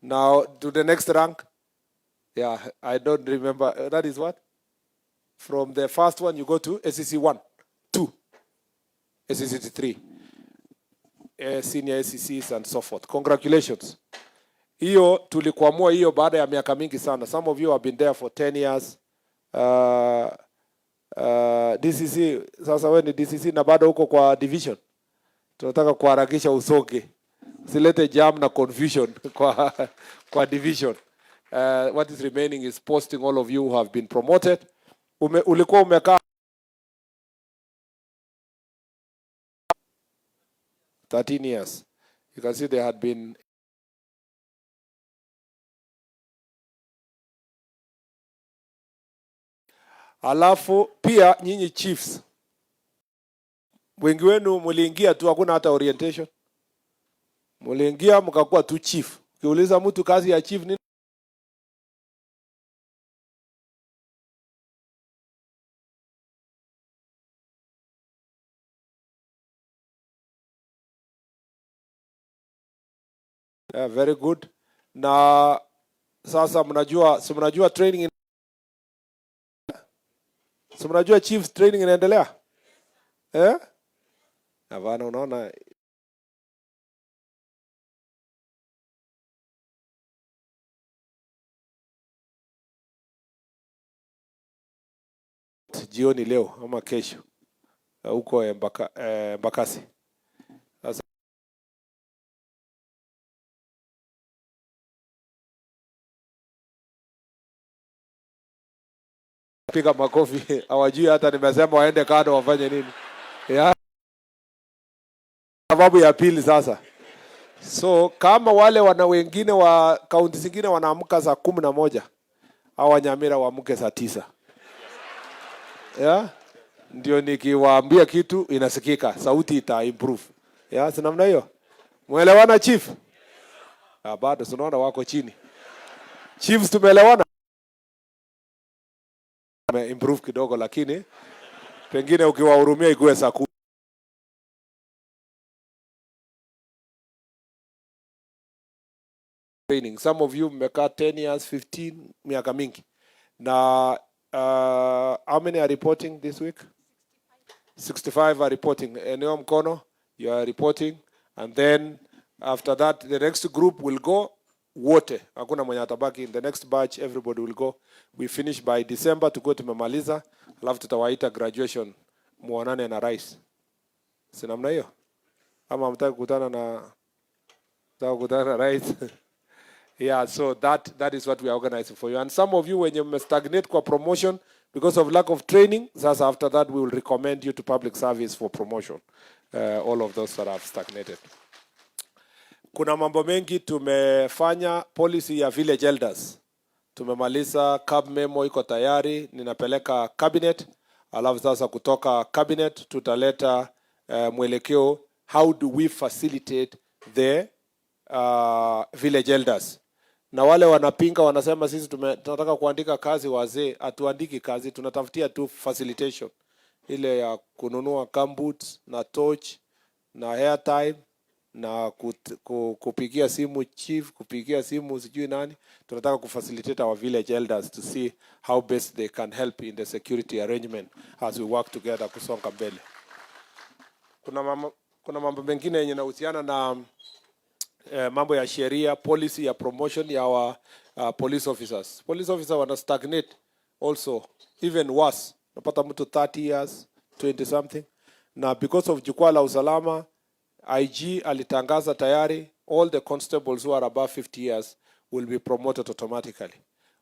Now to the next rank. Yeah, I don't remember. That is what? From the first one you go to SEC 1, 2, SEC 3, senior SECs and so forth. Congratulations. Hiyo tulikuamua hiyo baada ya miaka mingi sana. Some of you have been there for 10 years. DCC sasa wewe ni DCC na bado huko kwa division. Tunataka kuharakisha usonge. Silete jam na confusion kwa division. What is remaining is posting all of you who have been promoted. Ulikuwa umekaa 13 years. You can see they had been alafu pia nyinyi chiefs wengi wenu mliingia tu, hakuna hata orientation. Mliingia mkakuwa tu chief. Ukiuliza mtu kazi ya chief ni very good. Na sasa mnajua training mnajua chief training inaendelea? Hapana, unaona jioni leo ama kesho huko Embakasi. Sasa piga makofi hawajui hata nimesema waende kado wafanye nini. Sababu ya pili sasa. So kama wale wana wengine wa kaunti zingine wanaamka saa 11, hawa Nyamira waamke saa 9. Ndio nikiwaambia kitu inasikika, sauti ita improve. Si namna hiyo. Muelewana chief? Bado tunaona wako chini. Chiefs tumeelewana? Improve kidogo lakini pengine ukiwahurumia ikuwe saa 10. Training. Some of you mmekaa 10 years, 15, miaka mingi. Na how many are reporting this week? 65 are reporting. Eneo mkono, you are reporting. And then after that, the next group will go wote. Hakuna mwenye atabaki. In the next batch, everybody will go. We finish by December to go tumemaliza. Alafu tutawaita graduation muonane na rais. Si namna hiyo? Ama mtaka kukutana na rais? Yeah, so that is what we are organizing for you. And some of you, when you stagnate kwa promotion because of lack of training, sasa after that we will recommend you to public service for promotion. All of those that have stagnated. Kuna mambo mengi tumefanya. Policy ya village elders tumemaliza, cab memo iko tayari, ninapeleka cabinet. Alafu sasa kutoka cabinet tutaleta mwelekeo, how do we facilitate the village elders. Na wale wanapinga wanasema sisi tunataka kuandika kazi wazee, atuandiki kazi, tunatafutia tu facilitation ile ya kununua gumboots na torch na airtime na kupigia simu chief, kupigia simu sijui nani. Tunataka kufacilitate our village elders to see how best they can help in the security arrangement as we work together kusonga mbele. Kuna mambo mengine yenye yanahusiana na mambo ya sheria, policy ya promotion ya our police officers. Police officers wana stagnate also, even worse. Napata mtu 30 years, 20 something. Na because of jukwaa la usalama, IG alitangaza tayari, all the constables who are above 50 years will be promoted automatically.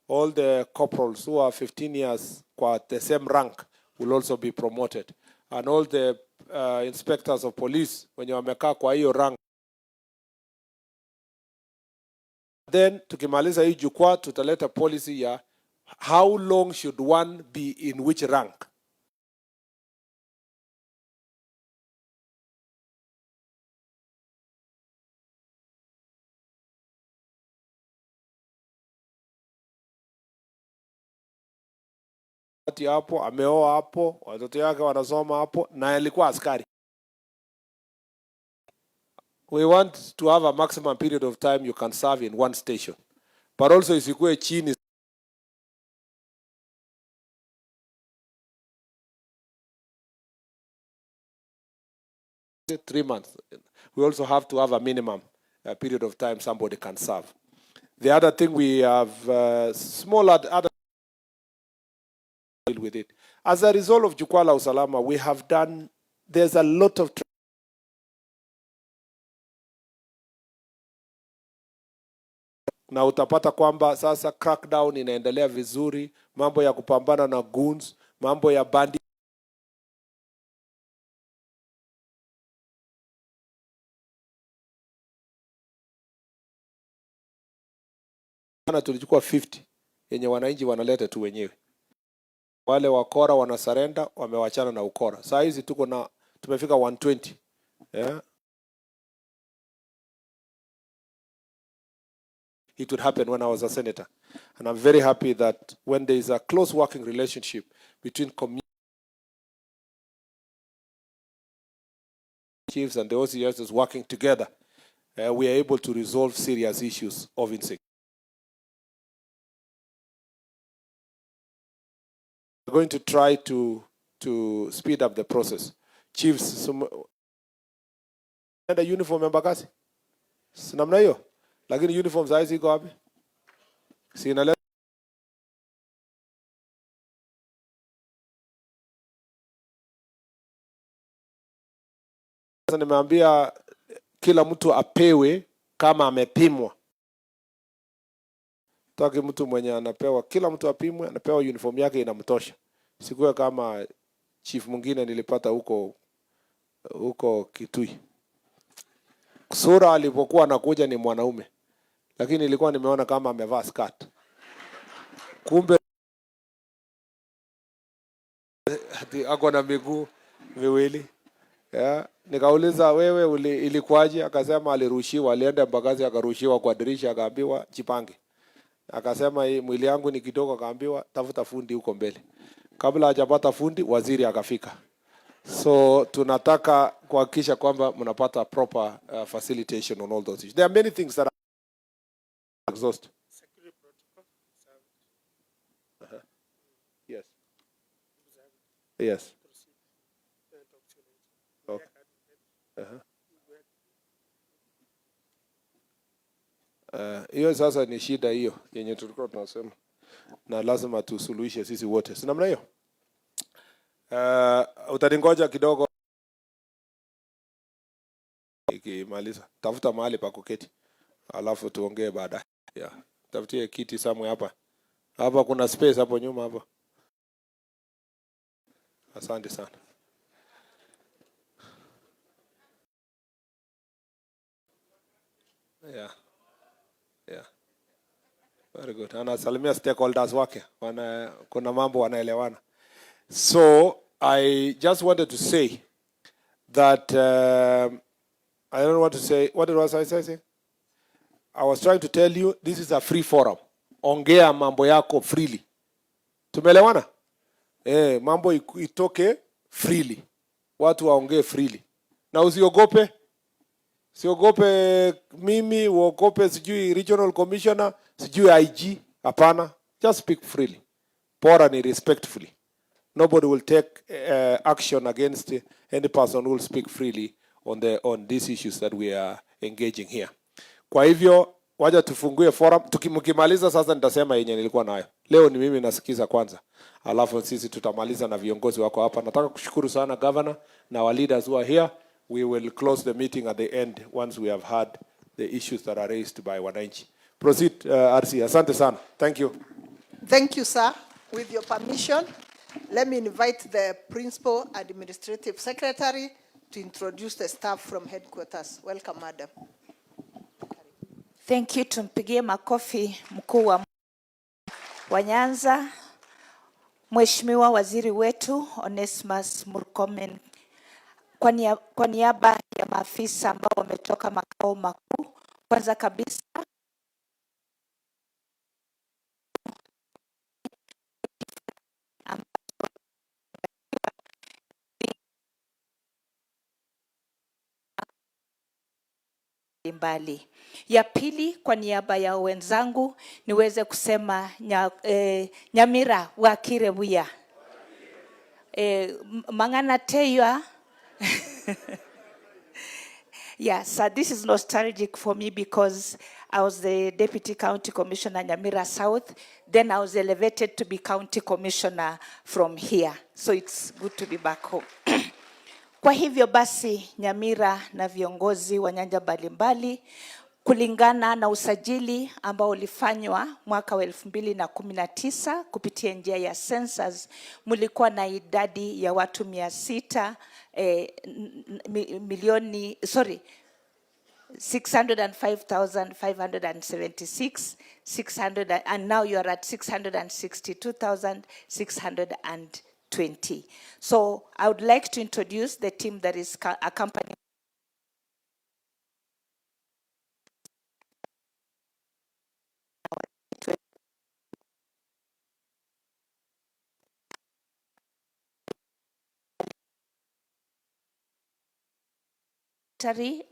All the corporals who are 15 years kwa the same rank will also be promoted. And all the inspectors of police wenye wamekaa kwa hiyo rank. Then tukimaliza hii jukwaa tutaleta policy ya how long should one be in which rank. Hapo ameoa hapo, watoto yake wanasoma hapo, na alikuwa askari. we want to have a maximum period of time you can serve in one station. But also isikue chini 3 months. We also have to have a minimum period of time somebody can serve. The other thing we have small other deal with it. As a result of Jukwaa la Usalama, we have done, there's a lot of na utapata kwamba sasa crackdown inaendelea vizuri, mambo ya kupambana na goons, mambo ya bandi na tulichukua 50 yenye wananchi wanaleta tu wenyewe. Wale wakora wanasarenda, wamewachana na ukora. Saa hizi tumefika 120. Yeah. It would happen when I was a senator. And I'm very happy that when there is a close working relationship between community chiefs and the OCSs working together, we are able to resolve serious issues of insecurity. We're going to try to speed up the process. Chiefs, the uniform Embakasi? Sinamna hiyo? Lakini uniform size iko wapi? Sina sasa nimeambia kila mtu apewe kama amepimwa. Taki mtu mwenye anapewa, kila mtu apimwe, anapewa uniform yake inamtosha. Sikuwe kama chief mwingine nilipata huko Kitui. Sura alipokuwa anakuja ni mwanaume, lakini nilikuwa nimeona kama amevaa skirt. Kumbe ako na miguu miwili. Yeah. Nikauliza wewe ilikuwaje? Akasema alirushiwa, alienda Mbagazi akarushiwa kwa dirisha akaambiwa jipange. Akasema mwili yangu ni kidogo, akaambiwa tafuta fundi huko mbele. Kabla hajapata fundi, waziri akafika. So tunataka kuhakikisha kwamba mnapata proper facilitation on all those issues. There are many things that are exhaust. Security protocol. Yes. Yes. Okay. Hiyo sasa ni shida hiyo yenye tulikuwa tunasema na lazima tusuluhishe sisi wote. Si namna hiyo? Utaningoja kidogo ikimaliza. Tafuta mahali pa kuketi. Alafu tuongee baadaye. Yeah. Tafutie kiti somewhere hapa. Hapa kuna space hapo nyuma hapa. Asante sana. Yeah. Yeah. Very good. Anasalimia stakeholders wake. Kuna mambo wanaelewana. So I just wanted to say that I don't know what to say. What was I saying? I was trying to tell you this is a free forum. Ongea mambo yako freely. Tumeelewana? Mambo itoke freely. Watu waongee freely. Na usiogope. Siogope mimi, uogope sijui regional commissioner, sijui IG. Hapana. Just speak freely. Bora ni respectfully. Nobody will take action against any person who will speak freely on these issues that we are engaging here. Kwa hivyo waja tufungue forum. Mkimaliza sasa nitasema yenye nilikuwa nayo. Leo ni mimi nasikiza kwanza. Alafu sisi tutamaliza na viongozi wako hapa. Nataka kushukuru sana governor na our leaders who are here. We will close the meeting at the end once we have heard the issues that are raised by wananchi. Proceed, RC. Asante sana. Thank you. Thank you, sir. With your permission, let me invite the Principal Administrative Secretary to introduce the staff from headquarters. Welcome, madam. Thank you. Tumpigie makofi mkuu wa Nyanza, Mheshimiwa Waziri wetu Onesmus Murkomen. Kwa niaba ya maafisa ambao wametoka makao makuu, kwanza kabisa mbali. Ya pili, kwa niaba ya wenzangu niweze kusema nyamira wakire buya. Mangana teya. Yeah, so this is nostalgic for me because I was the Deputy County Commissioner Nyamira South. Then I was elevated to be County Commissioner from here. So it's good to be back home. Kwa hivyo basi, Nyamira na viongozi wa nyanja mbalimbali, kulingana na usajili ambao ulifanywa mwaka wa 2019 kupitia njia ya census, mulikuwa na idadi ya watu 605,576, and now you are at 662,620. So I would like to introduce the team that is accompanying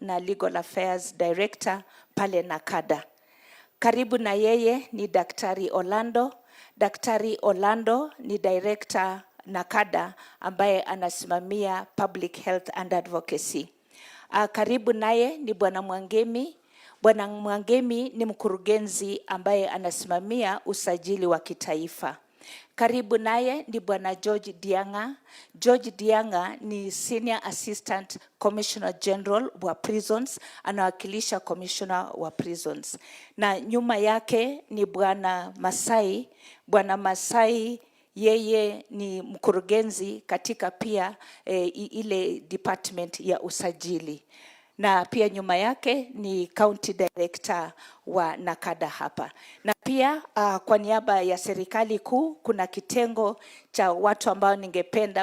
na Legal Affairs Director pale Nakada. Karibu na yeye ni Daktari Orlando. Daktari Orlando ni Director Nakada ambaye anasimamia Public Health and Advocacy. Karibu naye ni Bwana Mwangemi. Bwana Mwangemi ni mkurugenzi ambaye anasimamia usajili wa kitaifa. Karibu naye ni Bwana George Dianga. George Dianga ni Senior Assistant Commissioner General wa Prisons, anawakilisha Commissioner wa Prisons. Na nyuma yake ni Bwana Masai. Bwana Masai yeye ni mkurugenzi katika pia ile department ya usajili. Na pia nyuma yake ni County Director wa Nakada hapa. Na pia kwa niaba ya serikali kuu kuna kitengo cha watu ambao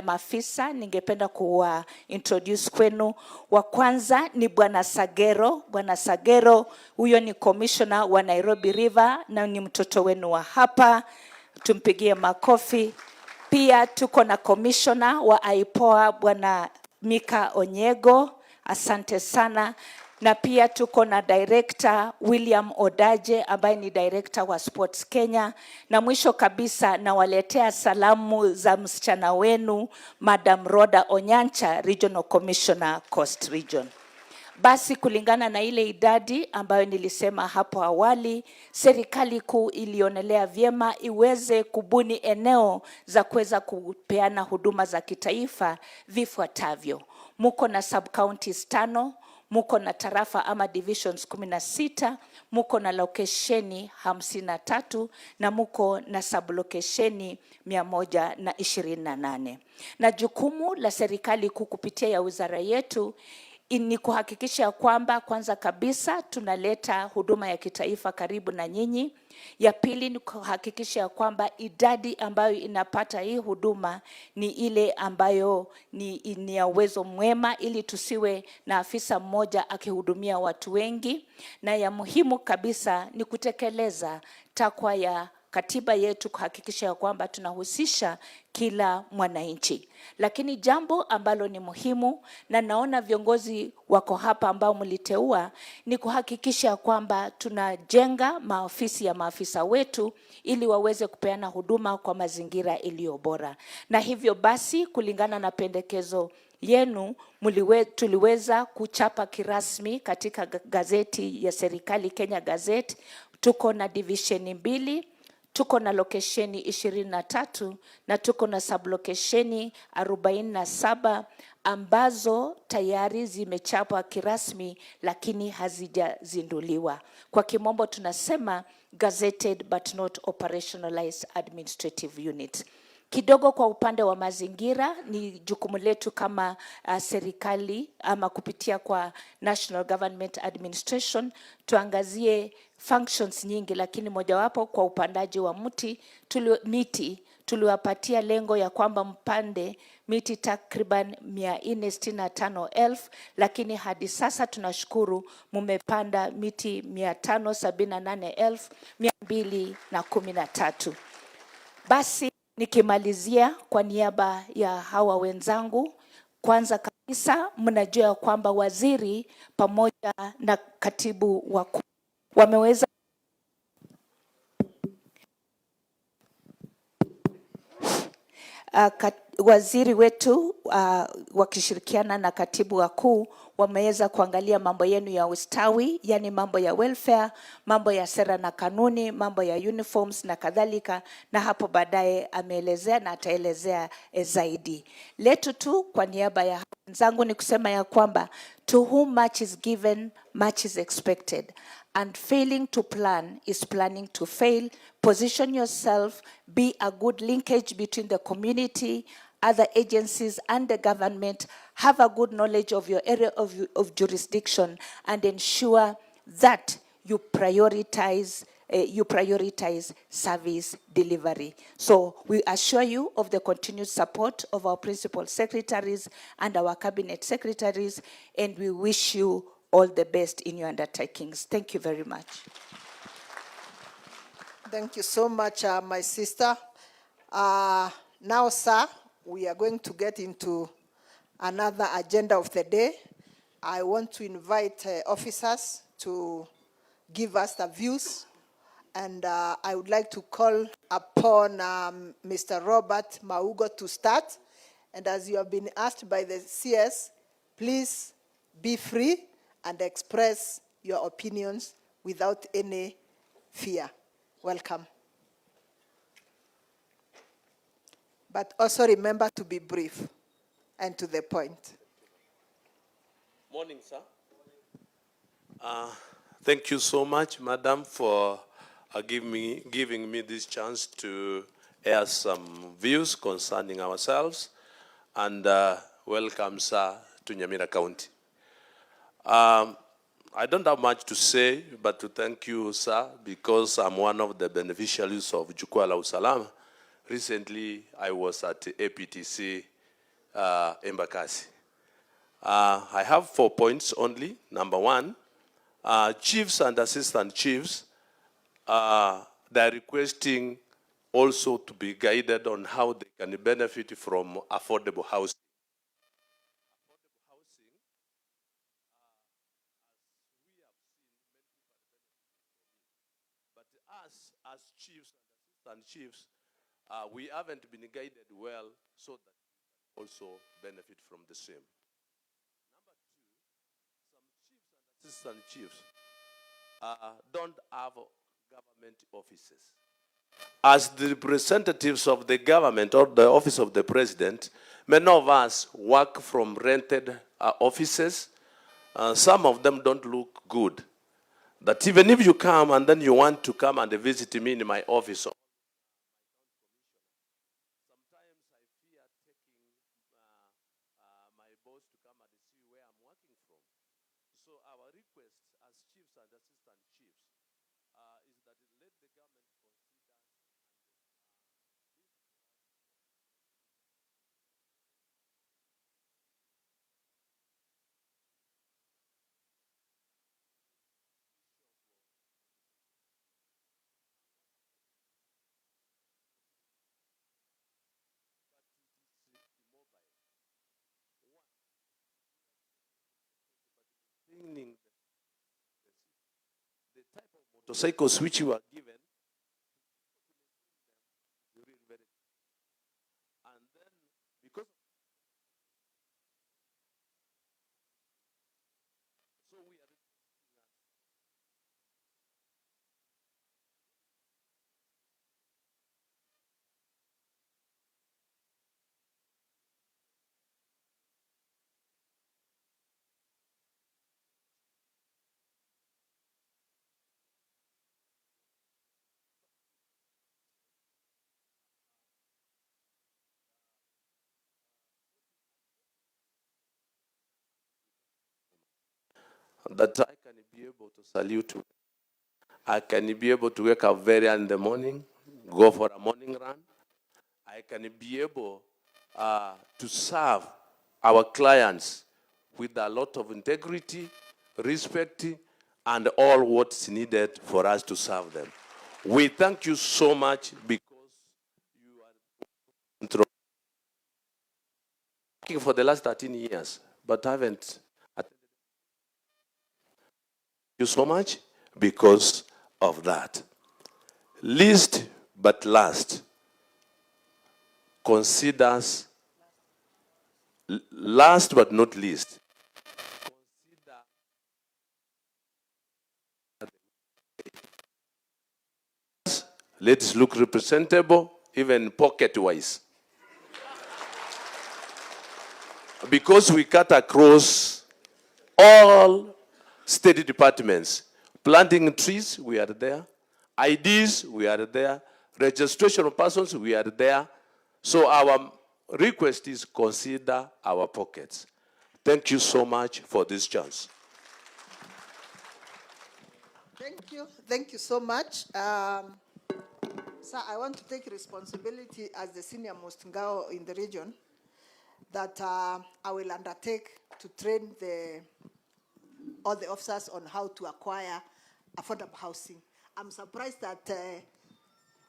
maafisa ningependa kuwa introduce kwenu. Wa kwanza ni Bwana Sagero. Bwana Sagero huyo ni Commissioner wa Nairobi River na ni mtoto wenu wa hapa. Tumpigie makofi. Pia tuko na Commissioner wa IPOA Bwana Mika Onyego. Asante sana. Na pia tuko na Director William Odaje ambaye ni Director wa Sports Kenya. Na mwisho kabisa nawaletea salamu za msichana wenu Madam Rhoda Onyancha, Regional Commissioner Coast Region. Basi kulingana na ile idadi ambayo nilisema hapo awali, serikali kuu ilionelea vyema iweze kubuni eneo za kuweza kupeana huduma za kitaifa vifuatavyo. Muko na sub-counties 5, muko na tarafa ama divisions 16, muko na lokesheni 53 na muko na sub-lokesheni 128. Na jukumu la serikali kuu kupitia ya wizara yetu ni kuhakikisha kwamba kwanza kabisa tunaleta huduma ya kitaifa karibu na nyinyi. Ya pili ni kuhakikisha kwamba idadi ambayo inapata hii huduma ni ile ambayo ni ya uwezo mwema, ili tusiwe na afisa mmoja akihudumia watu wengi. Na ya muhimu kabisa ni kutekeleza takwa ya katiba yetu, kuhakikisha kwamba tunahusisha kila mwananchi. Lakini jambo ambalo ni muhimu, na naona viongozi wako hapa ambao mliteua, ni kuhakikisha kwamba tunajenga maofisi ya maafisa wetu ili waweze kupeana huduma kwa mazingira iliyo bora. Na hivyo basi kulingana na pendekezo yenu tuliweza kuchapa kirasmi katika gazeti ya serikali Kenya Gazette. Tuko na divisheni 2, tuko na lokesheni 23 na tuko na sublokesheni 47 ambazo tayari zimechapwa kirasmi lakini hazijazinduliwa. Kwa kimombo tunasema gazetted but not operationalized administrative unit. Kidogo kwa upande wa mazingira, ni jukumu letu kama serikali ama kupitia kwa National Government Administration tuangazie functions nyingi, lakini mojawapo kwa upandaji wa miti tuliwapatia lengo ya kwamba mpande miti takriban 465,000, lakini hadi sasa tunashukuru mumepanda miti 578,213. Basi nikimalizia kwa niaba ya hawa wenzangu, Kwanza kabisa mnajua kwamba waziri pamoja na katibu wakuu wameweza waziri wetu wakishirikiana na katibu wakuu wameweza kuangalia mambo yenu ya ustawi, yani mambo ya welfare, mambo ya sera na kanuni, mambo ya uniforms na kadhalika, na hapo baadaye ameelezea na ataelezea zaidi. Letu tu kwa niaba ya wenzangu ni kusema ya kwamba to whom much is given, much is expected. And failing to plan is planning to fail. Position yourself, be a good linkage between the community, other agencies and the government. Have a good knowledge of your area of jurisdiction and ensure that you prioritize service delivery. So we assure you of the continued support of our principal secretaries and our cabinet secretaries, and we wish you all the best in your undertakings. Thank you very much. Thank you so much, my sister. Now, sir, we are going to get into another agenda of the day. I want to invite officers to give us the views, and I would like to call upon Mr. Robert Maugo to start. And as you have been asked by the CS, please be free and express your opinions without any fear. Welcome. But also remember to be brief and to the point. Morning, sir. Thank you so much, Madam, for giving me this chance to air some views concerning ourselves. And welcome, sir, to Nyamira County. I don't have much to say, but to thank you, sir, because I'm one of the beneficiaries of Jukwaa usalama. Recently, I was at APTC Embakasi. I have 4 points only. Number one, chiefs and assistant chiefs, they're requesting also to be guided on how they can benefit from affordable housing. As chiefs and assistant chiefs, we haven't been guided well so that we can also benefit from the same. Number two, some chiefs and assistant chiefs don't have government offices. As the representatives of the government or the office of the president, many of us work from rented offices. Some of them don't look good. That even if you come and then you want to come and visit me in my office, sometimes I fear taking my boss to come and see where I'm working from. So our request as chiefs and assistant chiefs is that let the government consider the type of motorcycles which you are given, and then because so we are that I can be able to salute. I can be able to wake up very early in the morning, go for a morning run. I can be able to serve our clients with a lot of integrity, respect, and all what's needed for us to serve them. We thank you so much because you are working for the last 13 years, but haven't attended. Thank you so much because of that. Least but last, considers, last but not least, let's look representable, even pocket-wise. Because we cut across all state departments. Planting trees, we are there. IDs, we are there. Registration of persons, we are there. So our request is consider our pockets. Thank you so much for this chance. Thank you so much. Sir, I want to take responsibility as the senior most ngao in the region that I will undertake to train all the officers on how to acquire affordable housing. I'm surprised that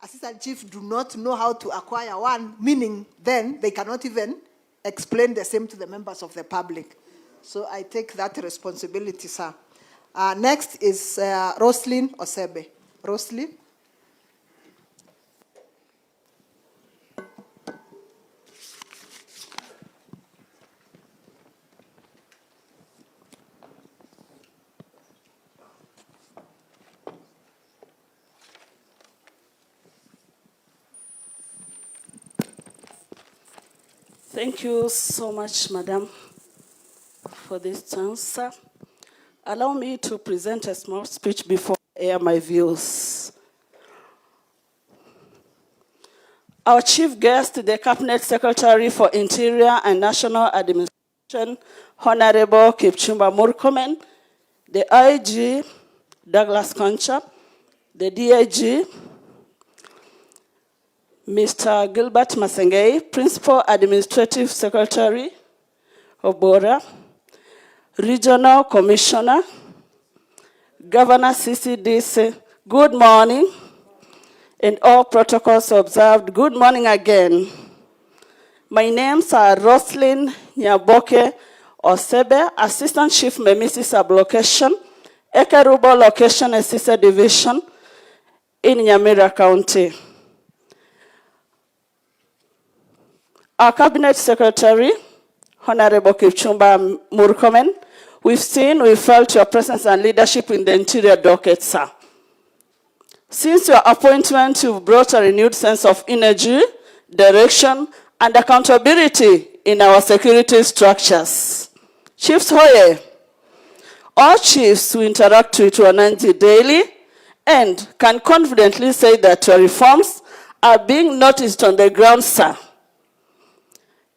assistant chiefs do not know how to acquire one, meaning then they cannot even explain the same to the members of the public. So I take that responsibility, sir. Next is Roslyn Osebe. Roslyn. Thank you so much, Madam, for this chance, sir. Allow me to present a small speech before I air my views. Our chief guest, the Cabinet Secretary for Interior and National Administration, Honorable Kipchumba Murkomen, the IG, Douglas Concha, the DIG, Mr. Gilbert Masengei, Principal Administrative Secretary of Bora, Regional Commissioner, Governor CCDC, good morning, and all protocols observed, good morning again. My names are Roslyn Nyaboke Osebe, Assistant Chief Memisi Sublocation, Ekerubo Location Assistant Division in Nyamira County. Our Cabinet Secretary, Honorable Kipchumba Murkomen, we felt your presence and leadership in the interior docket, sir. Since your appointment, you've brought a renewed sense of energy, direction, and accountability in our security structures. Chiefs Hoye, all chiefs who interact with Wananchi daily and can confidently say that your reforms are being noticed on the ground, sir.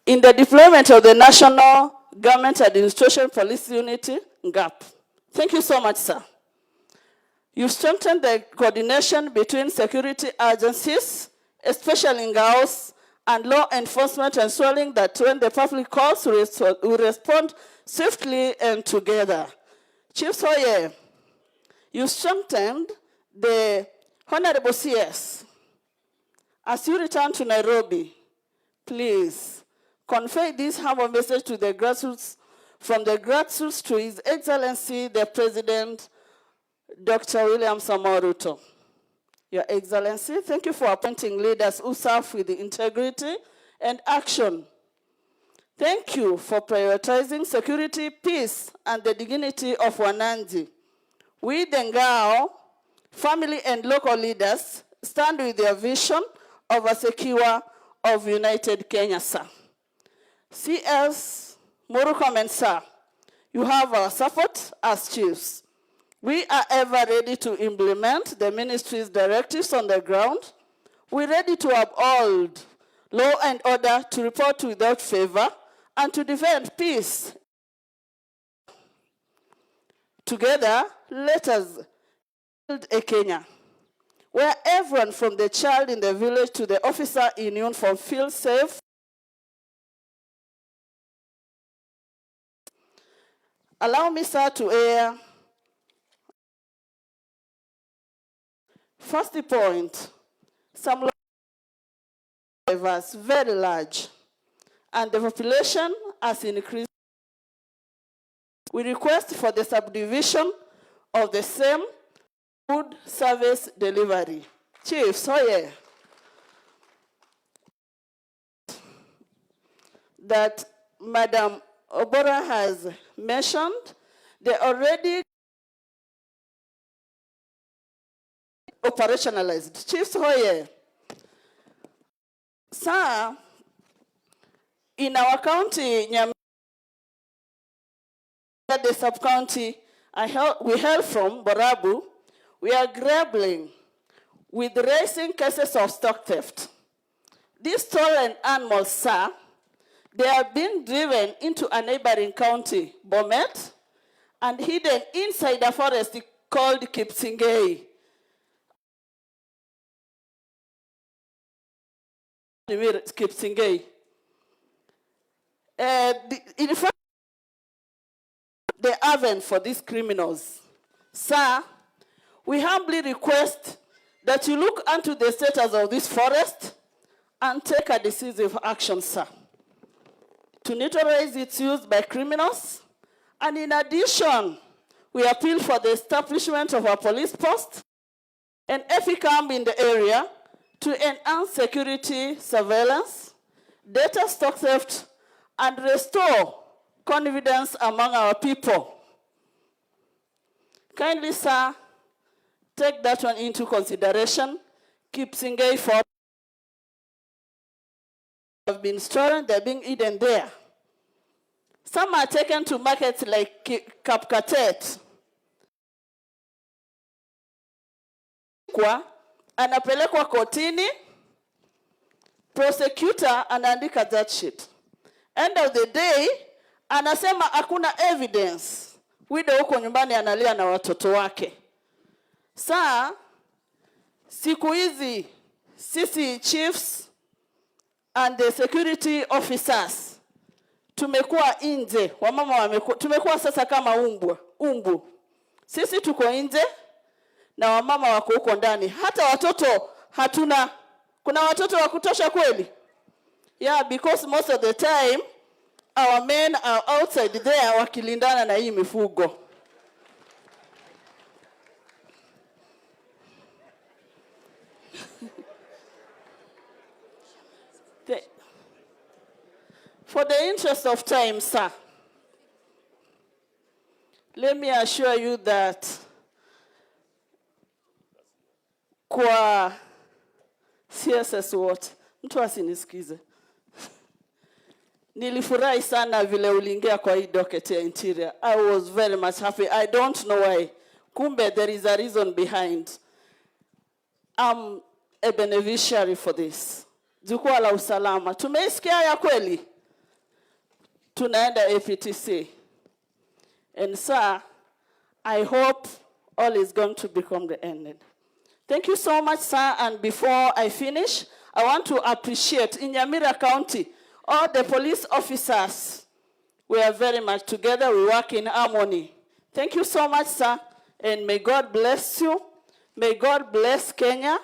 In the deployment of the National Government Administration Police Unity, GAP. Thank you so much, sir. You've strengthened the coordination between security agencies, especially in Gaos, and law enforcement, ensuring that when the public calls, we respond swiftly and together. Chief Soye, you strengthened the Honorable CS. As you return to Nairobi, please, convey this humble message to the grassroots, from the grassroots to His Excellency, the President, Dr. William Samoei Ruto. Your Excellency, thank you for appointing leaders who serve with integrity and action. Thank you for prioritizing security, peace, and the dignity of Wananchi. We, the Ngao, family and local leaders, stand with their vision of a secure, of united Kenya, sir. CS Murkomen, sir, you have our support as chiefs. We are ever ready to implement the ministry's directives on the ground. We're ready to uphold law and order, to report without favor, and to defend peace. Together, let us build a Kenya where everyone from the child in the village to the officer in uniform feels safe. Allow me, sir, to air. First point, some diverse, very large, and the population has increased. We request for the subdivision of the same food service delivery. Chief, so yeah, that Madam Obora has mentioned, they already operationalized. Chief Hoye, sir, in our county, Nyamira, the sub-county we hail from, Borabu, we are grappling with raising cases of stock theft. These stolen animals, sir, they are being driven into a neighboring county, Bomet, and hidden inside a forest called Kipsingei. Kipsingei. In fact, the haven for these criminals. Sir, we humbly request that you look into the status of this forest and take a decisive action, sir, to neutralize its use by criminals. And in addition, we appeal for the establishment of a police post and EFICAM in the area to enhance security surveillance, data stock theft, and restore confidence among our people. Kindly, sir, take that one into consideration. Kipsingei for have been stolen, they're being eaten there. Some are taken to markets like Kapkatet. Anapelekwa kotini, prosecutor anaandika that shit. End of the day, anasema hakuna evidence. Wido huko nyumbani analia na watoto wake. Saa, siku hizi, sisi chiefs and the security officers, tumekuwa nje, wamama wamekuwa, tumekuwa sasa kama umbu. Sisi tuko nje, na wamama wako huko ndani. Hata watoto hatuna. Kuna watoto wa kutosha kweli? Yeah, because most of the time, our men are outside there wakilindana na hii mifugo. For the interest of time, sir, let me assure you that kwa CSS what? Mtu asinisikize. Nilifurahi sana vile uliingia kwa hii docket ya interior. I was very much happy. I don't know why. Kumbe there is a reason behind. I'm a beneficiary for this. Jukwaa la usalama. Tumeisikia ya kweli? Tunaenda APTC. And sir, I hope all is going to become the end. Thank you so much, sir. And before I finish, I want to appreciate in Nyamira County, all the police officers. We are very much together. We work in harmony. Thank you so much, sir. And may God bless you. May God bless Kenya.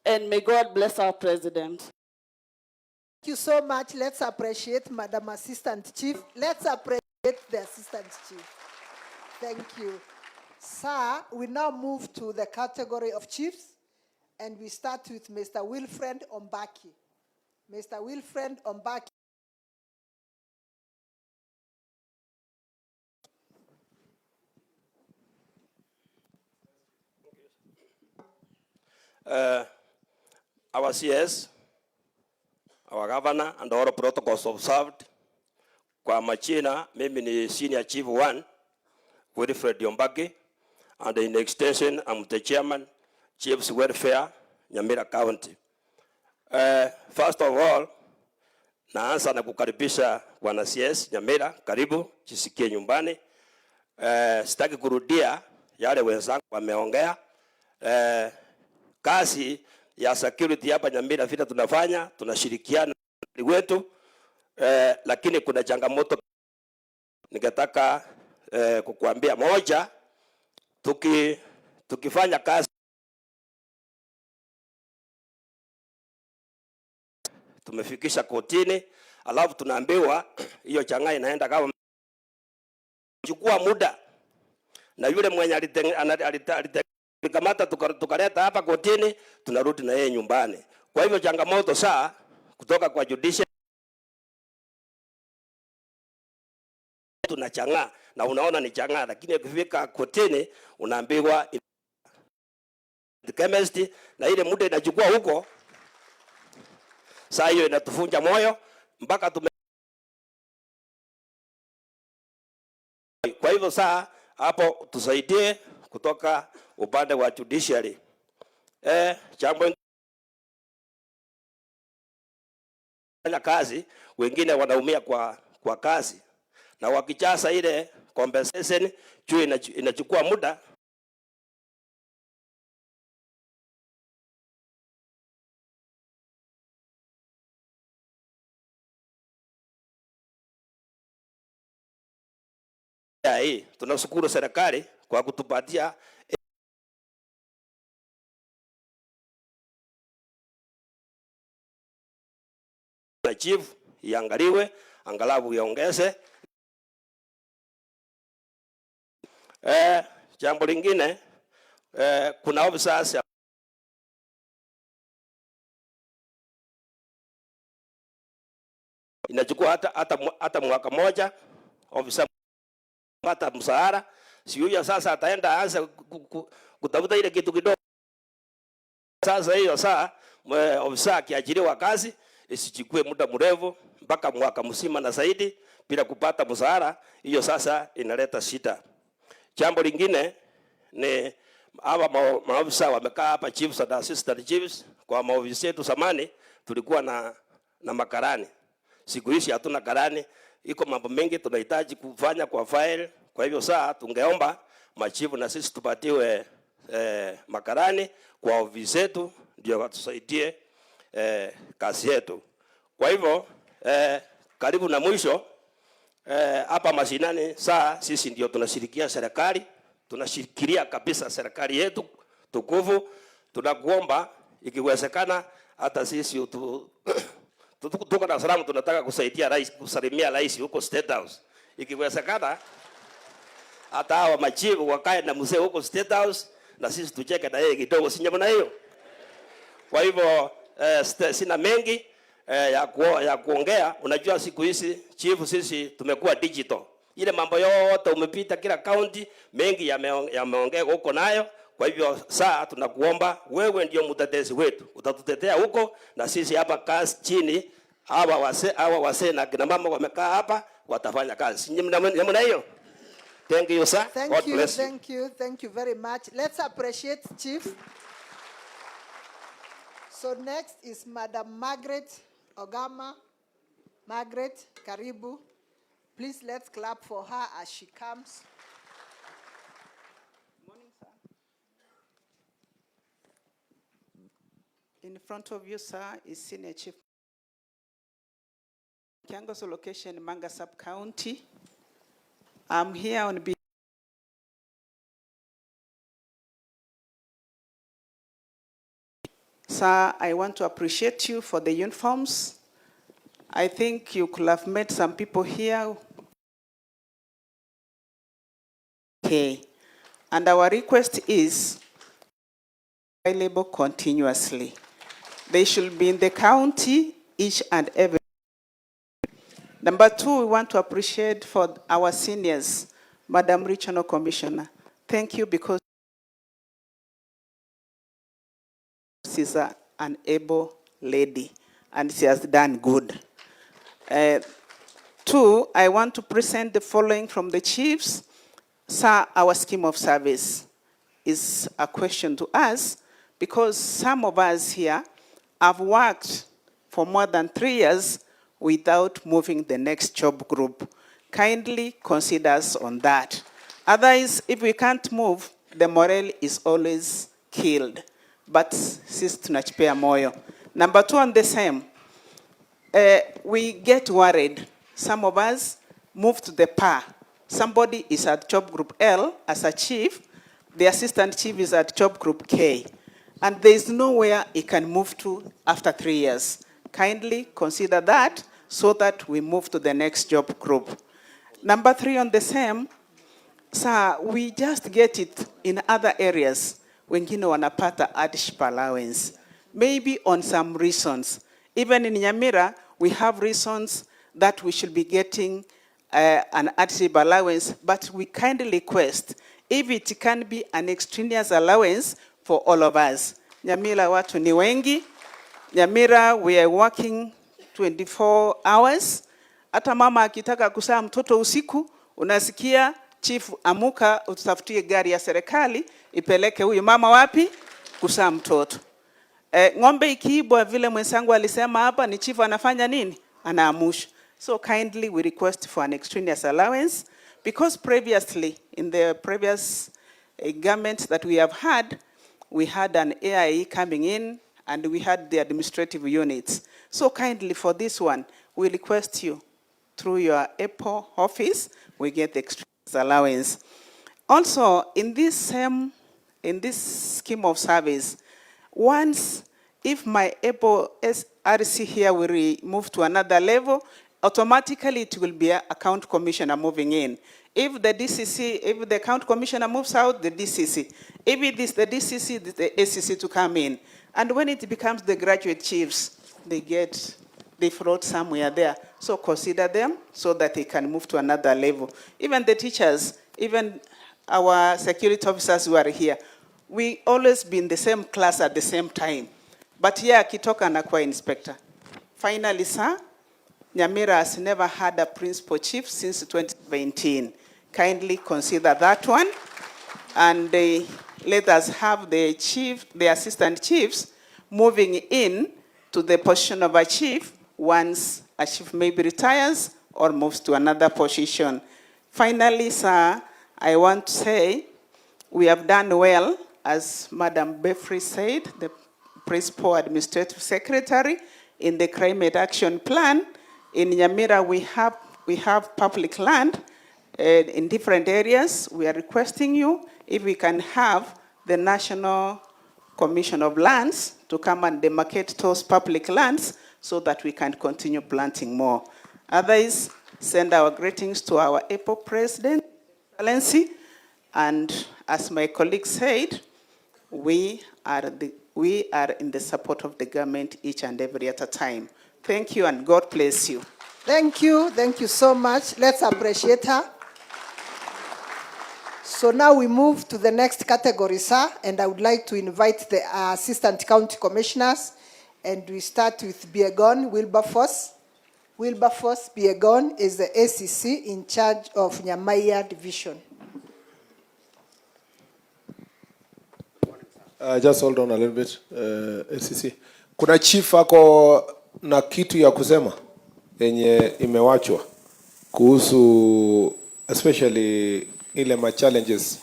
And may God bless our president. Thank you so much. Let's appreciate Madam Assistant Chief. Let's appreciate the Assistant Chief. Thank you. Sir, we now move to the category of chiefs, and we start with Mr. Wilfred Ombaki. Mr. Wilfred Ombaki. Our CS, our governor, and all protocols observed. Kwa majina, mimi ni Senior Chief 1, Wilfred Ombaki, and in extension, I'm the chairman, Chiefs Welfare, Nyamira County. First of all, naanza na kukaribisha Bwana CS Nyamira, karibu, jisikie nyumbani. Sitaki kurudia yale wenzangu wameongea. Kazi ya security hapa Nyamira vile tunafanya, tunashirikiana wetu, lakini kuna changamoto ningetaka kukuambia. Moja, tukifanya kazi tumefikisha kotini, alafu tunaambiwa hiyo chang'aa inaenda kama chukua muda, na yule mwenye alikamata tukaleta hapa kotini, tunarudi na yeye nyumbani. Kwa hivyo changamoto saa kutoka kwa judicial tunachang'aa na unaona ni chang'aa, lakini ukifika kotini unaambiwa chemist, na ile muda inachukua huko. Saa hiyo inatufunja moyo mpaka Kwa hivyo saa hapo tusaidie kutoka upande wa judiciary. Jambo kazi, wengine wanaumia kwa kazi, na wakichasa ile compensation juu inachukua muda. Hii tunashukuru serikali kwa kutupatia chief iangaliwe angalau iongeze. Jambo lingine, kuna officers inachukua hata mwaka moja officer pata msahara, sio sasa ataenda aanze kutafuta ile kitu kidogo. Sasa hiyo saa ofisa akiajiriwa kazi isichukue muda mrefu mpaka mwaka mzima na zaidi bila kupata msahara, hiyo sasa inaleta shida. Jambo lingine ni hawa maofisa wamekaa hapa, chiefs and assistant chiefs. Kwa maofisa yetu zamani tulikuwa na makarani, siku hizi hatuna karani. Iko mambo mengi tunahitaji kufanya kwa file. Kwa hivyo saa tungeomba machifu na sisi tupatiwe makarani kwa ofisi zetu, ndio watusaidie kazi yetu. Kwa hivyo karibu na mwisho, hapa mashinani saa sisi ndio tunashirikia serikali, tunashirikia kabisa serikali yetu tukufu. Tunakuomba ikiwezekana hata sisi tuko na salamu, tunataka kusaidia rais, kusalimia rais huko State House. Ikiwezekana hata hawa machifu wakae na mzee huko State House na sisi tucheke na yeye kidogo, si nyama na hiyo. Kwa hivyo sina mengi ya kuongea. Unajua siku hizi chief, sisi tumekuwa digital. Ile mambo yote umepita kila county, mengi yameongea huko nayo. Kwa hivyo saa tunakuomba wewe ndio mtetezi wetu, utatutetea huko, na sisi hapa kazi chini. Hawa wase na kina mama wamekaa hapa watafanya kazi. Nyamna hiyo. Thank you sir. God bless you. Thank you very much. Let's appreciate Chief. So next is Madam Margaret Ogama. Margaret, karibu. Please let's clap for her as she comes. Morning, sir. In front of you, sir, is Senior Chief. Kiangoso location, Manga Sub-County. I'm here on behalf. Sir, I want to appreciate you for the uniforms. I think you could have met some people here. Okay. And our request is available continuously. They should be in the county each and every. Number two, we want to appreciate for our seniors, Madam Regional Commissioner. Thank you, because she's an able lady and she has done good. Two, I want to present the following from the chiefs. Sir, our scheme of service is a question to us because some of us here have worked for more than 3 years without moving the next job group. Kindly consider us on that. Otherwise, if we can't move, the morale is always killed. But sisi tunachipea moyo. Number two, on the same, we get worried. Some of us move to the PA. Somebody is at job group L as a chief, the assistant chief is at job group K, and there is nowhere he can move to after 3 years. Kindly consider that so that we move to the next job group. Number 3 on the same, sir, we just get it in other areas. Wengine wanapata hardship allowance, maybe on some reasons. Even in Nyamira, we have reasons that we should be getting an hardship allowance, but we kindly request if it can be an extraneous allowance for all of us. Nyamira watu ni wengi. Nyamira, we are working 24 hours. Hata mama akitaka kuzaa mtoto usiku, unasikia chief, amuka utafutie gari ya serikali ipeleke huyu mama wapi kuzaa mtoto. Ng'ombe ikiibwa vile mwenzangu alisema hapa, ni chief anafanya nini? Anaamusha. So kindly we request for an extraneous allowance, because previously in the previous government that we have had, we had an AIE coming in and we had the administrative units. So kindly for this one, we request you through your EPO office, we get the extraneous allowance. Also, in this scheme of service, once if my EPO RC here will move to another level, automatically it will be an account commissioner moving in. If the DCC, if the account commissioner moves out, the DCC. If it is the DCC, the ACC to come in. And when it becomes the graduate chiefs, they float somewhere there. So consider them so that they can move to another level. Even the teachers, even our security officers who are here, we always be in the same class at the same time. But here, akitoka anakuwa inspector. Finally, sir, Nyamira has never had a principal chief since 2017. Kindly consider that one. And let us have the assistant chiefs moving in to the position of a chief once a chief maybe retires or moves to another position. Finally, sir, I want to say we have done well, as Madam Befri said, the Principal Administrative Secretary, in the Climate Action Plan. In Nyamira, we have public land in different areas. We are requesting you if we can have the National Commission of Lands to come and demarcate those public lands so that we can continue planting more. Others, send our greetings to our EPO President, Excellency, and as my colleague said, we are in the support of the government each and every at a time. Thank you and God bless you. Thank you so much. Let's appreciate her. So now we move to the next category, sir, and I would like to invite the Assistant County Commissioners, and we start with Biegon Wilberforce. Wilberforce Biegon is the ACC in charge of Nyamira Division. Just hold on a little bit, ACC. Kuna chief ako na kitu ya kusema yenye imewachwa kuhusu especially ile challenges.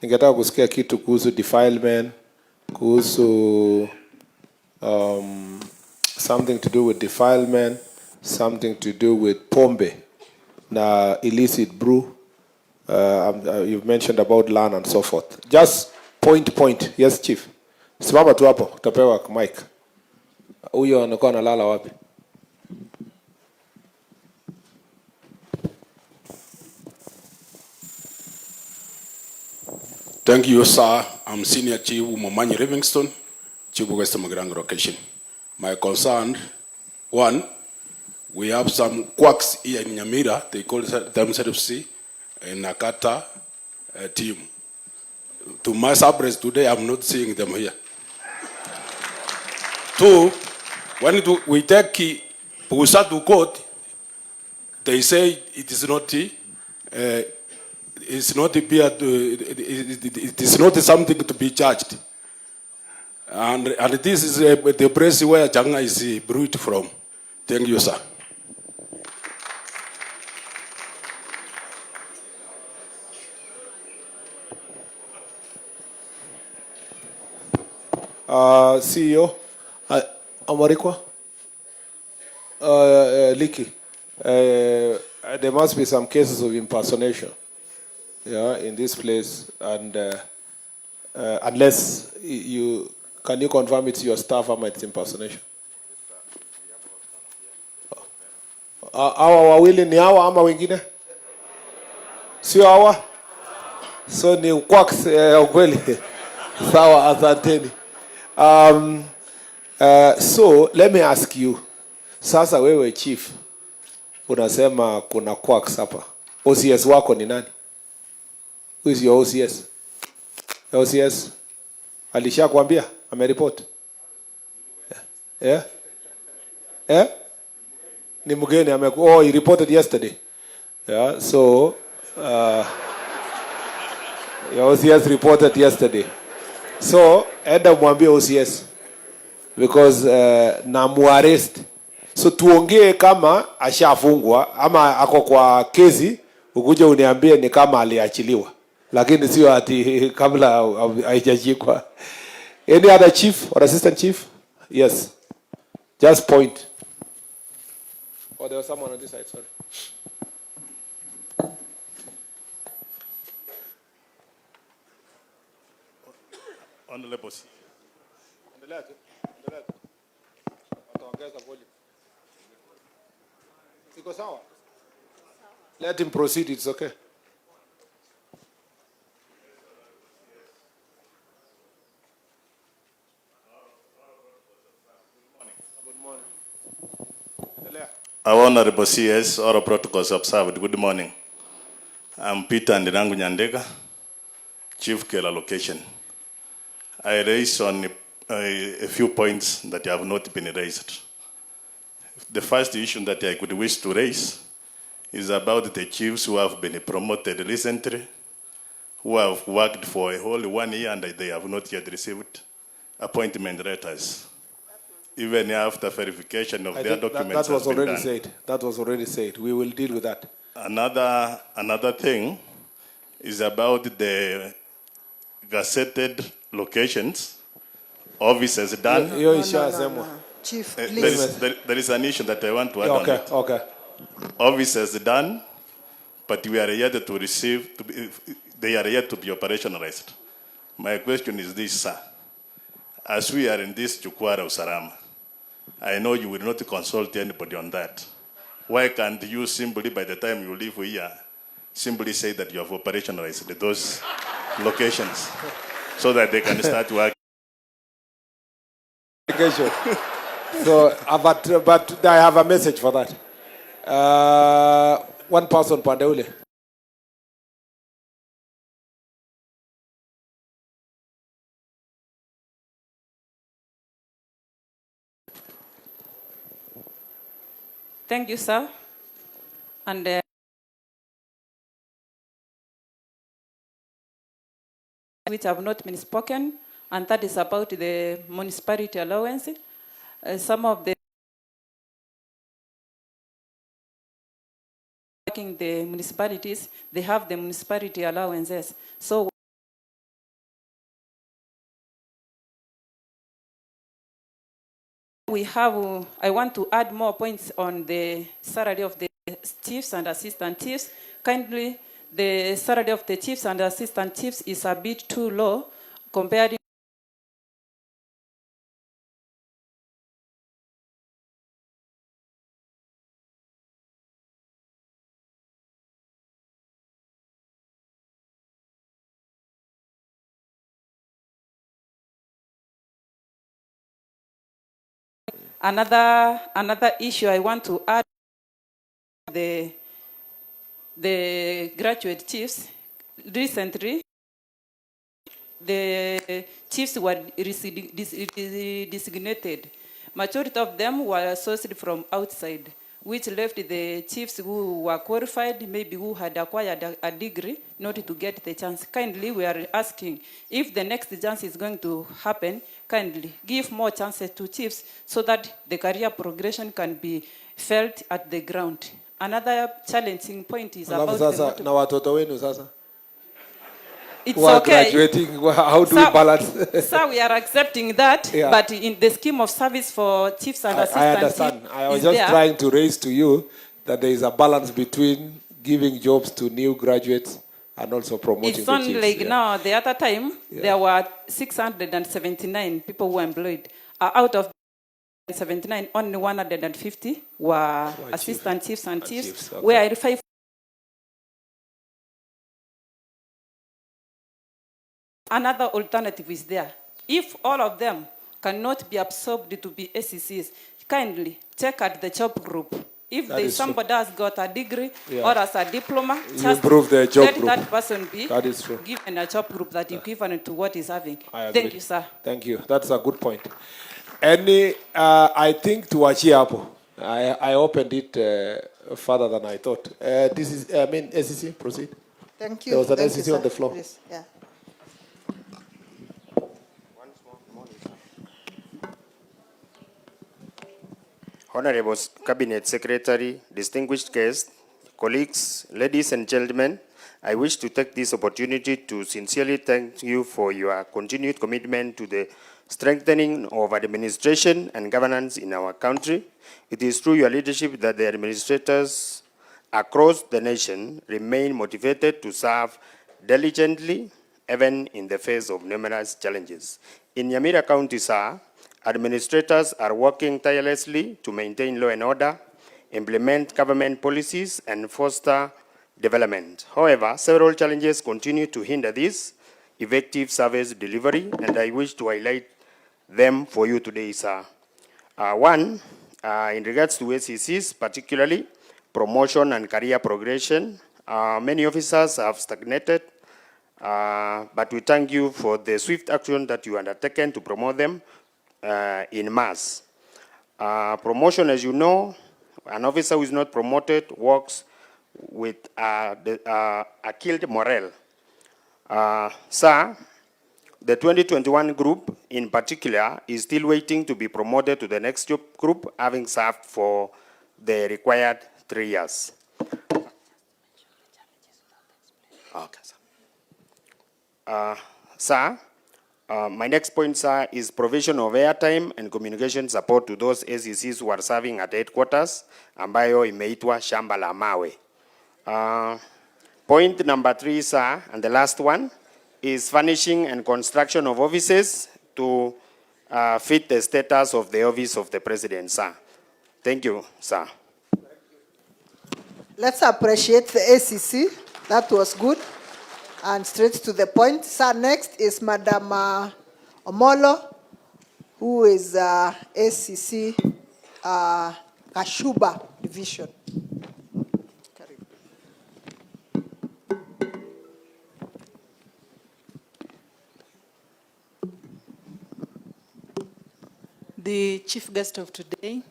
Ningetaka kusikia kitu kuhusu defilement, kuhusu something to do with defilement, something to do with pombe na illicit brew. You've mentioned about land and so forth. Just point. Yes, chief. Simama tu hapo, utapewa mic. Huyo anakuwa analala wapi? Thank you, sir. I'm Senior Chief Momanyi Livingston, Chief of West Magrango location. My concern, one, we have some quacks here in Nyamira. They call themselves a Nakata team. To my surprise today, I'm not seeing them here. Two, when we take Pusa to court, they say it is not it is not something to be charged. And this is the place where Janga is brewed from. Thank you, sir. CEO Amarikwa Liki, there must be some cases of impersonation, in this place, and unless can you confirm it's your staff or it's impersonation? Hawa wawili ni hawa ama wengine? Sio hawa? So ni quacks ukweli. Sawa, asanteni. So let me ask you. Sasa wewe chief, unasema kuna quacks hapa. OCS wako ni nani? Who is your OCS? OCS alishakwambia? Ameripoti? Yeah? Yeah? Ni mgeni he reported yesterday. Yeah, so your OCS reported yesterday. So enda mwambie OCS because na muarrest. So tuongee kama ashafungwa ama ako kwa kesi, ukuje uniambie ni kama aliachiliwa. Lakini sio ati kabla haijashikwa. Any other chief or assistant chief? Yes. Just point. Oh, there was someone on this side, sorry. On the left. Ataongeza volume. Iko sawa? Let him proceed, it's okay. Our Honorable CS, all protocols observed. Good morning. I'm Peter Ndirangu Nyandega, Chief Care Allocation. I raise on a few points that have not been raised. The first issue that I could wish to raise is about the chiefs who have been promoted recently, who have worked for a whole 1 year and they have not yet received appointment letters. Even after verification of their documents. That was already said. That was already said. We will deal with that. Another thing is about the gazetted locations. Offices done. No. Chief, please. There is an issue that I want to add on it. Okay. Offices done, but we are yet to receive. They are yet to be operationalized. My question is this, sir. As we are in this Jukwaa usalama, I know you will not consult anybody on that. Why can't you simply, by the time you leave here, simply say that you have operationalized those locations so that they can start working? So, but I have a message for that. One person, Pandeule. Thank you, sir. And which have not been spoken, and that is about the municipality allowance. Some of the working the municipalities, they have the municipality allowances. So we have, I want to add more points on the salary of the chiefs and assistant chiefs. Kindly, the salary of the chiefs and assistant chiefs is a bit too low compared. Another issue I want to add, the graduate chiefs. Recently, the chiefs were designated. Majority of them were sourced from outside, which left the chiefs who were qualified, maybe who had acquired a degree, not to get the chance. Kindly, we are asking, if the next chance is going to happen, kindly give more chances to chiefs so that the career progression can be felt at the ground. Another challenging point is about the na watoto wenu sasa. It's who are okay. graduating, how do we balance? So we are accepting that, Yeah. but in the scheme of service for chiefs and I assistants, understand. I was just trying to raise to you that there is a balance between giving jobs to new graduates and also promoting it's the only chiefs. like Yeah. now, the other time, there were 679 people who were employed. Out of 79, only 150 were assistant chiefs and chiefs, okay. where 5 another alternative is there. If all of them cannot be absorbed to be SECs, kindly check at the job group. If That there is is somebody has got a degree Yeah. or has a diploma, You just improve the job let group. that person be That is true. given a job group that you given to what he's having. I agree. Thank you, sir. Thank you. That's a good point. I think tuachie hapo. I opened it further than I thought. This is, SEC, proceed. Thank you. There was an Thank you, SEC on sir. the floor. Please, yeah. Honorable Cabinet Secretary, distinguished guests, colleagues, ladies and gentlemen, I wish to take this opportunity to sincerely thank you for your continued commitment to the strengthening of administration and governance in our country. It is through your leadership that the administrators across the nation remain motivated to serve diligently, even in the face of numerous challenges. In Nyamira County, sir, administrators are working tirelessly to maintain law and order, implement government policies, and foster development. However, several challenges continue to hinder this effective service delivery, and I wish to highlight them for you today, sir. One, in regards to SECs, particularly promotion and career progression, many officers have stagnated, but we thank you for the swift action that you undertaken to promote them in mass. Promotion, as you know, an officer who is not promoted works with a killed morale. Sir, the 2021 group in particular is still waiting to be promoted to the next job group, having served for the required 3 years. Okay, sir. Sir, my next point, sir, is provision of airtime and communication support to those SECs who are serving at headquarters, ambayo imeitwa shamba la mawe. Point number 3, sir, and the last one, is furnishing and construction of offices to fit the status of the office of the president, sir. Thank you, sir. Let's appreciate the ACC. That was good. And straight to the point. Sir, next is Madam Omolo, who is ACC Kashuba Division. The chief guest of today,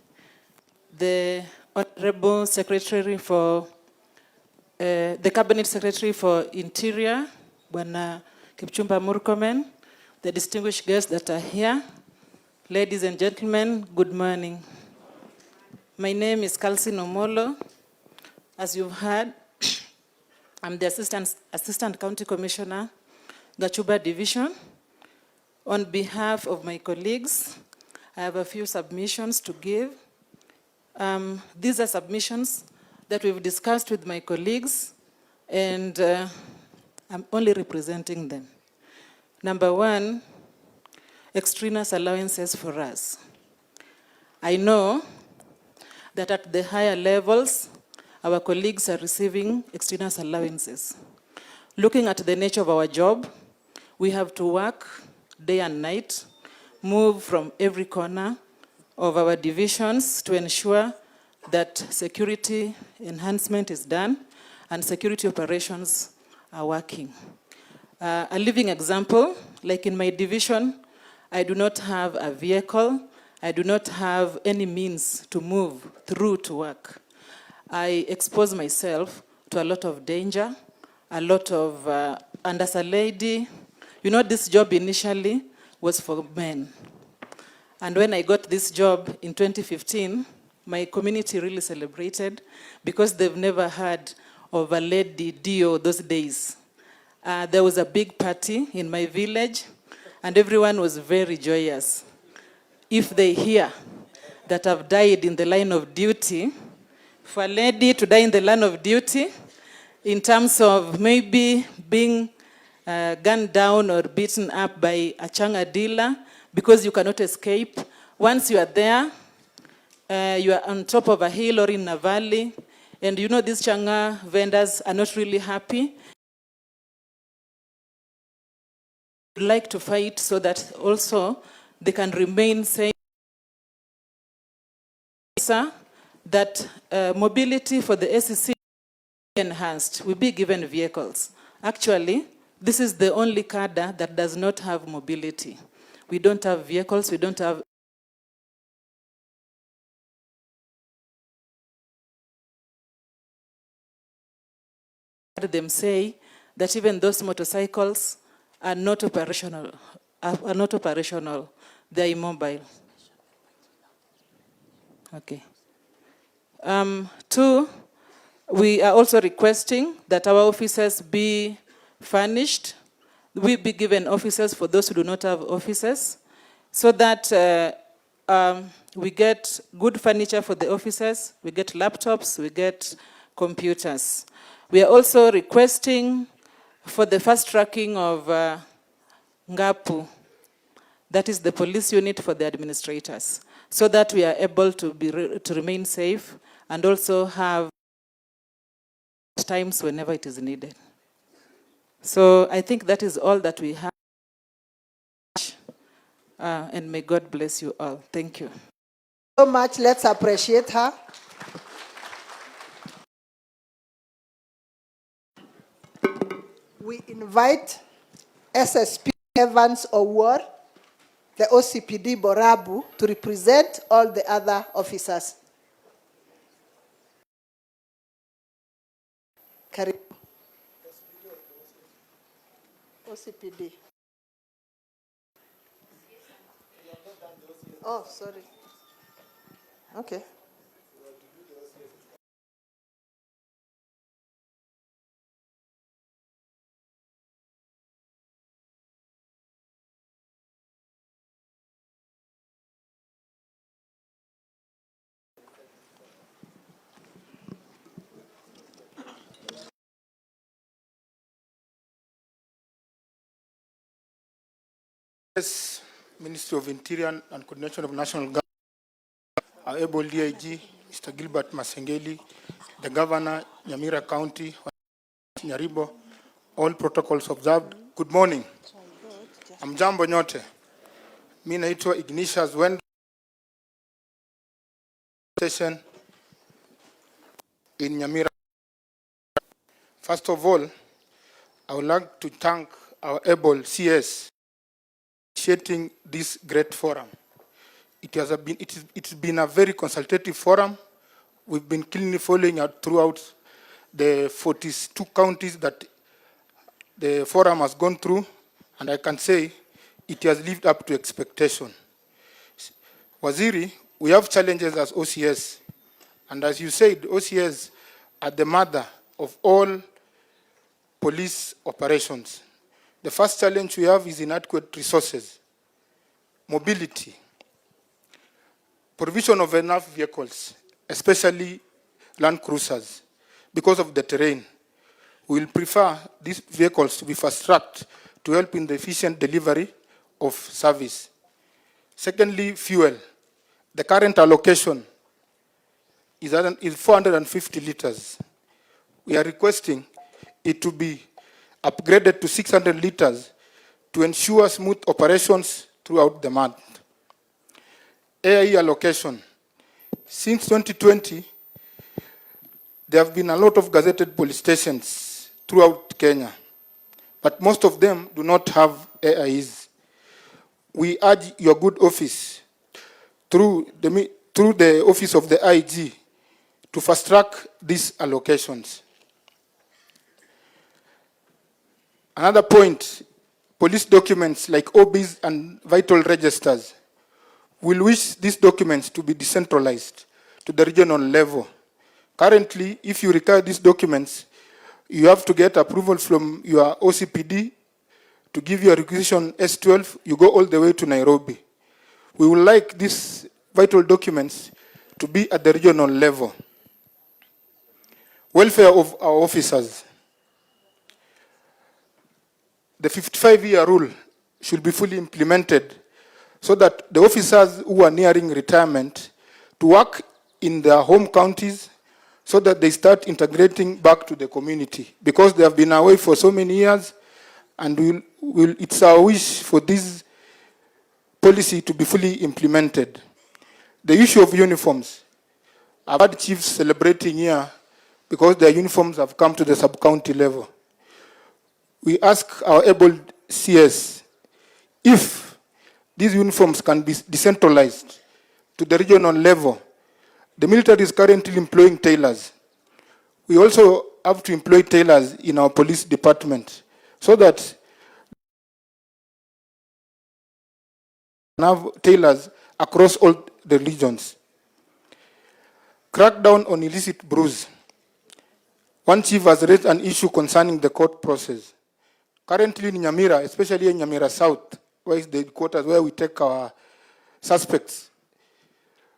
the Honorable Secretary for, the Cabinet Secretary for Interior, Bwana Kipchumba Murkomen, the distinguished guests that are here, ladies and gentlemen, good morning. My name is Kalsin Omolo. As you've heard, I'm the Assistant County Commissioner, Gachuba Division. On behalf of my colleagues, I have a few submissions to give. These are submissions that we've discussed with my colleagues, and I'm only representing them. Number one, extraneous allowances for us. I know that at the higher levels, our colleagues are receiving extraneous allowances. Looking at the nature of our job, we have to work day and night, move from every corner of our divisions to ensure that security enhancement is done and security operations are working. A living example, like in my division, I do not have a vehicle, I do not have any means to move through to work. I expose myself to a lot of danger, a lot of, and as a lady, you know, this job initially was for men. And when I got this job in 2015, my community really celebrated because they've never heard of a lady DO those days. There was a big party in my village, and everyone was very joyous. If they hear that I've died in the line of duty, for a lady to die in the line of duty, in terms of maybe being gunned down or beaten up by a changa dealer because you cannot escape Once you are there, you are on top of a hill or in a valley, and you know these changa vendors are not really happy. Would like to fight so that also they can remain safe. That mobility for the SEC enhanced, will be given vehicles. Actually, this is the only cadre that does not have mobility. We don't have vehicles, we don't have them say that even those motorcycles are not operational, they are immobile. Okay. Two, we are also requesting that our offices be furnished. We be given offices for those who do not have offices, so that we get good furniture for the offices, we get laptops, we get computers. We are also requesting for the fast tracking of Ngapu, that is the police unit for the administrators, so that we are able to remain safe and also have times whenever it is needed. So I think that is all that we have. And may God bless you all. Thank you. So much, let's appreciate her. We invite SSP Evans Owar, the OCPD Borabu, to represent all the other officers. Karibu. OCPD. Oh, sorry. Okay. Yes, Ministry of Interior and Coordination of National Government, our able DIG, Mr. Gilbert Masengeli, the Governor, Nyamira County, Nyaribo, all protocols observed. Good morning. I'm Jambo Nyote. Mi naitwa Ignatius Wendo station in Nyamira. First of all, I would like to thank our able CS initiating this great forum. It's been a very consultative forum. We've been keenly following out throughout the 42 counties that the forum has gone through, and I can say it has lived up to expectation. Waziri, we have challenges as OCS, and as you said, OCS are the mother of all police operations. The first challenge we have is inadequate resources, mobility, provision of enough vehicles, especially land cruisers, because of the terrain. We will prefer these vehicles to be fast-tracked to help in the efficient delivery of service. Secondly, fuel. The current allocation is 450 liters. We are requesting it to be upgraded to 600 liters to ensure smooth operations throughout the month. AIE allocation. Since 2020, there have been a lot of gazetted police stations throughout Kenya, but most of them do not have AIEs. We urge your good office, through the office of the IG, to fast-track these allocations. Another point, police documents like OBs and vital registers. We'll wish these documents to be decentralized to the regional level. Currently, if you require these documents, you have to get approval from your OCPD to give you a requisition S12, you go all the way to Nairobi. We would like these vital documents to be at the regional level. Welfare of our officers. The 55-year rule should be fully implemented so that the officers who are nearing retirement to work in their home counties so that they start integrating back to the community, because they have been away for so many years, and it's our wish for this policy to be fully implemented. The issue of uniforms. I've had chiefs celebrating here because their uniforms have come to the sub-county level. We ask our able CS if these uniforms can be decentralized to the regional level. The military is currently employing tailors. We also have to employ tailors in our police department so that we have tailors across all the regions. Crackdown on illicit brews. One chief has raised an issue concerning the court process. Currently in Nyamira, especially in Nyamira South, where is the quarters where we take our suspects.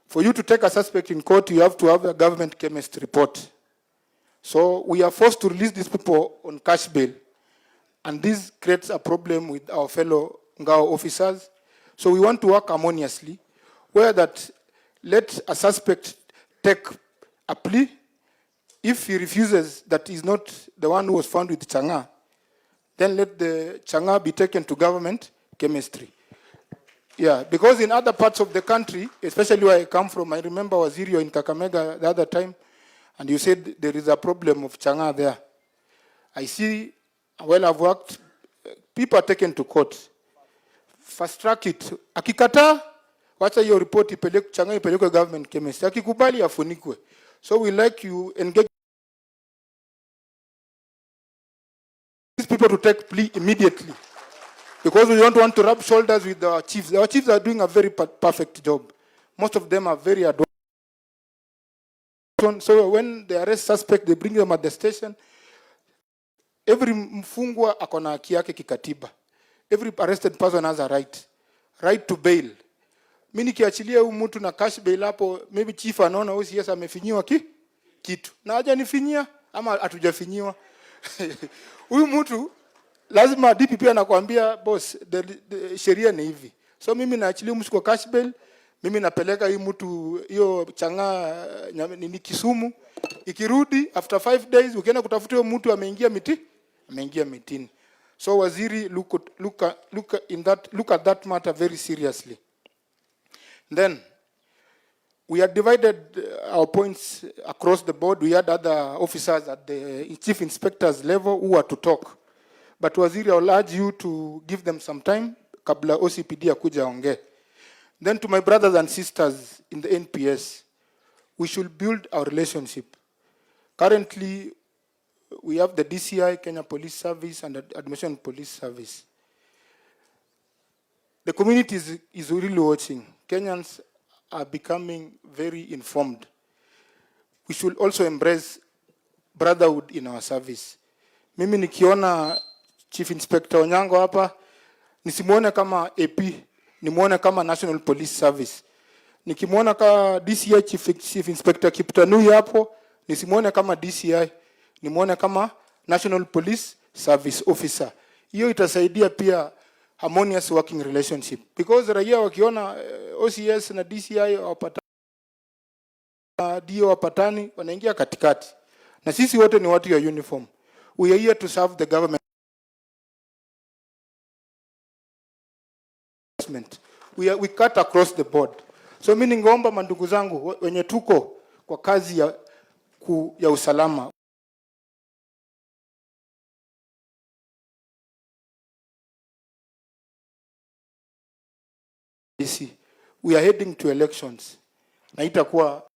For you to take a suspect in court, you have to have a government chemist report. So we are forced to release these people on cash bail. And this creates a problem with our fellow Ngao officers. So we want to work harmoniously, where that let a suspect take a plea. If he refuses that he's not the one who was found with Changa, then let the Changa be taken to government chemistry. Yeah, because in other parts of the country, especially where I come from, I remember Wazirio in Kakamega the other time, and you said there is a problem of Changa there. I see, well, I've worked, people are taken to court. Fast track it. Akikata, wacha hiyo report ipeleke Changa ipeleke government chemistry. Akikubali afunikwe. So we like you engage these people to take plea immediately, because we don't want to rub shoulders with our chiefs. Our chiefs are doing a very perfect job. Most of them are very advanced. So when they arrest suspect, they bring them at the station. Every mfungwa akona haki yake kikatiba. Every arrested person has a right to bail. Mimi nikiachilia huyu mtu na cash bail hapo, maybe chief anaona huyu CS amefinyiwa kitu. Na hajanifinyia ama hatujafinyiwa. Huyu mtu lazima DPP anakuambia boss, the sheria ni hivi. So mimi naachilia mtu kwa cash bail, mimi napeleka hii mtu hiyo Changa ni Kisumu. Ikirudi after 5 days ukienda kutafuta huyo mtu ameingia mitini. So waziri look at that matter very seriously. Then we had divided our points across the board. We had other officers at the chief inspector's level who were to talk. But waziri, I will urge you to give them some time kabla OCPD akuja onge. Then to my brothers and sisters in the NPS, we should build our relationship. Currently, we have the DCI, Kenya Police Service, and the Admission Police Service. The community is really watching. Kenyans are becoming very informed. We should also embrace brotherhood in our service. Mimi nikiona Chief Inspector Onyango hapa, nisimuone kama AP, nimuone kama National Police Service. Nikimuona kama DCI Chief Inspector Kiptanui hapo, nisimuone kama DCI, nimuone kama National Police Service Officer. Hiyo itasaidia pia harmonious working relationship, because raia wakiona OCS na DCI wapatani wanaingia katikati, na sisi wote ni watu ya uniform. We are here to serve the government. We cut across the board. So mimi ningeomba mandugu zangu wenye tuko kwa kazi ya usalama, we are heading to elections. Na itakuwa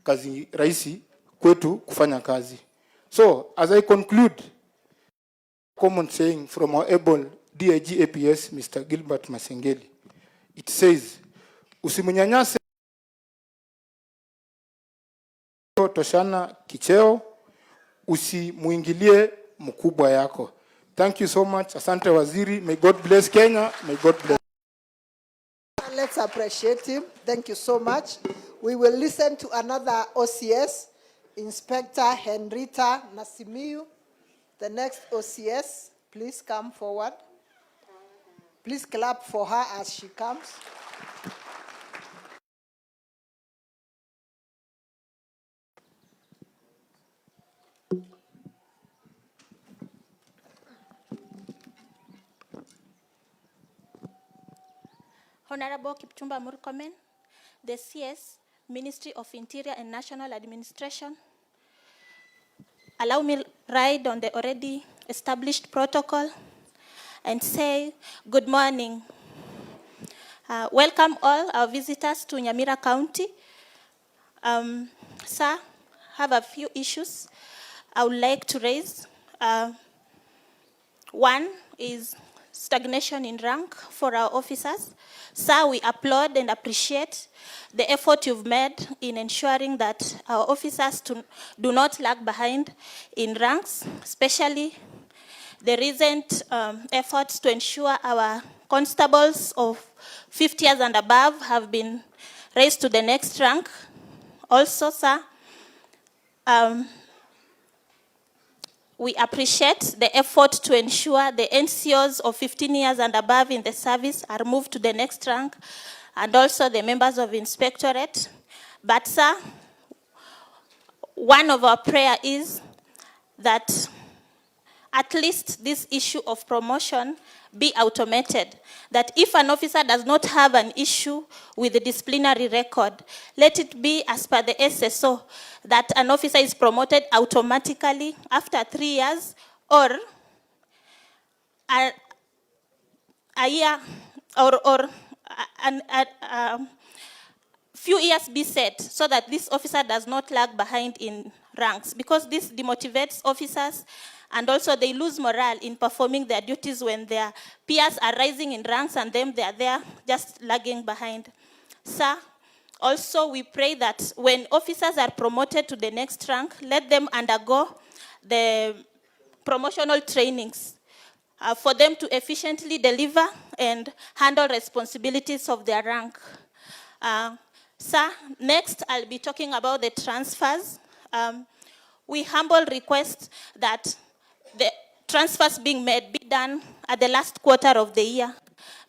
kazi rahisi kwetu kufanya kazi. So as I conclude, common saying from our able DIG APS Mr. Gilbert Masengeli, it says, usimunyanyase toshana kicheo, usimuingilie mkubwa yako. Thank you so much. Asante waziri. May God bless Kenya. May God bless. Let's appreciate him. Thank you so much. We will listen to another OCS, Inspector Henrita Nasimiu. The next OCS, please come forward. Please clap for her as she comes. Honorable Kipchumba Murkomen, the CS, Ministry of Interior and National Administration. Allow me ride on the already established protocol and say good morning. Welcome all our visitors to Nyamira County. Sir, have a few issues I would like to raise. One is stagnation in rank for our officers. Sir, we applaud and appreciate the effort you've made in ensuring that our officers do not lag behind in ranks, especially the recent efforts to ensure our constables of 50 years and above have been raised to the next rank. Also, sir, we appreciate the effort to ensure the NCOs of 15 years and above in the service are moved to the next rank, and also the members of inspectorate. But sir, one of our prayer is that at least this issue of promotion be automated. That if an officer does not have an issue with the disciplinary record, let it be as per the SSO, that an officer is promoted automatically after 3 years, or a year, or a few years be set, so that this officer does not lag behind in ranks, because this demotivates officers, and also they lose morale in performing their duties when their peers are rising in ranks and them they are there just lagging behind. Sir, also we pray that when officers are promoted to the next rank, let them undergo the promotional trainings for them to efficiently deliver and handle responsibilities of their rank. Sir, next I'll be talking about the transfers. We humble request that the transfers being made be done at the last quarter of the year,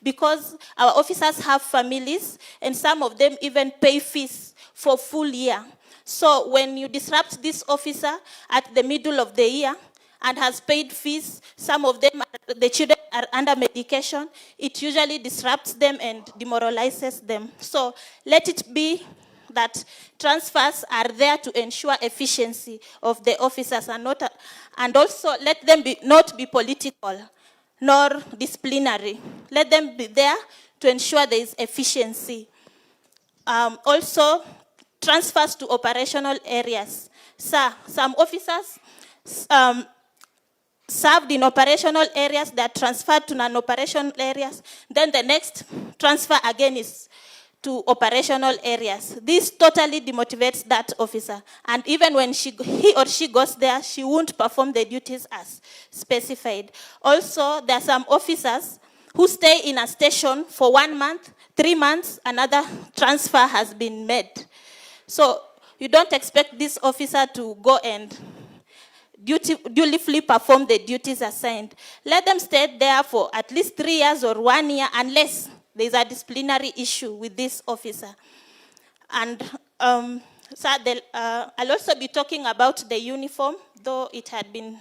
because our officers have families and some of them even pay fees for full year. So when you disrupt this officer at the middle of the year and has paid fees, some of them, the children are under medication, it usually disrupts them and demoralizes them. So let it be that transfers are there to ensure efficiency of the officers, and also let them not be political nor disciplinary. Let them be there to ensure there is efficiency. Also, transfers to operational areas. Sir, some officers served in operational areas that transferred to non-operational areas. Then the next transfer again is to operational areas. This totally demotivates that officer. And even when he or she goes there, she won't perform the duties as specified. Also, there are some officers who stay in a station for 1 month, 3 months, another transfer has been made. So you don't expect this officer to go and dutifully perform the duties assigned. Let them stay there for at least 3 years or 1 year, unless there's a disciplinary issue with this officer. And sir, I'll also be talking about the uniform, though it had been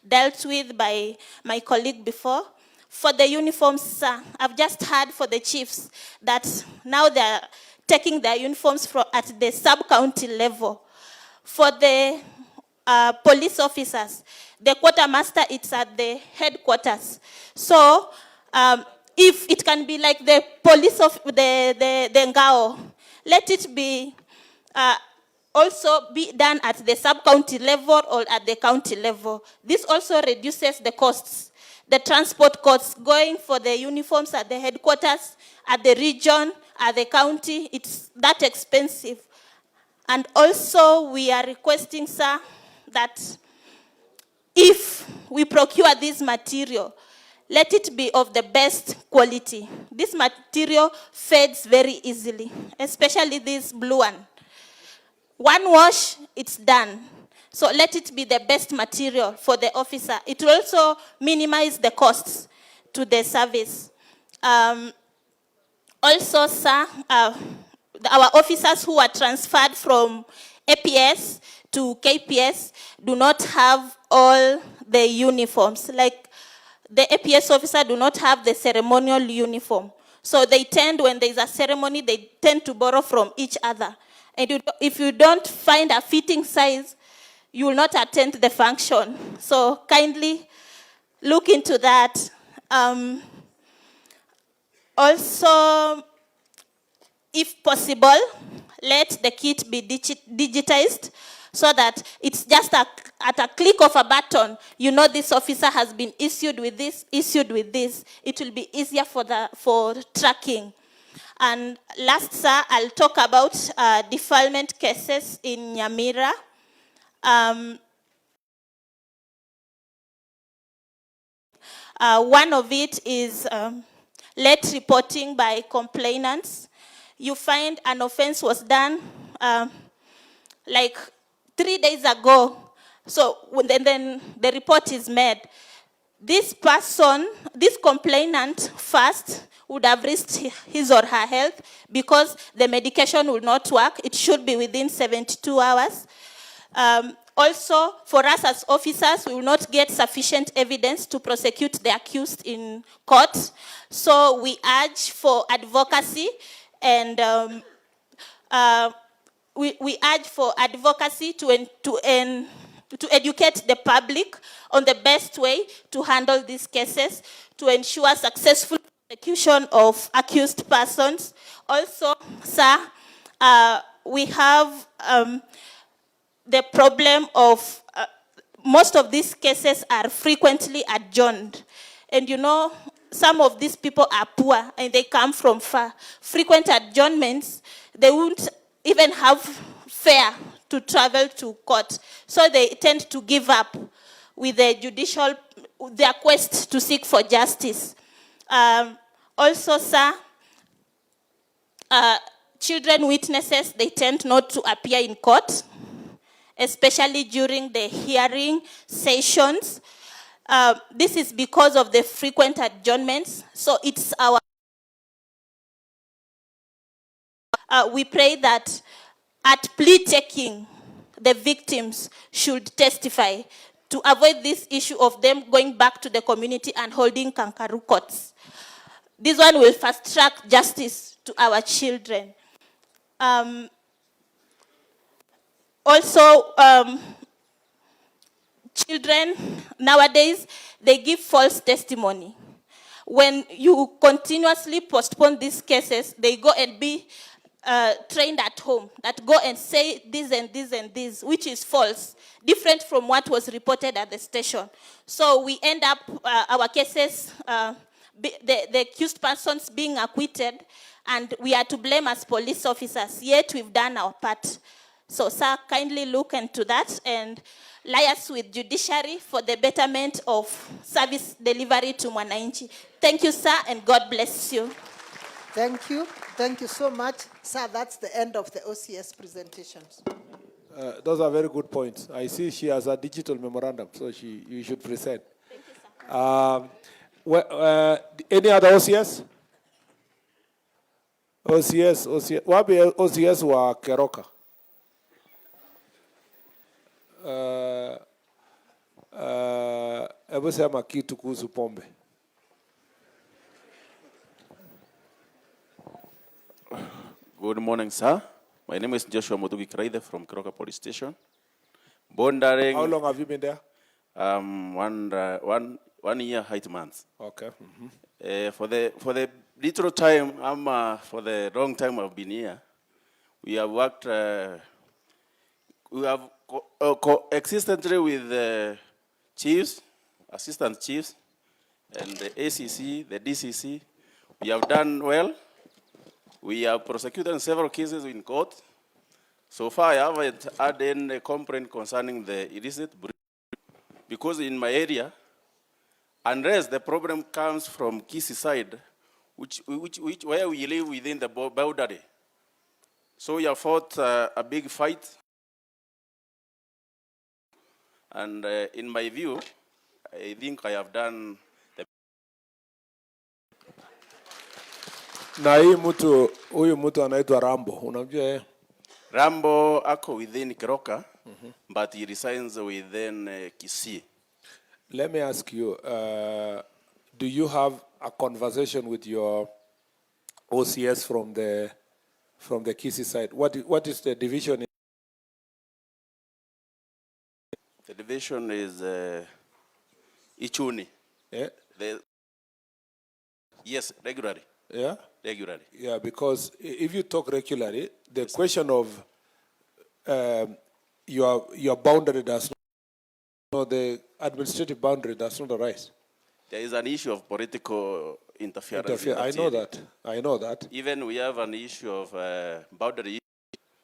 dealt with by my colleague before. For the uniforms, sir, I've just heard for the chiefs that now they're taking their uniforms at the sub-county level. For the police officers, the quartermaster, it's at the headquarters. So if it can be like the police of the Ngao, let it be also be done at the sub-county level or at the county level. This also reduces the costs, the transport costs, going for the uniforms at the headquarters, at the region, at the county. It's that expensive. And also we are requesting, sir, that if we procure this material, let it be of the best quality. This material fades very easily, especially this blue one. One wash, it's done. So let it be the best material for the officer. It will also minimize the costs to the service. Also, sir, our officers who are transferred from APS to KPS do not have all the uniforms. Like the APS officer do not have the ceremonial uniform. So they tend, when there's a ceremony, they tend to borrow from each other. And if you don't find a fitting size, you will not attend the function. So kindly look into that. Also, if possible, let the kit be digitized so that it's just at a click of a button, you know this officer has been issued with this, issued with this. It will be easier for tracking. And last, sir, I'll talk about defilement cases in Nyamira. One of it is late reporting by complainants. You find an offense was done like 3 days ago. So then the report is made. This person, this complainant first would have risked his or her health because the medication will not work. It should be within 72 hours. Also, for us as officers, we will not get sufficient evidence to prosecute the accused in court. So we urge for advocacy and we urge for advocacy to educate the public on the best way to handle these cases, to ensure successful prosecution of accused persons. Also, sir, we have the problem of most of these cases are frequently adjourned. And you know, some of these people are poor and they come from far. Frequent adjournments, they won't even have fare to travel to court. So they tend to give up with their quest to seek for justice. Also, sir, children witnesses, they tend not to appear in court, especially during the hearing sessions. This is because of the frequent adjournments. So it's our... we pray that at plea taking, the victims should testify to avoid this issue of them going back to the community and holding kangaroo courts. This one will fast track justice to our children. Also, children nowadays, they give false testimony. When you continuously postpone these cases, they go and be trained at home, that go and say this and this and this, which is false, different from what was reported at the station. So we end up, our cases, the accused persons being acquitted, and we are to blame as police officers, yet we've done our part. So, sir, kindly look into that and liaise with judiciary for the betterment of service delivery to Mwananchi. Thank you, sir, and God bless you. Thank you. Thank you so much. Sir, that's the end of the OCS presentations. Those are very good points. I see she has a digital memorandum, so you should present. Thank you, sir. Any other OCS? OCS. Wapi OCS wa Keroka? Hebu sema kitu kuhusu pombe. Good morning, sir. My name is Joshua Mutugi Kraide from Keroka Police Station. Bondering. How long have you been there? 1 year, 8 months. Okay. For the little time, for the long time I've been here, we have worked. We have coexistently with chiefs, assistant chiefs, and the ACC, the DCC. We have done well. We have prosecuted several cases in court. So far, I haven't had any complaint concerning the illicit breed, because in my area, unless the problem comes from Kisi side, where we live within the boundary. So we have fought a big fight. And in my view, I think I have done Na huyu mtu anaitwa Rambo, unamjua yeye? Rambo ako within Keroka, but he resides within Kisii. Let me ask you, do you have a conversation with your OCS from the Kisii side? What is the division? The division is Ichuni. Yeah. Yes, regularly. Yeah? Regularly. Yeah, because if you talk regularly, the question of your boundary does not, the administrative boundary does not arise. There is an issue of political interference. I know that. I know that. Even we have an issue of boundary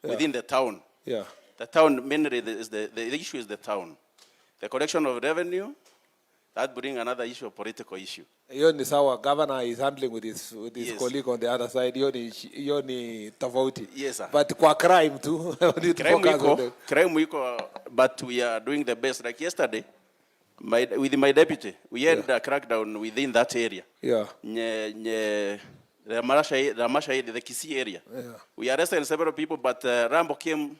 within the town. Yeah. The town, mainly, the issue is the town. The collection of revenue, that brings another issue, of political issue. Hiyo our governor is handling with his colleague on the other side. Hiyo ni tofauti. Yes, sir. But kwa crime too. Crime wiko, but we are doing the best. Like yesterday, with my deputy, we had a crackdown within that area. Yeah. The Kisii area. Yeah. We arrested several people, but Rambo came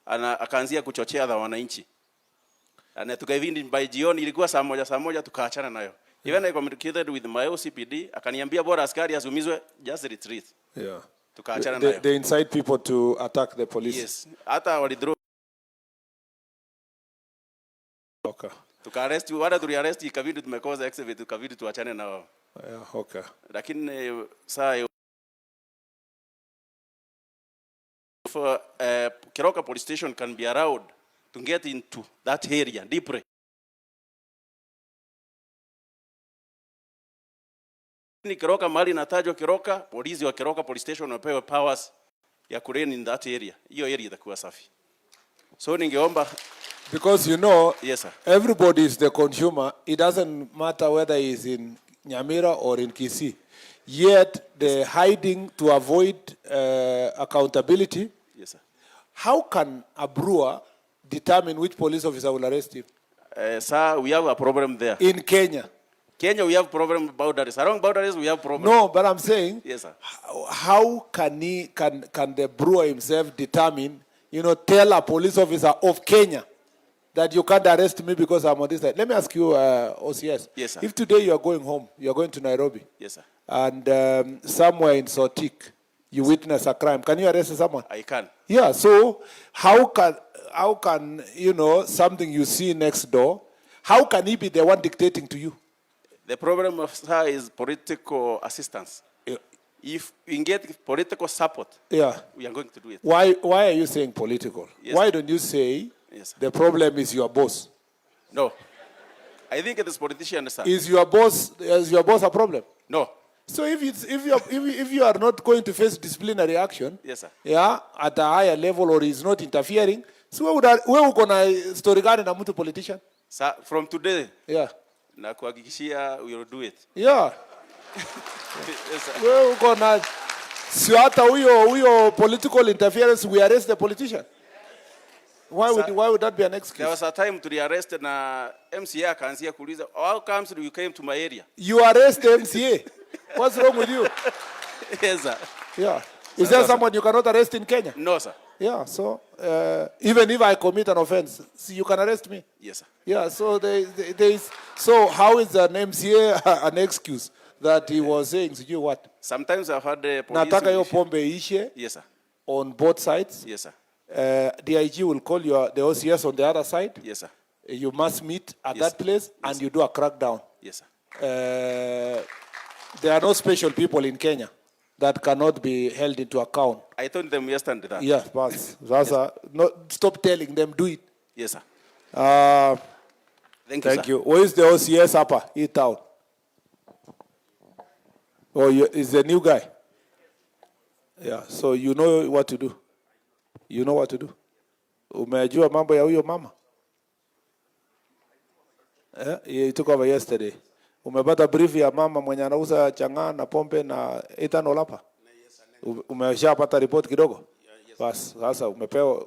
and akaanzia kuchochea the wananchi. And tukavindi by jioni ilikuwa saa moja tukaachana nayo. Even I communicated with my OCPD, akaniambia bora askari asumizwe, just retreat. Yeah. Tukaachana nayo. They incite people to attack the police. Yes. Hata walidro. Okay. Tukaarrest, wala tuliarrest ikabidi tumekosa exhibit, tukabidi tuachane nao. Yeah, okay. Lakini saa for Keroka police station can be allowed to get into that area deeply. Ni Keroka mali natajwa Keroka, polisi wa Keroka police station wapewe powers ya kureni in that area. Hiyo area itakuwa safi. So ningeomba, because yes, sir, everybody is the consumer. It doesn't matter whether he's in Nyamira or in Kisii. Yet the hiding to avoid accountability. Yes, sir. How can a brewer determine which police officer will arrest him? Sir, we have a problem there. In Kenya? Kenya, we have problem with boundaries. Around boundaries, we have problem. No, but I'm saying, yes, sir, how can the brewer himself determine, tell a police officer of Kenya that you can't arrest me because I'm on this side? Let me ask you, OCS. Yes, sir. If today you are going home, you are going to Nairobi. Yes, sir. And somewhere in Sotik, you witness a crime. Can you arrest someone? I can. Yeah, so how can something you see next door, how can he be the one dictating to you? The problem of sir is political assistance. Yeah. If we get political support, we are going to do it. Why are you saying political? Yes, why sir. don't you say, yes, sir, the problem is your boss? No. I think it is politicians, sir. Is your boss a problem? No. So if you are not going to face disciplinary action, yes, sir, at a higher level, or is not interfering, so where gonna story gani na mtu politician? Sir, from today, na kuhakikishia we will do it. Yeah. Yes, sir. Wewe uko na si hata huyo political interference, we arrest the politician. Why would that be an excuse? There was a time to arrest na MCA akaanzia kuuliza, how comes you came to my area? You arrest the MCA? What's wrong with you? Yes, sir. Yeah. Is there someone you cannot arrest in Kenya? No, sir. Yeah, so even if I commit an offense, you can arrest me. Yes, sir. Yeah, so there is. So how is an MCA an excuse that he was saying? You what? Sometimes I've had the police. Nataka yo pombe ishe. Yes, sir. On both sides. Yes, sir. DIG will call the OCS on the other side. Yes, sir. You must meet at yes, that place, and yes, you do a crackdown. Yes, sir. There are no special people in Kenya that cannot be held into account. I told them yesterday that. Yeah, but yes, no, stop telling them, do it. Yes, sir. Thank you. Where is the OCS upper? Eat out. Oh, is the new guy? Yeah, so you know what to do. You know what to do. Umejua mambo ya huyo mama? He took over yesterday. Umepata brief ya mama mwenye anauza chang'aa na pombe na ethanol hapa? Umeshapata report kidogo? Bas, sasa umepewa.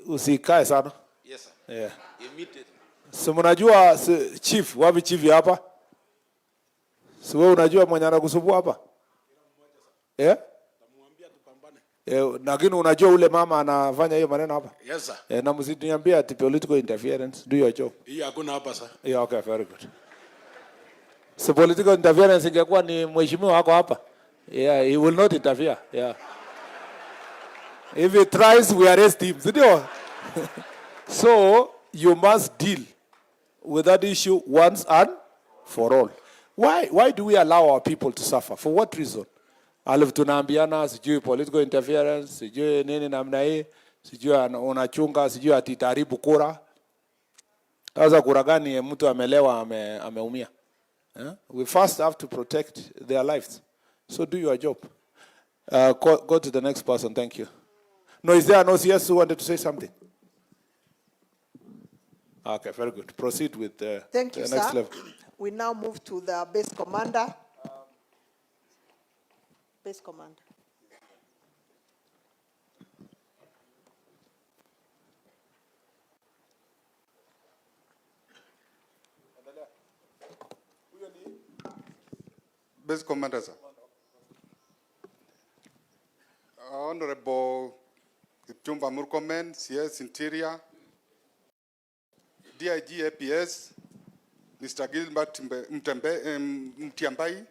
Usikae sana. Yes, sir. Yeah. Immediately. So mnajua chief, wapi chief hapa? Si wewe unajua mwenye anakusumbua hapa? Eh? Lakini unajua ule mama anafanya hiyo maneno hapa? Yes sir. Na msiniambia ati political interference. Do your job. Hii hakuna hapa sir. Yeah, okay, very good. So political interference ingekuwa ni mheshimiwa wako hapa. Yeah, he will not interfere. Yeah. If he tries, we arrest him. So you must deal with that issue once and for all. Why do we allow our people to suffer? For what reason? Alafu tunaambiana sijui political interference, sijui nini namna hii, sijui unachunga, sijui atitaribu kura. Sasa kura gani mtu amelewa ameumia? We first have to protect their lives. So do your job. Go to the next person. Thank you. No, is there an OCS who wanted to say something? Okay, very good. Proceed with the Thank you, next sir. level. We now move to the base commander. Base commander. Base commander, sir. Honorable Kipchumba Murkomen, CS Interior, DIG APS, Mr. Gilbert Mtiambai,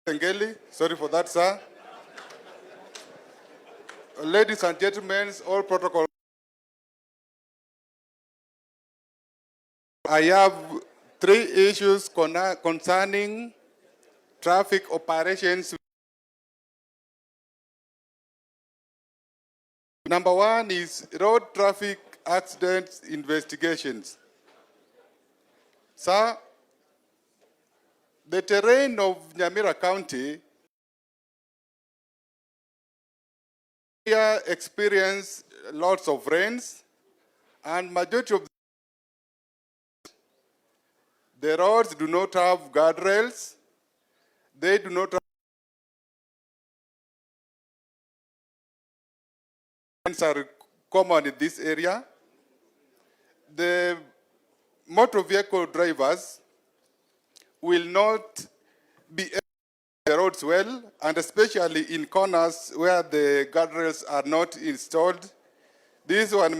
Tengeli, sorry for that, sir. Ladies and gentlemen, all protocol. I have 3 issues concerning traffic operations. Number 1 is road traffic accidents investigations. Sir, the terrain of Nyamira County here experience lots of rains, and majority of the roads do not have guardrails. They do not have are common in this area. The motor vehicle drivers will not be able to the roads well, and especially in corners where the guardrails are not installed. This one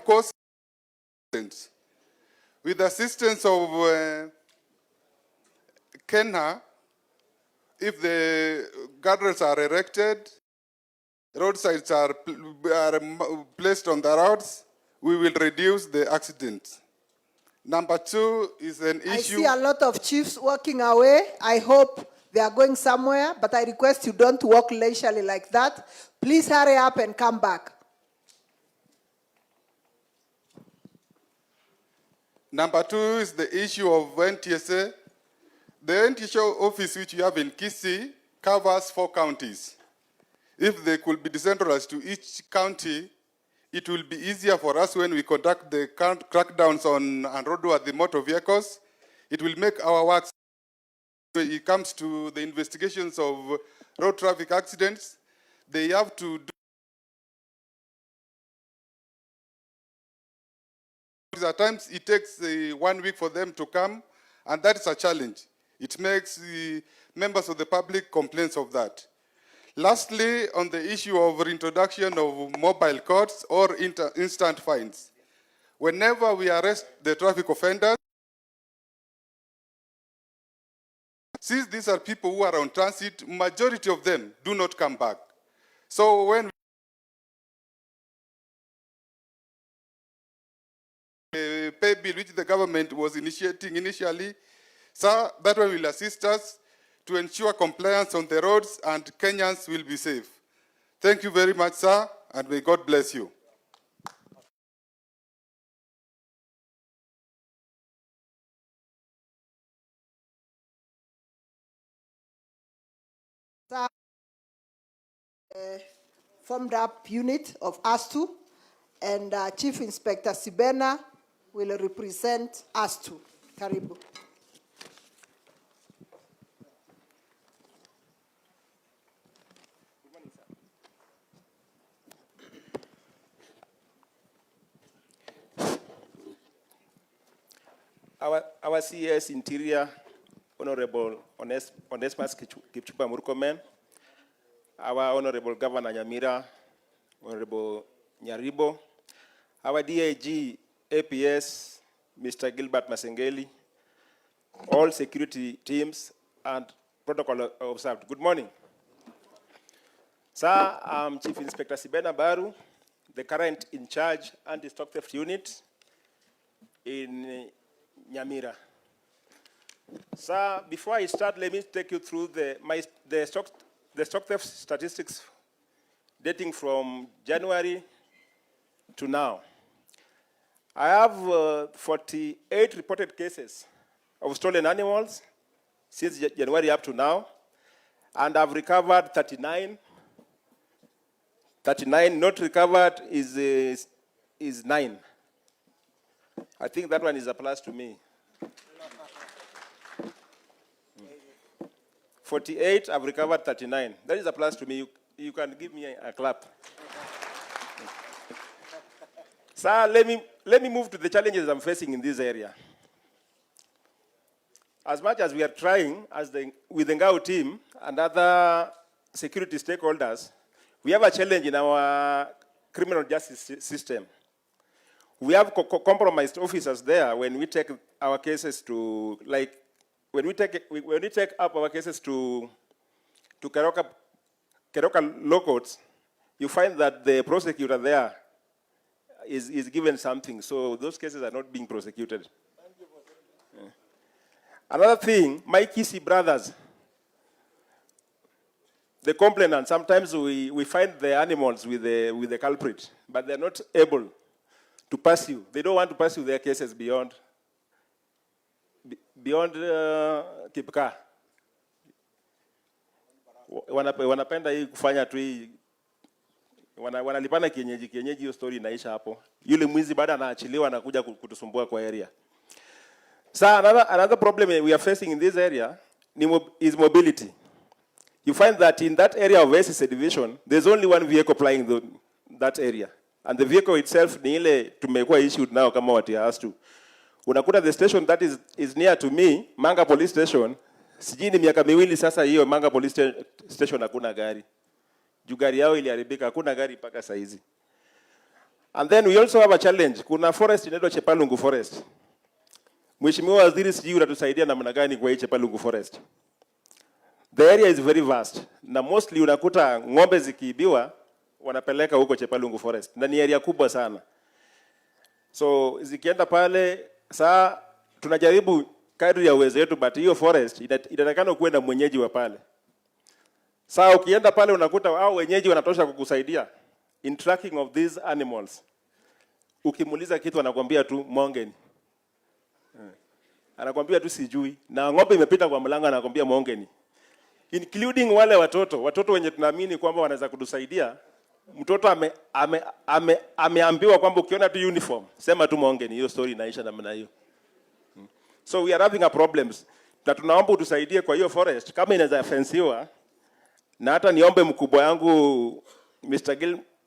causes accidents. With the assistance of Kenya, if the guardrails are erected, roadsides are placed on the roads, we will reduce the accidents. Number 2 is an issue. I see a lot of chiefs walking away. I hope they are going somewhere, but I request you don't walk leisurely like that. Please hurry up and come back. Number 2 is the issue of NTSA. The NTSA office which you have in Kisii covers 4 counties. If they could be decentralized to each county, it will be easier for us when we conduct the crackdowns on unroadworthy motor vehicles. It will make our work. When it comes to the investigations of road traffic accidents, they have to do. At times it takes 1 week for them to come, and that is a challenge. It makes the members of the public complaints of that. Lastly, on the issue of reintroduction of mobile courts or instant fines. Whenever we arrest the traffic offenders, since these are people who are on transit, majority of them do not come back. So when the pay bill which the government was initiating initially, sir, that one will assist us to ensure compliance on the roads and Kenyans will be safe. Thank you very much, sir, and may God bless you. Formed up unit of ASTU, and Chief Inspector Sibena will represent ASTU. Karibu. Our CS Interior, Honorable Onesmus Kipchumba Murkomen, our Honorable Governor Nyamira, Honorable Nyaribo, our DIG APS, Mr. Gilbert Masengeli, all security teams and protocol observed. Good morning. Sir, I'm Chief Inspector Sibena Baru, the current in charge anti-stock theft unit in Nyamira. Sir, before I start, let me take you through the stock theft statistics dating from January to now. I have 48 reported cases of stolen animals since January up to now, and I've recovered 39. 39 not recovered is 9. I think that one is a plus to me. 48, I've recovered 39. That is a plus to me. You can give me a clap. Sir, let me move to the challenges I'm facing in this area. As much as we are trying, with the Ngao team and other security stakeholders, we have a challenge in our criminal justice system. We have compromised officers there when we take our cases to, like, when we take up our cases to Keroka law courts, you find that the prosecutor there is given something, so those cases are not being prosecuted. Another thing, my Kisi brothers, the complainant, sometimes we find the animals with the culprit, but they're not able to pursue. They don't want to pursue their cases beyond Kipka. Wanapenda hii kufanya tu hii, wanalipana kienyeji, hiyo story inaisha hapo. Yule mwizi baada anaachiliwa anakuja kutusumbua kwa area. So another problem we are facing in this area is mobility. You find that in that area of SSA division, there's only one vehicle plying that area. And the vehicle itself ni ile tumekuwa issued now kama what you asked to. Unakuta the station that is near to me, Manga Police Station, sijui ni miaka miwili sasa hiyo Manga Police Station hakuna gari. Juu gari yao iliharibika, hakuna gari mpaka saa hizi. And then we also have a challenge. Kuna forest inaitwa Chepalungu Forest. Mheshimiwa Waziri, sijui unatusaidia namna gani kwa hii Chepalungu Forest. The area is very vast. Na mostly unakuta ng'ombe zikiibiwa wanapeleka huko Chepalungu Forest. Na ni area kubwa sana. So zikienda pale, saa tunajaribu kadri ya uwezo wetu, but hiyo forest inatakana kuwe na mwenyeji wa pale. Saa ukienda pale unakuta hao wenyeji wanatosha kukusaidia in tracking of these animals. Ukimuuliza kitu anakuambia tu mongeni. Anakuambia tu sijui. Na ng'ombe imepita kwa mlango anakuambia mongeni. Including wale watoto wenye tunaamini kwamba wanaweza kutusaidia. Mtoto ameambiwa kwamba ukiona tu uniform, sema tu mongeni, hiyo story inaisha namna hiyo. So we are having a problems. Na tunaomba utusaidie kwa hiyo forest kama inaweza fensiwa. Na hata niombe mkubwa yangu Mr.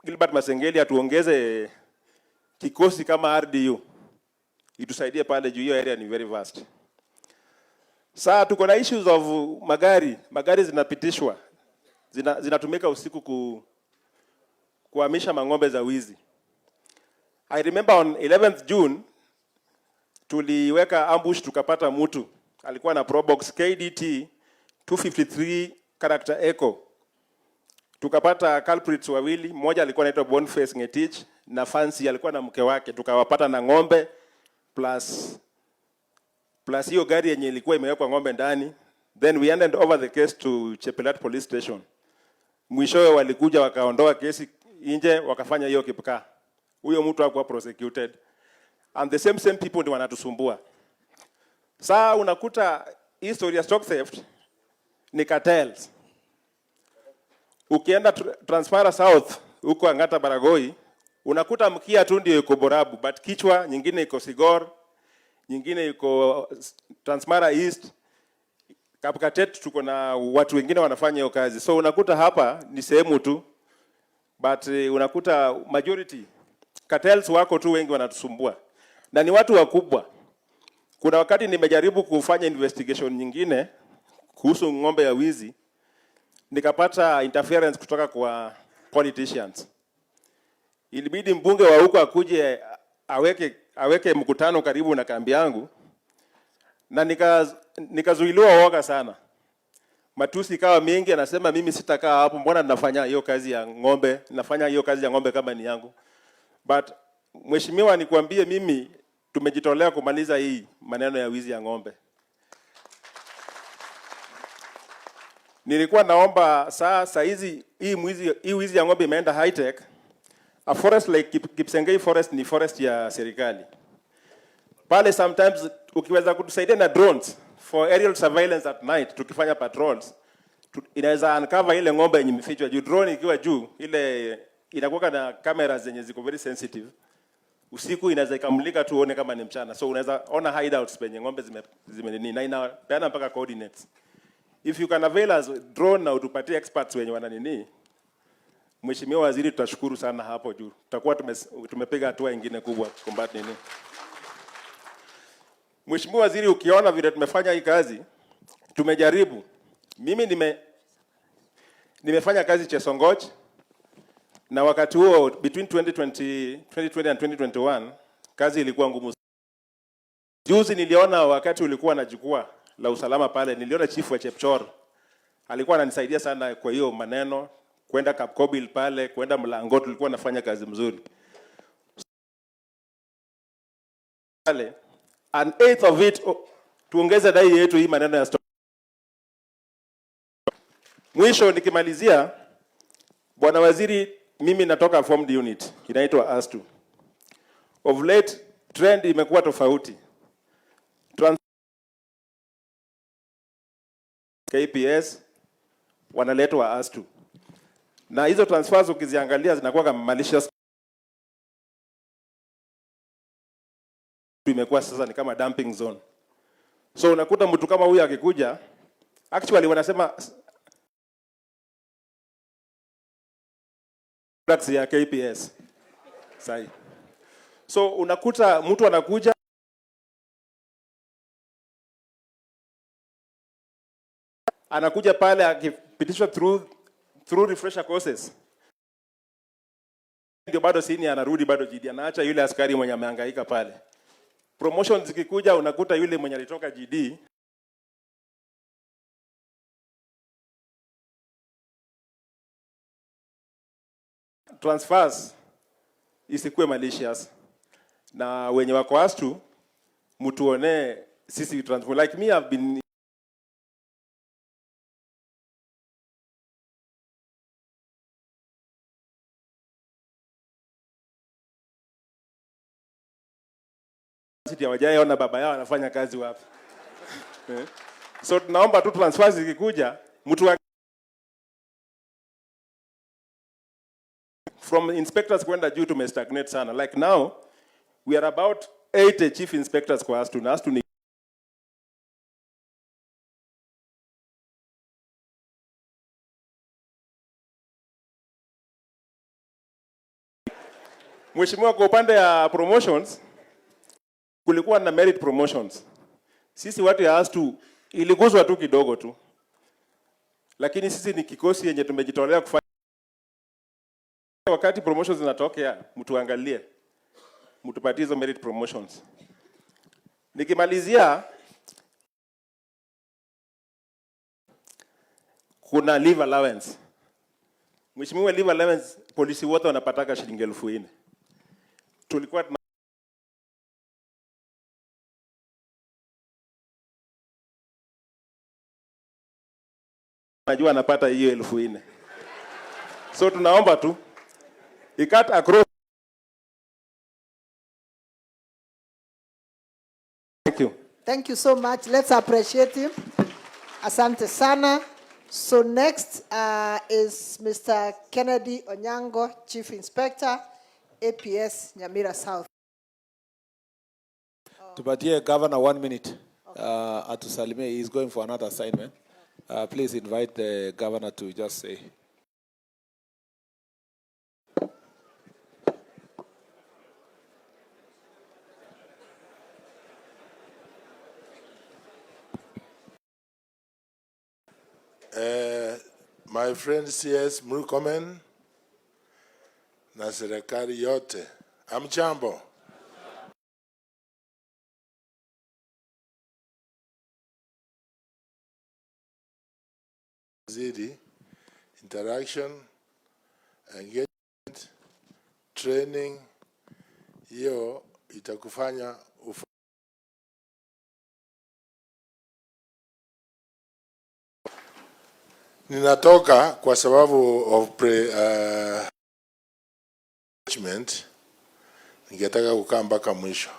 Gilbert Masengeli atuongeze kikosi kama RDU. Itusaidie pale juu hiyo area ni very vast. Sasa tuko na issues of magari zinapitishwa. Zinatumika usiku kuhamisha mang'ombe za wizi. I remember on 11th June tuliweka ambush tukapata mtu alikuwa na Probox KDT 253 character echo. Tukapata culprits wawili, mmoja alikuwa anaitwa Boniface Ngetich na Fancy alikuwa na mke wake, tukawapata na ng'ombe plus hiyo gari yenye ilikuwa imewekwa ng'ombe ndani. Then we handed over the case to Chepelat Police Station. Mwishowe walikuja wakaondoa kesi nje wakafanya hiyo Kipka. Huyo mtu hakuwa prosecuted. And the same people ndio wanatusumbua. Sasa unakuta history ya stock theft ni cartels. Ukienda Transmara South huko Angata Baragoi, unakuta mkia tu ndio iko Borabu, but kichwa nyingine iko Sigor, nyingine iko Transmara East. Kapkatet tuko na watu wengine wanafanya hiyo kazi. So unakuta hapa ni sehemu tu, but unakuta majority cartels wako tu wengi wanatusumbua. Na ni watu wakubwa. Kuna wakati nimejaribu kufanya investigation nyingine kuhusu ng'ombe ya wizi, nikapata interference kutoka kwa politicians. Ilibidi mbunge wa huko akuje aweke mkutano karibu na kambi yangu, na nikazuiliwa woga sana. Matusi kawa mengi, anasema mimi sitakaa hapo, mbona ninafanya hiyo kazi ya ng'ombe, nafanya hiyo kazi ya ng'ombe kama ni yangu. But mheshimiwa, nikwambie mimi tumejitolea kumaliza hii maneno ya wizi ya ng'ombe. Nilikuwa naomba saa hizi hii wizi ya ng'ombe imeenda high tech. A forest like Kipsengei forest ni forest ya serikali. Pale sometimes ukiweza kutusaidia na drones for aerial surveillance at night, tukifanya patrols, inaweza uncover ile ng'ombe yenye imefichwa juu. Drone ikiwa juu, ile inakuwa na cameras zenye ziko very sensitive. Usiku inaweza ikamulika tu uone kama ni mchana. So unaweza ona hideouts penye ng'ombe zime na inapeana mpaka coordinates. If you can avail us drone na utupatie experts wenye wana nini, Mheshimiwa Waziri, tutashukuru sana hapo juu. Tutakuwa tumepiga hatua nyingine kubwa combat nini. Mheshimiwa Waziri, ukiona vile tumefanya hii kazi, tumejaribu. Mimi nimefanya kazi Chesongoch, na wakati huo between 2020 and 2021 kazi ilikuwa ngumu. Juzi niliona wakati ulikuwa na jukwaa la usalama pale, niliona chief wa Chepchor alikuwa ananisaidia sana kwa hiyo maneno, kwenda Kapkobil pale, kwenda Mlango, tulikuwa nafanya kazi mzuri pale. An eighth of it tuongeze dai yetu hii maneno ya stock. Mwisho nikimalizia, Bwana Waziri, mimi natoka formed unit inaitwa ASTU. Of late trend imekuwa tofauti. KPS wanaletwa ASTU. Na hizo transfers ukiziangalia zinakuwa kama malicious. Imekuwa sasa ni kama dumping zone. So unakuta mtu kama huyu akikuja, actually wanasema products ya KPS. Sahi. So unakuta mtu anakuja pale akipitishwa through refresher courses. Ndio bado senior anarudi bado GD, anaacha yule askari mwenye amehangaika pale. Promotions zikikuja unakuta yule mwenye alitoka GD transfers isikuwe malicious. Na wenye wako ASTU mtuone sisi transfer, like me I've been hawajaona baba yao anafanya kazi wapi. So tunaomba tu transfers zikikuja mtu from inspectors kwenda juu tumestagnate sana. Like now we are about 80 chief inspectors kwa ASTU, na ASTU ni Mheshimiwa, kwa upande ya promotions kulikuwa na merit promotions. Sisi watu ya ASTU iliguzwa tu kidogo tu. Lakini sisi ni kikosi yenye tumejitolea kufanya. Wakati promotions zinatokea, mtuangalie. Mtupatie hizo merit promotions. Nikimalizia, kuna leave allowance. Mheshimiwa, leave allowance polisi wote wanapataka shilingi 4,000. Tulikuwa najua anapata hiyo 4,000. So tunaomba tu ikat across. Thank you. Thank you so much. Let's appreciate him. Asante sana. So next is Mr. Kennedy Onyango, Chief Inspector, APS Nyamira South. Tupatie Governor 1 minute. Atusalimie, he is going for another assignment. Please invite the Governor to just say. my friend CS Murkomen na serikali yote. Amjambo. Zidi, interaction, engagement, training, hiyo itakufanya ninatoka kwa sababu of management, ningetaka kukaa mpaka mwisho.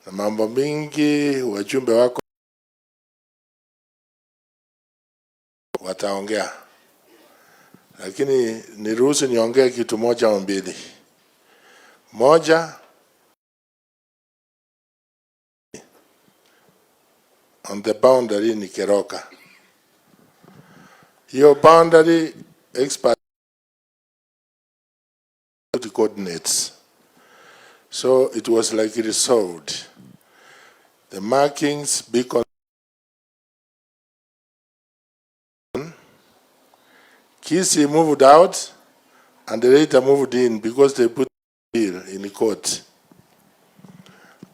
Na mambo mingi wajumbe wako wataongea. Lakini niruhusu niongee kitu moja au mbili. Moja, on the boundary ni Keroka. Hiyo boundary expert coordinates. So it was like resolved. The markings beacon Kisi moved out and the later moved in because they put here in court.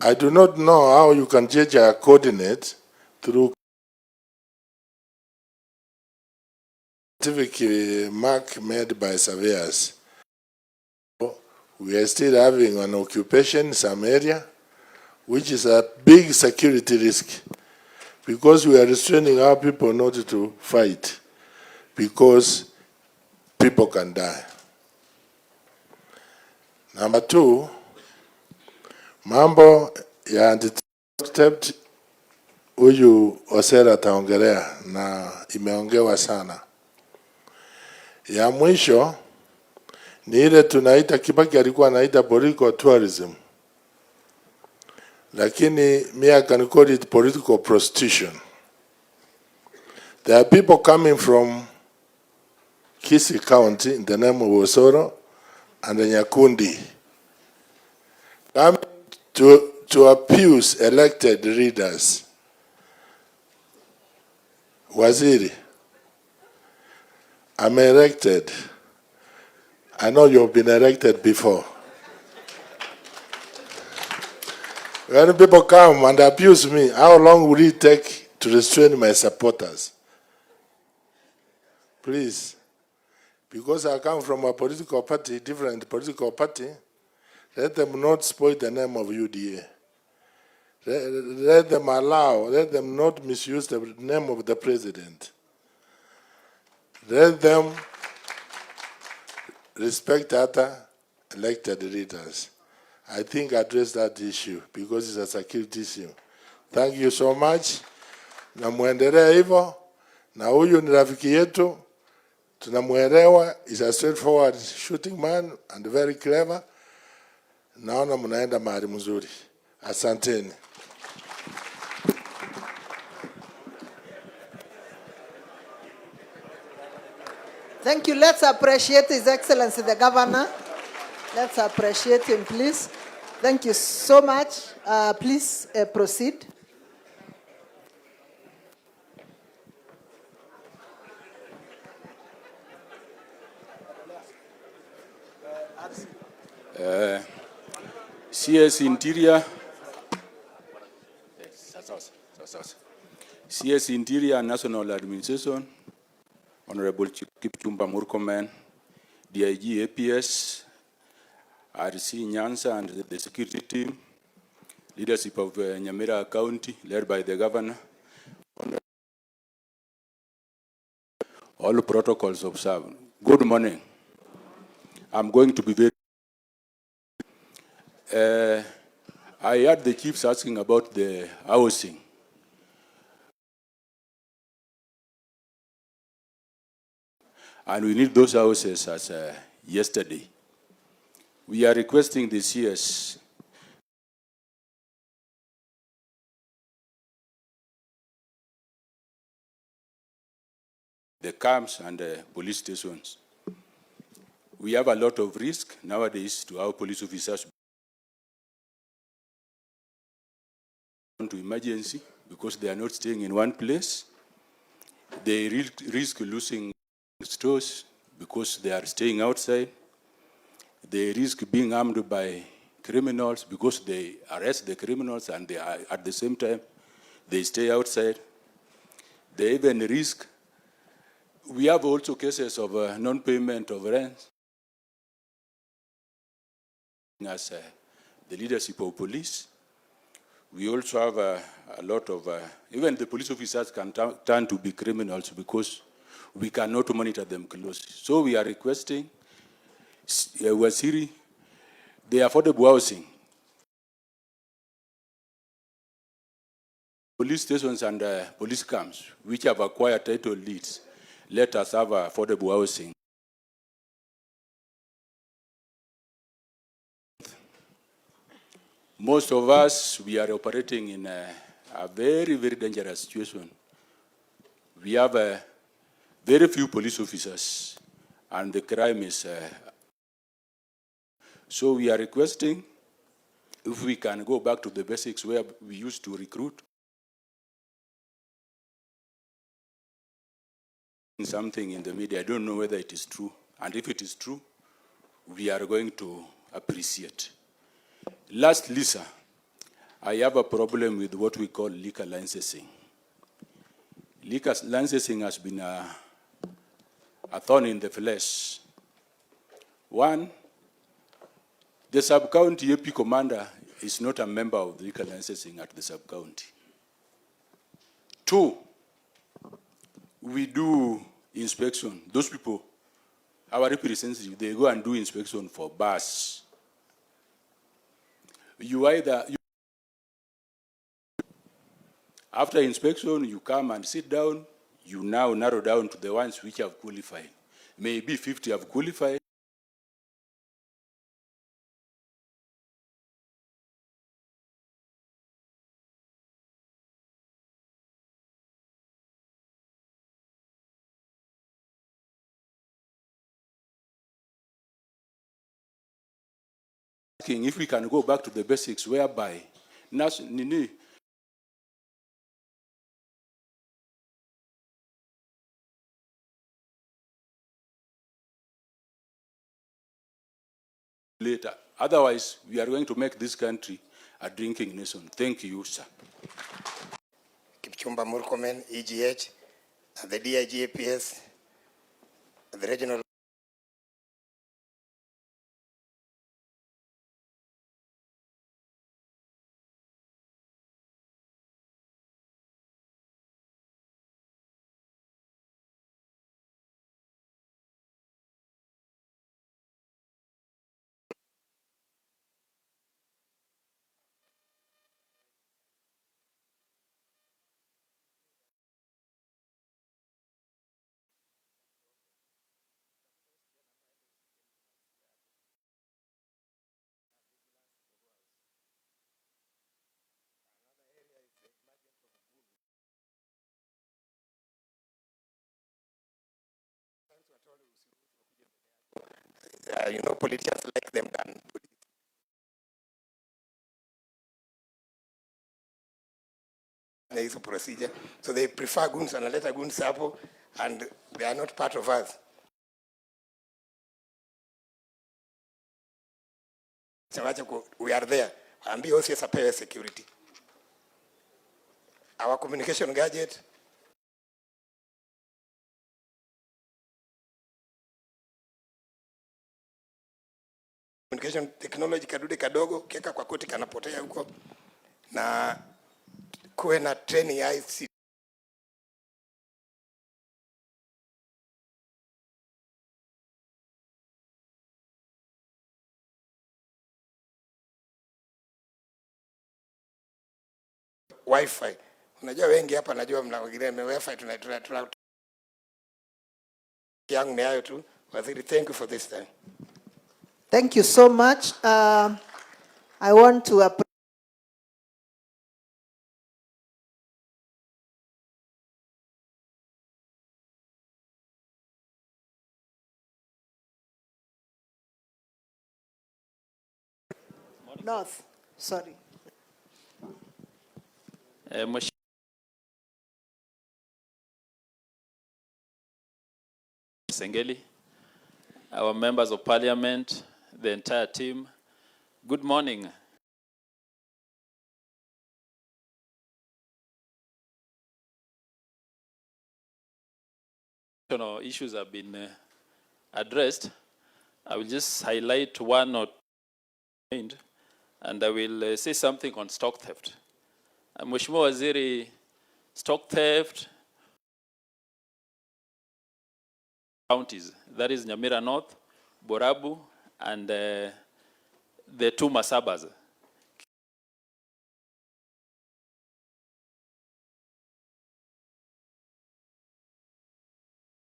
I do not know how you can judge a coordinate through scientific mark made by surveyors. We are still having an occupation in some area, which is a big security risk because we are restraining our people not to fight because people can die. Number two, mambo ya anti-theft huyu Osera ataongelea na imeongewa sana. Ya mwisho ni ile tunaita Kibaki alikuwa anaita political tourism. Lakini I can call it political prostitution. There are people coming from Kisii County in the name of Osoro and Nyakundi coming to abuse elected leaders. Waziri, I'm elected. I know you've been elected before. When people come and abuse me, how long will it take to restrain my supporters? Please, because I come from a political party, different political party, let them not spoil the name of UDA. Let them not misuse the name of the president. Let them respect other elected leaders. I think I addressed that issue because it's a security issue. Thank you so much. Na muendelea hivyo. Na huyu ni rafiki yetu. Tunamuelewa. He's a straightforward shooting man and very clever. Naona mnaenda mahali mzuri. Asanteni. Thank you. Let's appreciate His Excellency the Governor. Let's appreciate him, please. Thank you so much. Please proceed. CS Interior, CS Interior National Administration, Honorable Kipchumba Murkomen, DIG APS, RC Nyanza and the security team, leadership of Nyamira County, led by the governor, all protocols observed. Good morning. I'm going to be very... I heard the chiefs asking about the housing. And we need those houses as yesterday. We are requesting the CS the camps and the police stations. We have a lot of risk nowadays to our police officers to emergency because they are not staying in one place. They risk losing stores because they are staying outside. They risk being armed by criminals because they arrest the criminals and they are, at the same time, they stay outside. They even risk. We have also cases of non-payment of rent. As the leadership of police, we also have a lot of, even the police officers can turn to be criminals because we cannot monitor them closely. So we are requesting Waziri, the affordable housing, police stations and police camps, which have acquired title deeds, let us have affordable housing. Most of us, we are operating in a very, very dangerous situation. We have very few police officers, and the crime is... so we are requesting if we can go back to the basics where we used to recruit. Something in the media, I don't know whether it is true. And if it is true, we are going to appreciate. Last, Lisa, I have a problem with what we call liquor licensing. Liquor licensing has been a thorn in the flesh. One, the sub-county AP commander is not a member of the liquor licensing at the sub-county. Two, we do inspection. Those people, our representatives, they go and do inspection for bars. After inspection, you come and sit down. You now narrow down to the ones which have qualified. Maybe 50 have qualified. If we can go back to the basics whereby later. Otherwise, we are going to make this country a drinking nation. Thank you, sir. Kipchumba Murkomen, EGH, the DIGAPS, the regional. You know, politicians like them done. There is a procedure, so they prefer goons and let goons sample, and they are not part of us. We are there, and we also supply security. Our communication gadget. Communication technology kadude kadogo keka kwa koti kanapotea huko na kuwe na training ya IC wifi. Unajua wengi hapa najua mnaogelea wifi tuna yangu ni hayo tu. Waziri, thank you for this time. Thank you so much. I want to North, sorry. Sengeli, our members of parliament, the entire team, good morning. Issues have been addressed. I will just highlight one or two, and I will say something on stock theft. Mheshimiwa Waziri, stock theft counties, that is Nyamira North, Borabu, and the two Masabas.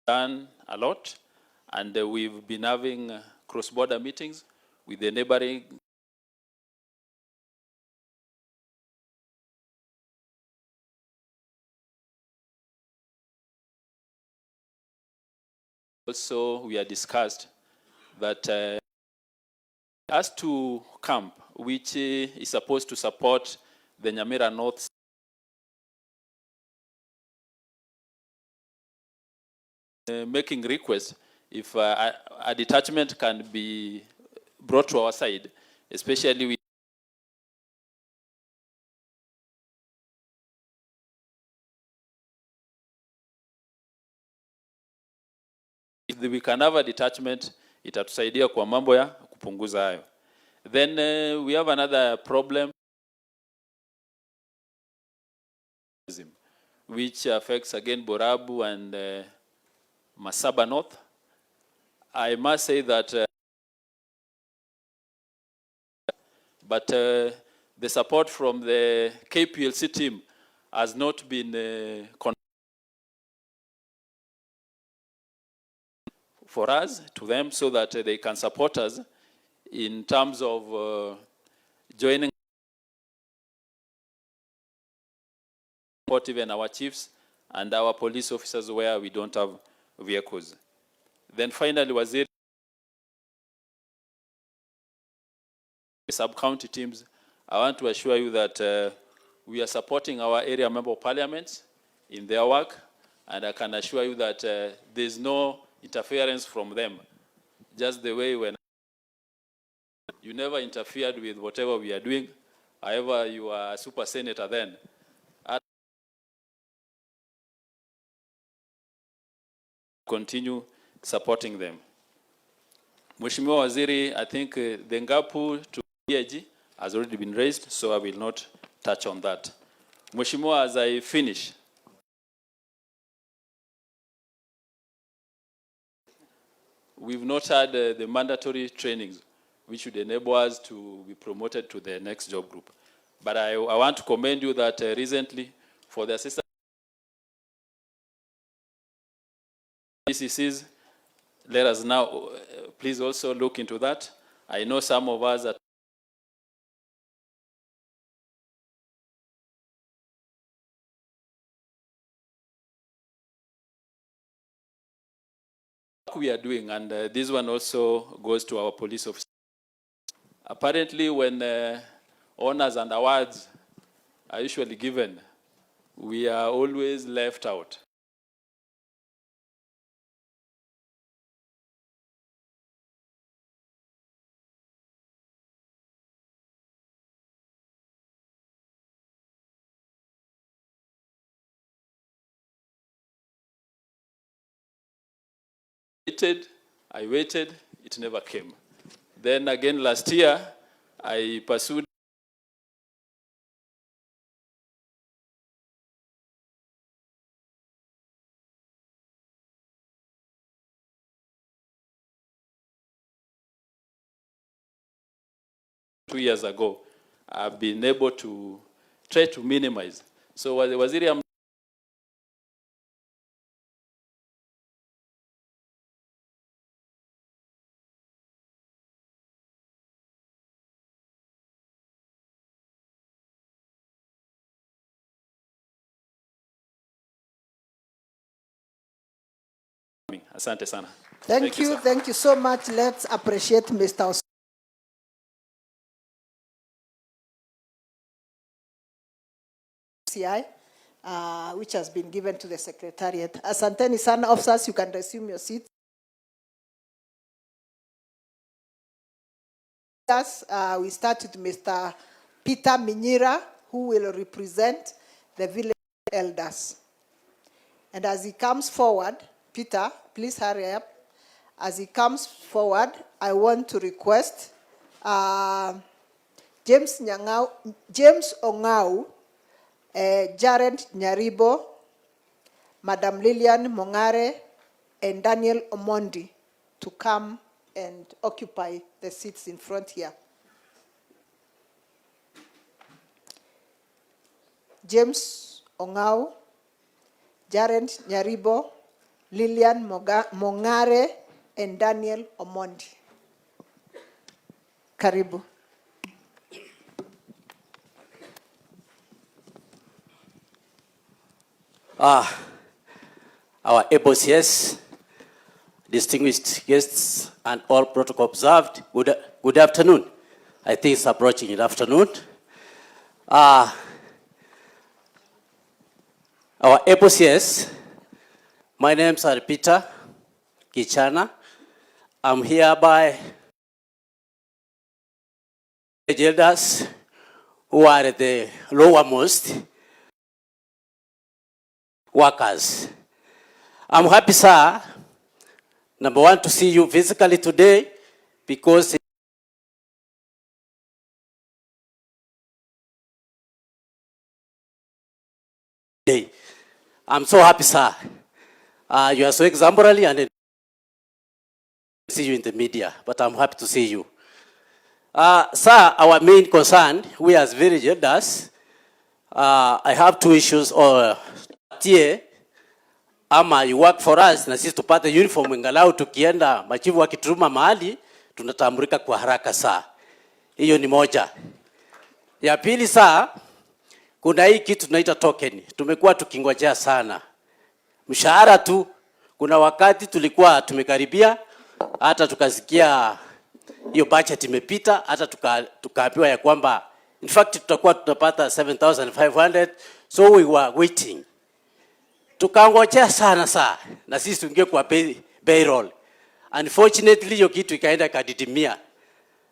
Done a lot, and we've been having cross-border meetings with the neighboring also. We have discussed that as to camp, which is supposed to support the Nyamira North, making requests if a detachment can be brought to our side, especially with if we can have a detachment, itatusaidia kwa mambo ya kupunguza hayo. Then we have another problem which affects again Borabu and Masaba North. I must say that but the support from the KPLC team has not been for us, to them, so that they can support us in terms of joining even our chiefs and our police officers where we don't have vehicles. Then finally, Waziri, sub-county teams, I want to assure you that we are supporting our area member of parliaments in their work, and I can assure you that there's no interference from them. Just the way when you never interfered with whatever we are doing, however you are a super senator then. Continue supporting them. Mheshimiwa Waziri, I think the Ngapu to EIG has already been raised, so I will not touch on that. Mheshimiwa, as I finish, we've not had the mandatory trainings which would enable us to be promoted to the next job group. But I want to commend you that recently for the assistant PCCs, let us now please also look into that. I know some of us are we are doing, and this one also goes to our police officers. Apparently, when honors and awards are usually given, we are always left out. I waited, it never came. Then again last year, I pursued 2 years ago. I've been able to try to minimize. So Waziri, asante sana. Thank you so much. Let's appreciate Mr. CI, which has been given to the Secretariat. Asanteni sana, officers, you can resume your seats. We start with Mr. Peter Nyamira, who will represent the village elders. And as he comes forward, Peter, please hurry up. As he comes forward, I want to request James Ongau, Jared Nyaribo, Madam Lilian Mongare, and Daniel Omondi to come and occupy the seats in front here. James Ongau, Jared Nyaribo, Lilian Mongare, and Daniel Omondi. Karibu. Our ABOCS, distinguished guests, and all protocol observed, good afternoon. I think it's approaching in afternoon. Our ABOCS, my name's Peter Kichana. I'm here by the elders who are the lowermost workers. I'm happy, sir, number one, to see you physically today, because I'm so happy, sir. You are so exemplary, and see you in the media, but I'm happy to see you. Sir, our main concern, we as village elders, I have two issues. Ama you work for us, na sisi tupate uniform, ingalau tukienda machivu wakituma mahali tunatambulika kwa haraka saa. Hiyo ni moja. Ya pili saa, kuna hii kitu tunaita token. Tumekuwa tukingojea sana. Mshahara tu, kuna wakati tulikuwa tumekaribia, hata tukasikia hiyo budget imepita, hata tukaambiwa ya kwamba in fact tutakuwa tunapata 7,500, so we were waiting. Tukangojea sana saa, na sisi tuingie kwa payroll. Unfortunately, hiyo kitu ikaenda kadidimia.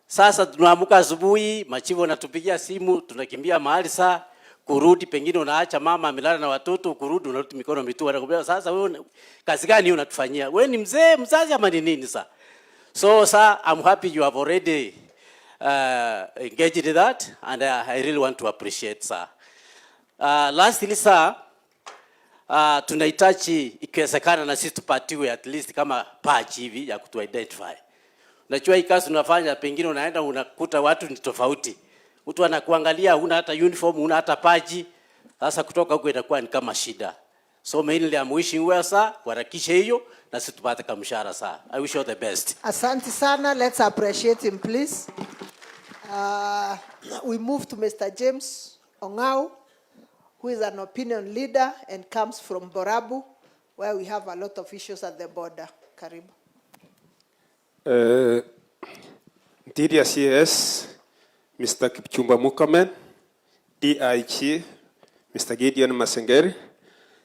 Sasa tunaamka asubuhi, machivu wanatupigia simu, tunakimbia mahali saa, kurudi pengine unaacha mama amelala na watoto, kurudi unarudi mikono mitupu, anakuambia sasa wewe kazi gani unatufanyia? Wewe ni mzazi ama ni nini saa? So sir, I'm happy you have already engaged in that, and I really want to appreciate, sir. Lastly, sir, tunahitaji ikiwezekana na sisi tupatiwe at least kama patch hivi ya kutu identify. Unajua hii kazi unafanya, pengine unaenda unakuta watu ni tofauti. Mtu anakuangalia huna hata uniform, huna hata paji. Sasa kutoka huko itakuwa ni kama shida. So mainly I'm wishing well, sir, kuharakisha hiyo na sisi tupate kama mshahara, sir. I wish you all the best. Asante sana, let's appreciate him, please. We move to Mr. James Ongau, who is an opinion leader and comes from Borabu, where we have a lot of issues at the border. Karibu. Interior CS, Mr. Kipchumba Murkomen, DIG, Mr. Gideon Masengeri,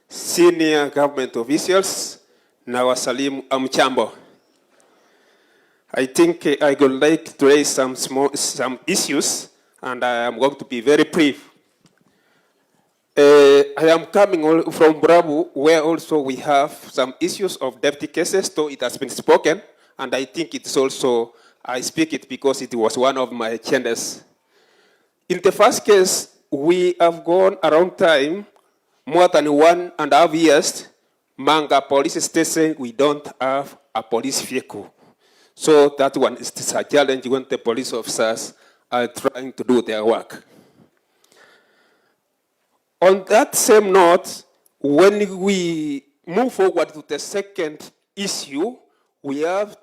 senior government officials, na wasalimu amchambo. I think I would like to raise some issues, and I am going to be very brief. I am coming from Borabu, where also we have some issues of deputy cases, though it has been spoken, and I think it's also, I speak it because it was one of my agendas. In the first case, we have gone around time, more than 1.5 years, Manga police station, we don't have a police vehicle. So that one is a challenge when the police officers are trying to do their work. On that same note, when we move forward to the second issue, we have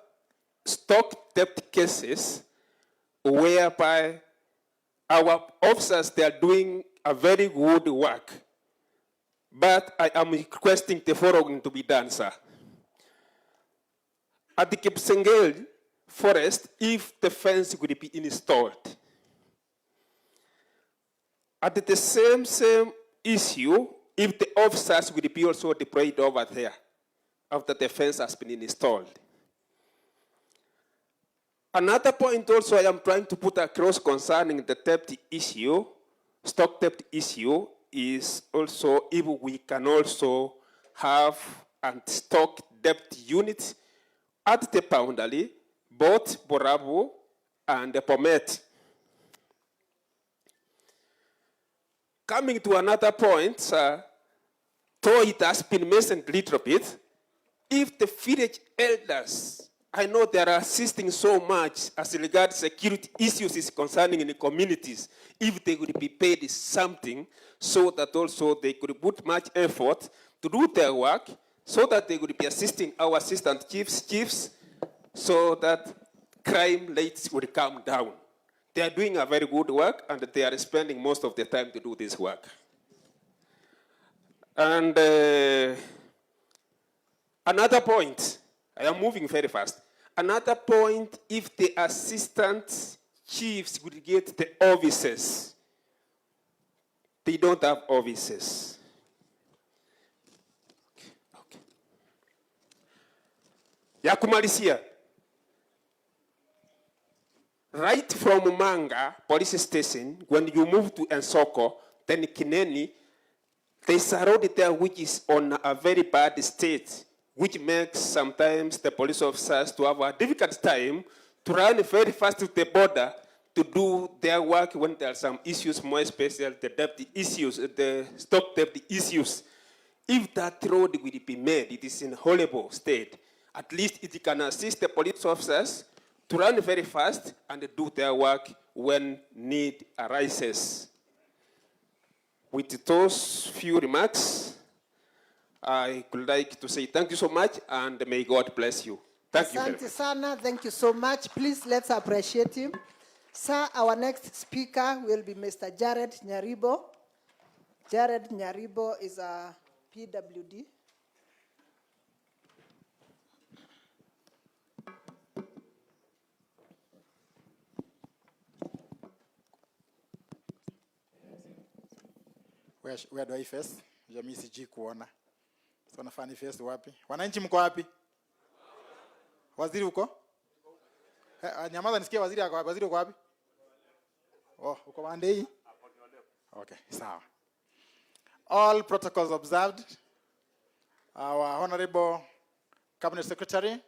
stock theft cases whereby our officers, they are doing a very good work. But I am requesting the following to be done, sir. At the Kipsengel forest, if the fence could be installed. At the same issue, if the officers would be also deployed over there after the fence has been installed. Another point also I am trying to put across concerning the debt issue, stock debt issue, is also if we can also have and stock debt units at the boundary, both Borabu and Bomet. Coming to another point, though it has been mentioned a little bit, if the village elders, I know they are assisting so much as regards security issues is concerning in the communities, if they would be paid something so that also they could put much effort to do their work, so that they would be assisting our assistant chiefs, so that crime rates would come down. They are doing a very good work, and they are spending most of their time to do this work. And another point, I am moving very fast. Another point, if the assistant chiefs would get the offices, they don't have offices. Okay. Ya kumalizia. Right from Manga police station, when you move to Ensoko, then Kineni, there's a road there which is on a very bad state, which makes sometimes the police officers to have a difficult time to run very fast to the border to do their work when there are some issues, more especially the debt issues, the stock debt issues. If that road will be made, it is in a horrible state. At least it can assist the police officers to run very fast and do their work when need arises. With those few remarks, I would like to say thank you so much and may God bless you. Thank you very Asante much. sana. Thank you so much. Please, let's appreciate him. Sir, our next speaker will be Mr. Jared Nyaribo. Jared Nyaribo is a PWD. Where do I face? Jamii siji kuona. So nafani face wapi? Wananchi mko wapi? Waziri uko? Nyamaza nisikie waziri yako wapi? Waziri uko wapi? Oh, uko Mandei? Okay, sawa. All protocols observed. Our Honorable Cabinet Secretary.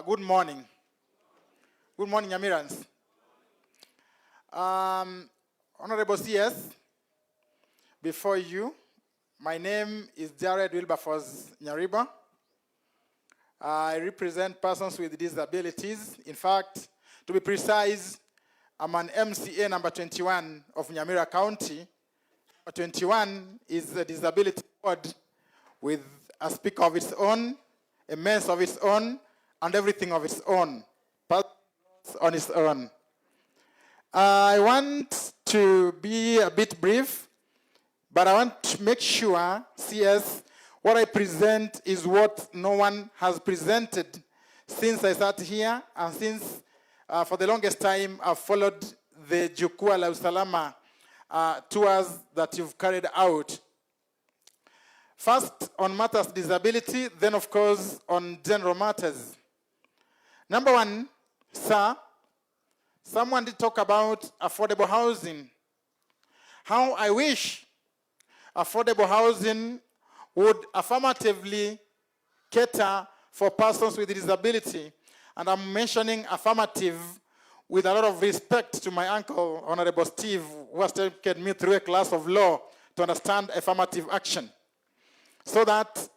Good morning. Good morning, Nyamirans. Honorable CS, before you, my name is Jared Wilberforce Nyaribo. I represent persons with disabilities. In fact, to be precise, I'm an MCA number 21 of Nyamira County. 21 is a disability board with a speaker of its own, a mess of its own, and everything of its own, on its own. I want to be a bit brief, but I want to make sure, CS, what I present is what no one has presented since I sat here, and since for the longest time I've followed the Jukwaa la usalama tours that you've carried out. First on matters disability, then of course on general matters. Number one, sir, someone did talk about affordable housing. How I wish affordable housing would affirmatively cater for persons with disability. And I'm mentioning affirmative with a lot of respect to my uncle, Honorable Steve, who has taken me through a class of law to understand affirmative action. So that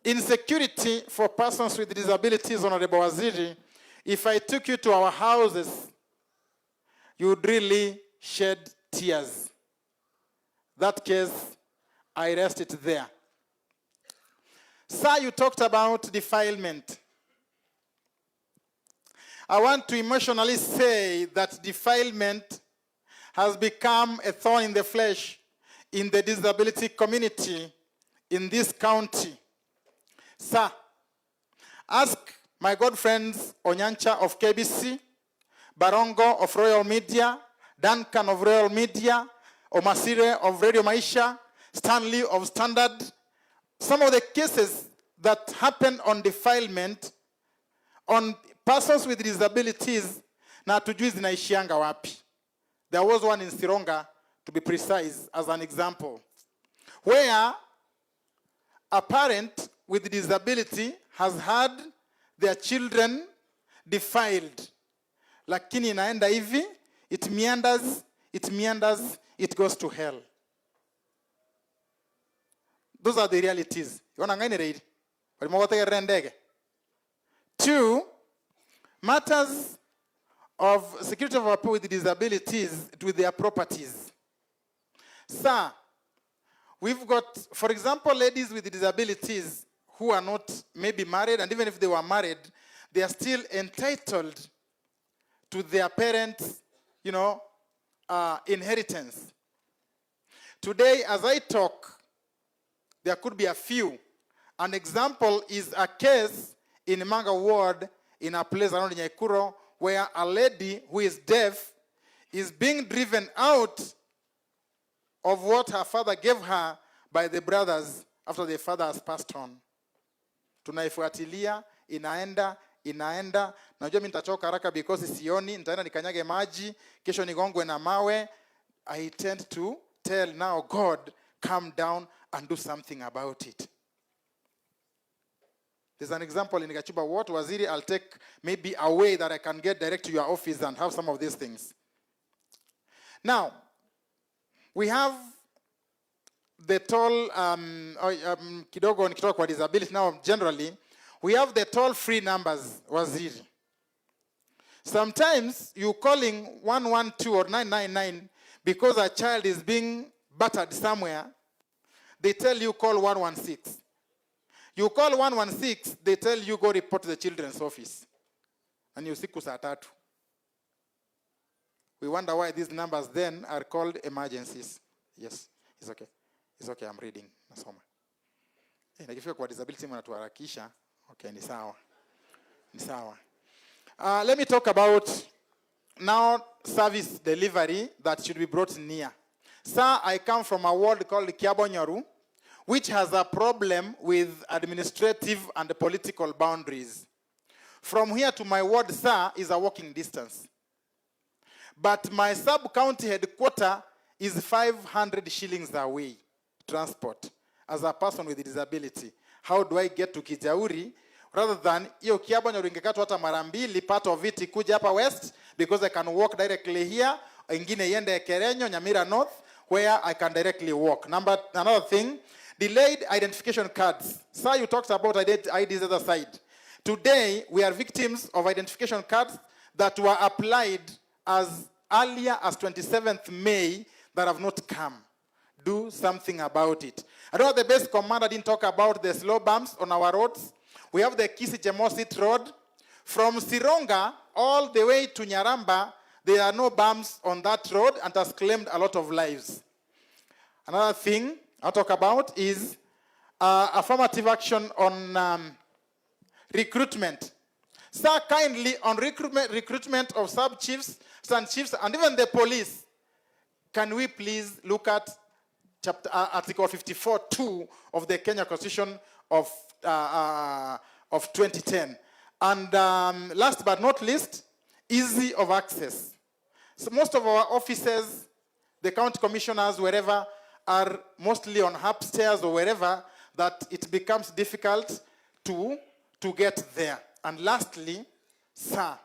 insecurity for persons with disabilities, Honorable Waziri, if I took you to our houses, you would really shed tears. That case, I rest it there. Sir, you talked about defilement. I want to emotionally say that defilement has become a thorn in the flesh in the disability community in this county. Sir, ask my good friends Onyancha of KBC, Barongo of Royal Media, Duncan of Royal Media, Omasire of Radio Maisha, Stanley of Standard. Some of the cases that happen on defilement, on persons with disabilities na hatujui zinaishianga wapi. There was one in Sironga, to be precise, as an example, where a parent with disability has had their children defiled. Lakini inaenda hivi, it meanders, it goes to hell. Those are the realities. Two, matters of security of people with disabilities with their properties. Sir, we've got, for example, ladies with disabilities who are not maybe married, and even if they were married, they are still entitled to their parents', inheritance. Today, as I talk, there could be a few. An example is a case in Manga Ward in a place around Nyaikuro where a lady who is deaf is being driven out of what her father gave her by the brothers after the father has passed on. Tunaifuatilia, inaenda. Najua mimi nitachoka haraka because sioni, nitaenda nikanyage maji, kesho nigongwe na mawe. I tend to tell now, God, calm down and do something about it. There's an example in Gachuba Ward, Waziri, I'll take maybe a way that I can get direct to your office and have some of these things. Now, we have the toll, kidogo nikitoka kwa disability now generally, we have the toll-free numbers, Waziri. Sometimes you're calling 112 or 999 because a child is being battered somewhere. They tell you call 116. You call 116, they tell you go report to the children's office. And you siku saa tatu. We wonder why these numbers then are called emergencies. Yes, it's okay. It's okay, I'm reading. Nasoma. Nakifika kwa disability mnatuharakisha. Okay, ni sawa. Let me talk about now service delivery that should be brought near. Sir, I come from a ward called Kiabonyoru, which has a problem with administrative and political boundaries. From here to my ward, sir, is a walking distance. But my sub-county headquarter is 500 shillings away, transport, as a person with a disability. How do I get to Kijauri? Rather than, iyo Kiabonyoru ingekatwa hata mara mbili, part of it kuja hapa west, because I can walk directly here, ingine yende Kerenyo, Nyamira North, where I can directly walk. Another thing, delayed identification cards. Sir, you talked about IDs other side. Today, we are victims of identification cards that were applied as earlier as 27th May that have not come. Do something about it. I know the base commander didn't talk about the slow bumps on our roads. We have the Kisi-Jemosit Road. From Sironga all the way to Nyaramba, there are no bumps on that road and has claimed a lot of lives. Another thing I'll talk about is affirmative action on recruitment. Sir, kindly on recruitment of sub-chiefs, sub-chiefs, and even the police, can we please look at Article 54(2) of the Kenya Constitution of 2010. And last but not least, easy of access. So most of our offices, the county commissioners, wherever, are mostly on upstairs or wherever, that it becomes difficult to get there. And lastly, sir,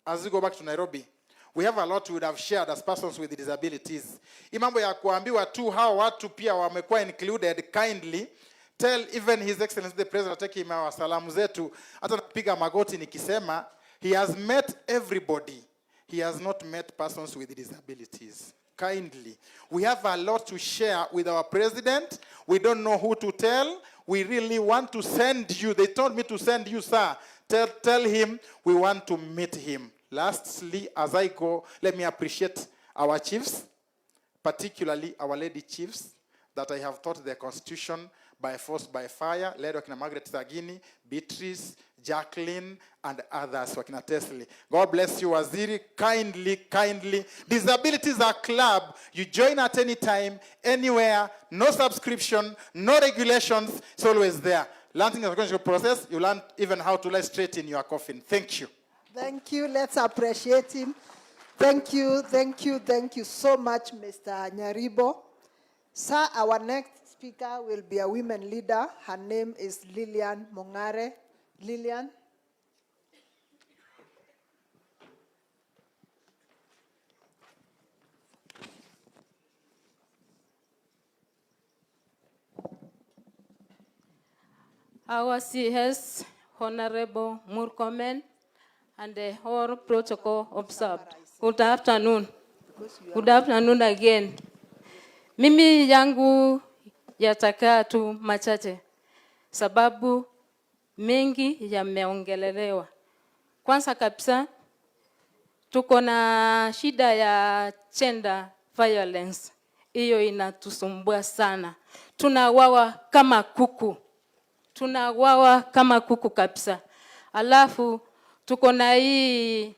as we go back to Nairobi, we have a lot we would have shared as persons with disabilities. Imambo ya kuambiwa tu hao watu pia wamekuwa included, kindly tell even His Excellency the President atake imewa salamu zetu, hata napiga magoti nikisema, he has met everybody. He has not met persons with disabilities. Kindly. We have a lot to share with our president. We don't know who to tell. We really want to send you. They told me to send you, sir. Tell him we want to meet him. Lastly, as I go, let me appreciate our chiefs, particularly our lady chiefs, that I have taught the Constitution by force, by fire, led Wakina Margaret Sagini, Beatrice, Jacqueline, and others, Wakina Tesli. God bless you, Waziri. Kindly. Disabilities are a club. You join at any time, anywhere, no subscription, no regulations, it's always there. Learning is a process. You learn even how to lie straight in your coffin. Thank you. Thank you. Let's appreciate him. Thank you so much, Mr. Nyaribo. Sir, our next speaker will be a women leader. Her name is Lilian Mongare. Lilian. Our CS, Honorable Murkomen, and the whole protocol observed. Good afternoon. Good afternoon again. Mimi yangu yatakaa tu machache, sababu mengi yameongelelewa. Kwanza kabisa, tuko na shida ya gender violence. Iyo inatusumbua sana. Tunawawa kama kuku. Tunawawa kama kuku kabisa. Alafu tuko na hii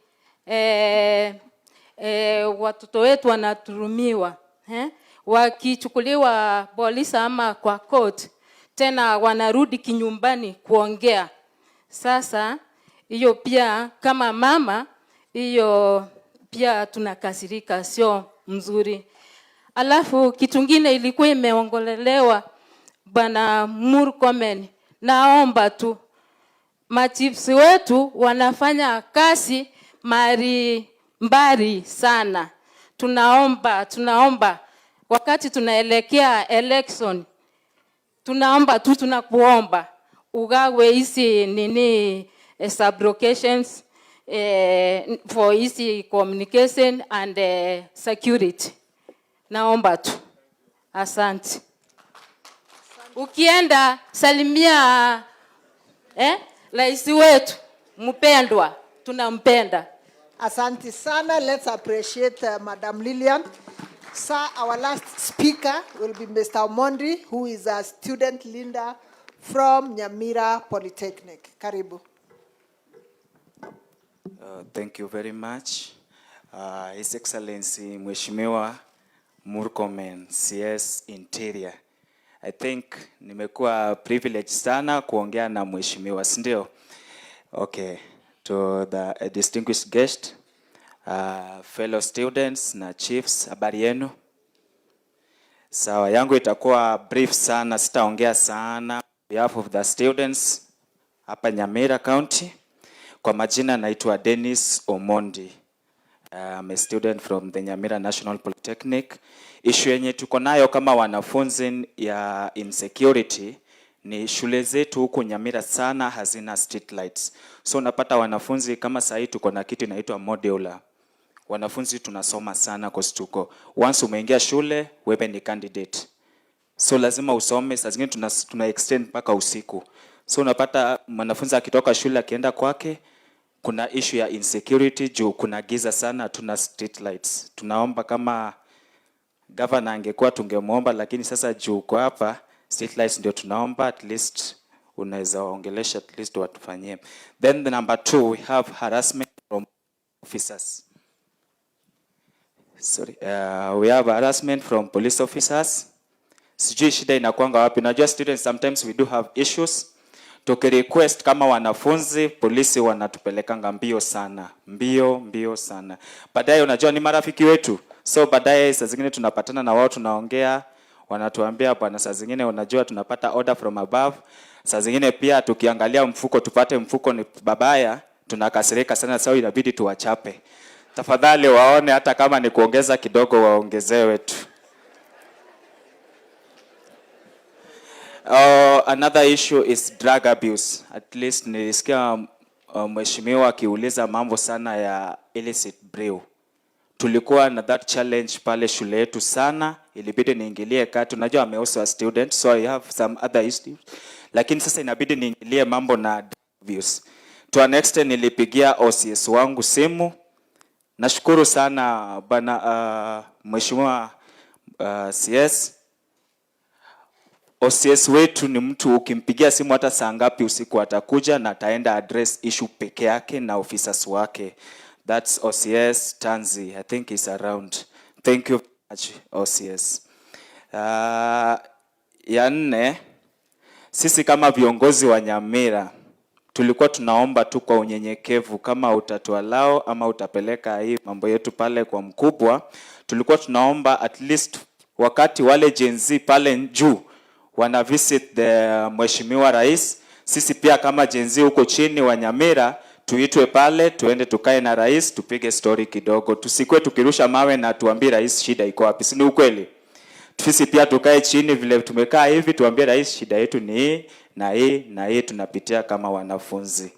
watoto wetu wanaturumiwa, wakichukuliwa polisi ama kwa court, tena wanarudi kinyumbani kuongea. Sasa hiyo pia kama mama, hiyo pia tunakasirika, sio mzuri. Alafu kitu kingine ilikuwa imeongolelewa Bwana Murkomen, naomba tu machiefs wetu wanafanya kazi mbali sana. Tunaomba wakati tunaelekea election, tunakuomba ugawe hizi sublocations for easy communication and security. Naomba tu. Asante. Ukienda salimia rais wetu mpendwa, tunampenda. Asante sana. Let's appreciate Madam Lilian. Sir, our last speaker will be Mr. Omondi, who is a student leader from Nyamira Polytechnic. Karibu. Thank you very much. His Excellency Mheshimiwa Murkomen, CS Interior. I think nimekuwa privileged sana kuongea na mheshimiwa, si ndio? Okay, to the distinguished guest, fellow students na chiefs, habari yenu? Sawa, yangu itakuwa brief sana, sitaongea sana. On behalf of the students hapa Nyamira County, kwa majina naitwa Dennis Omondi. I'm a student from the Nyamira National Polytechnic. Issue yenye tuko nayo kama wanafunzi ya insecurity ni shule zetu huku Nyamira sana hazina street lights. So unapata wanafunzi kama sasa tuko na kitu inaitwa modular. Wanafunzi tunasoma sana kwa stuko. Once umeingia shule, wewe ni candidate. So lazima usome, saa zingine tuna extend mpaka usiku. So unapata mwanafunzi akitoka shule akienda kwake, kuna issue ya insecurity juu kuna giza sana, tuna street lights. Tunaomba kama governor angekuwa tungemuomba, lakini sasa juu kwa hapa street lights ndio tunaomba, at least unaweza ongelesha at least watufanyie. Then the number 2, we have harassment from officers. We have harassment from police officers. Sijui shida inakuanga wapi. Najua students sometimes we do have issues. Tukirequest kama wanafunzi, polisi wanatupelekanga mbio sana. Mbio sana. Baadaye unajua ni marafiki wetu. So baadaye saa zingine tunapatana na wao tunaongea, wanatuambia bwana saa zingine unajua tunapata order from above. Saa zingine pia tukiangalia mfuko tupate mfuko ni babaya, tunakasirika sana, sawa inabidi tuwachape. Tafadhali waone hata kama ni kuongeza kidogo waongezewe tu. Another issue is drug abuse. At least nilisikia mheshimiwa akiuliza mambo sana ya illicit brew. Tulikuwa na that challenge pale shule yetu sana, ilibidi niingilie kati. Unajua I'm also a student, so I have some other issues. Lakini sasa inabidi niingilie mambo na drug abuse. To an extent nilipigia OCS wangu simu. Nashukuru sana bana mheshimiwa CS. OCS wetu ni mtu ukimpigia simu hata saa ngapi usiku atakuja na ataenda address issue peke yake na officers wake. That's OCS Tanzi. I think he's around. Thank you very much, OCS. Ya nne, sisi kama viongozi wa Nyamira tulikuwa tunaomba tu kwa unyenyekevu, kama utatualao ama utapeleka hii mambo yetu pale kwa mkubwa, tulikuwa tunaomba at least wakati wale Gen Z pale juu wana visit the Mheshimiwa Rais, sisi pia kama Gen Z huko chini wa Nyamira tuitwe pale, tuende tukae na rais, tupige story kidogo. Tusikwe tukirusha mawe na tuambie rais shida iko wapi. Si ni ukweli? Sisi pia tukae chini vile tumekaa hivi, tuambie rais shida yetu ni hii na hii na hii tunapitia kama wanafunzi.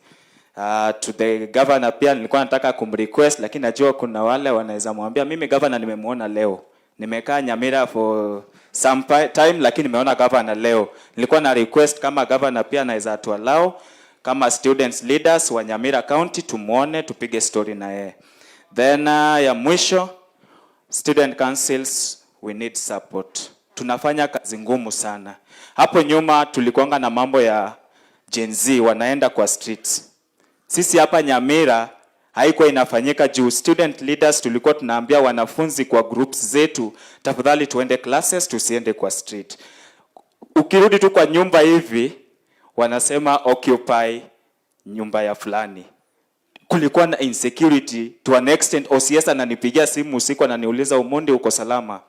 To the governor pia nilikuwa nataka kumrequest, lakini najua kuna wale wanaweza mwambia mimi governor nimemuona leo. Nimekaa Nyamira for some time lakini nimeona governor leo. Nilikuwa na request kama governor pia anaweza tualao kama students leaders wa Nyamira County tumuone tupige story na yeye. Then ya mwisho, student councils we need support. Tunafanya kazi ngumu sana. Hapo nyuma tulikuanga na mambo ya Gen Z wanaenda kwa streets. Sisi hapa Nyamira haikuwa inafanyika juu student leaders tulikuwa tunaambia wanafunzi kwa groups zetu, tafadhali tuende classes tusiende kwa street. Ukirudi tu kwa nyumba hivi wanasema occupy nyumba ya fulani. Kulikuwa na insecurity to an extent. OCS ananipigia simu usiku ananiuliza Umundi uko salama?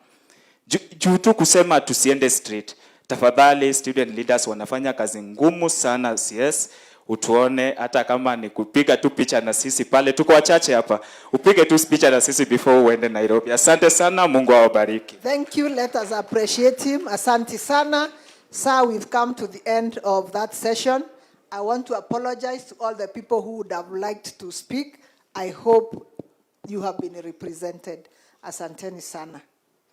Juu tu kusema tusiende street. Tafadhali student leaders wanafanya kazi ngumu sana OCS. Utuone hata kama ni kupiga tu picha na sisi pale, tuko wachache hapa. Upige tu picha na sisi before uende Nairobi. Asante sana, Mungu awabariki. Thank you. Let us appreciate him. Asante sana. Sir, we've come to the end of that session. I want to apologize to all the people who would have liked to speak. I hope you have been represented. Asanteni sana.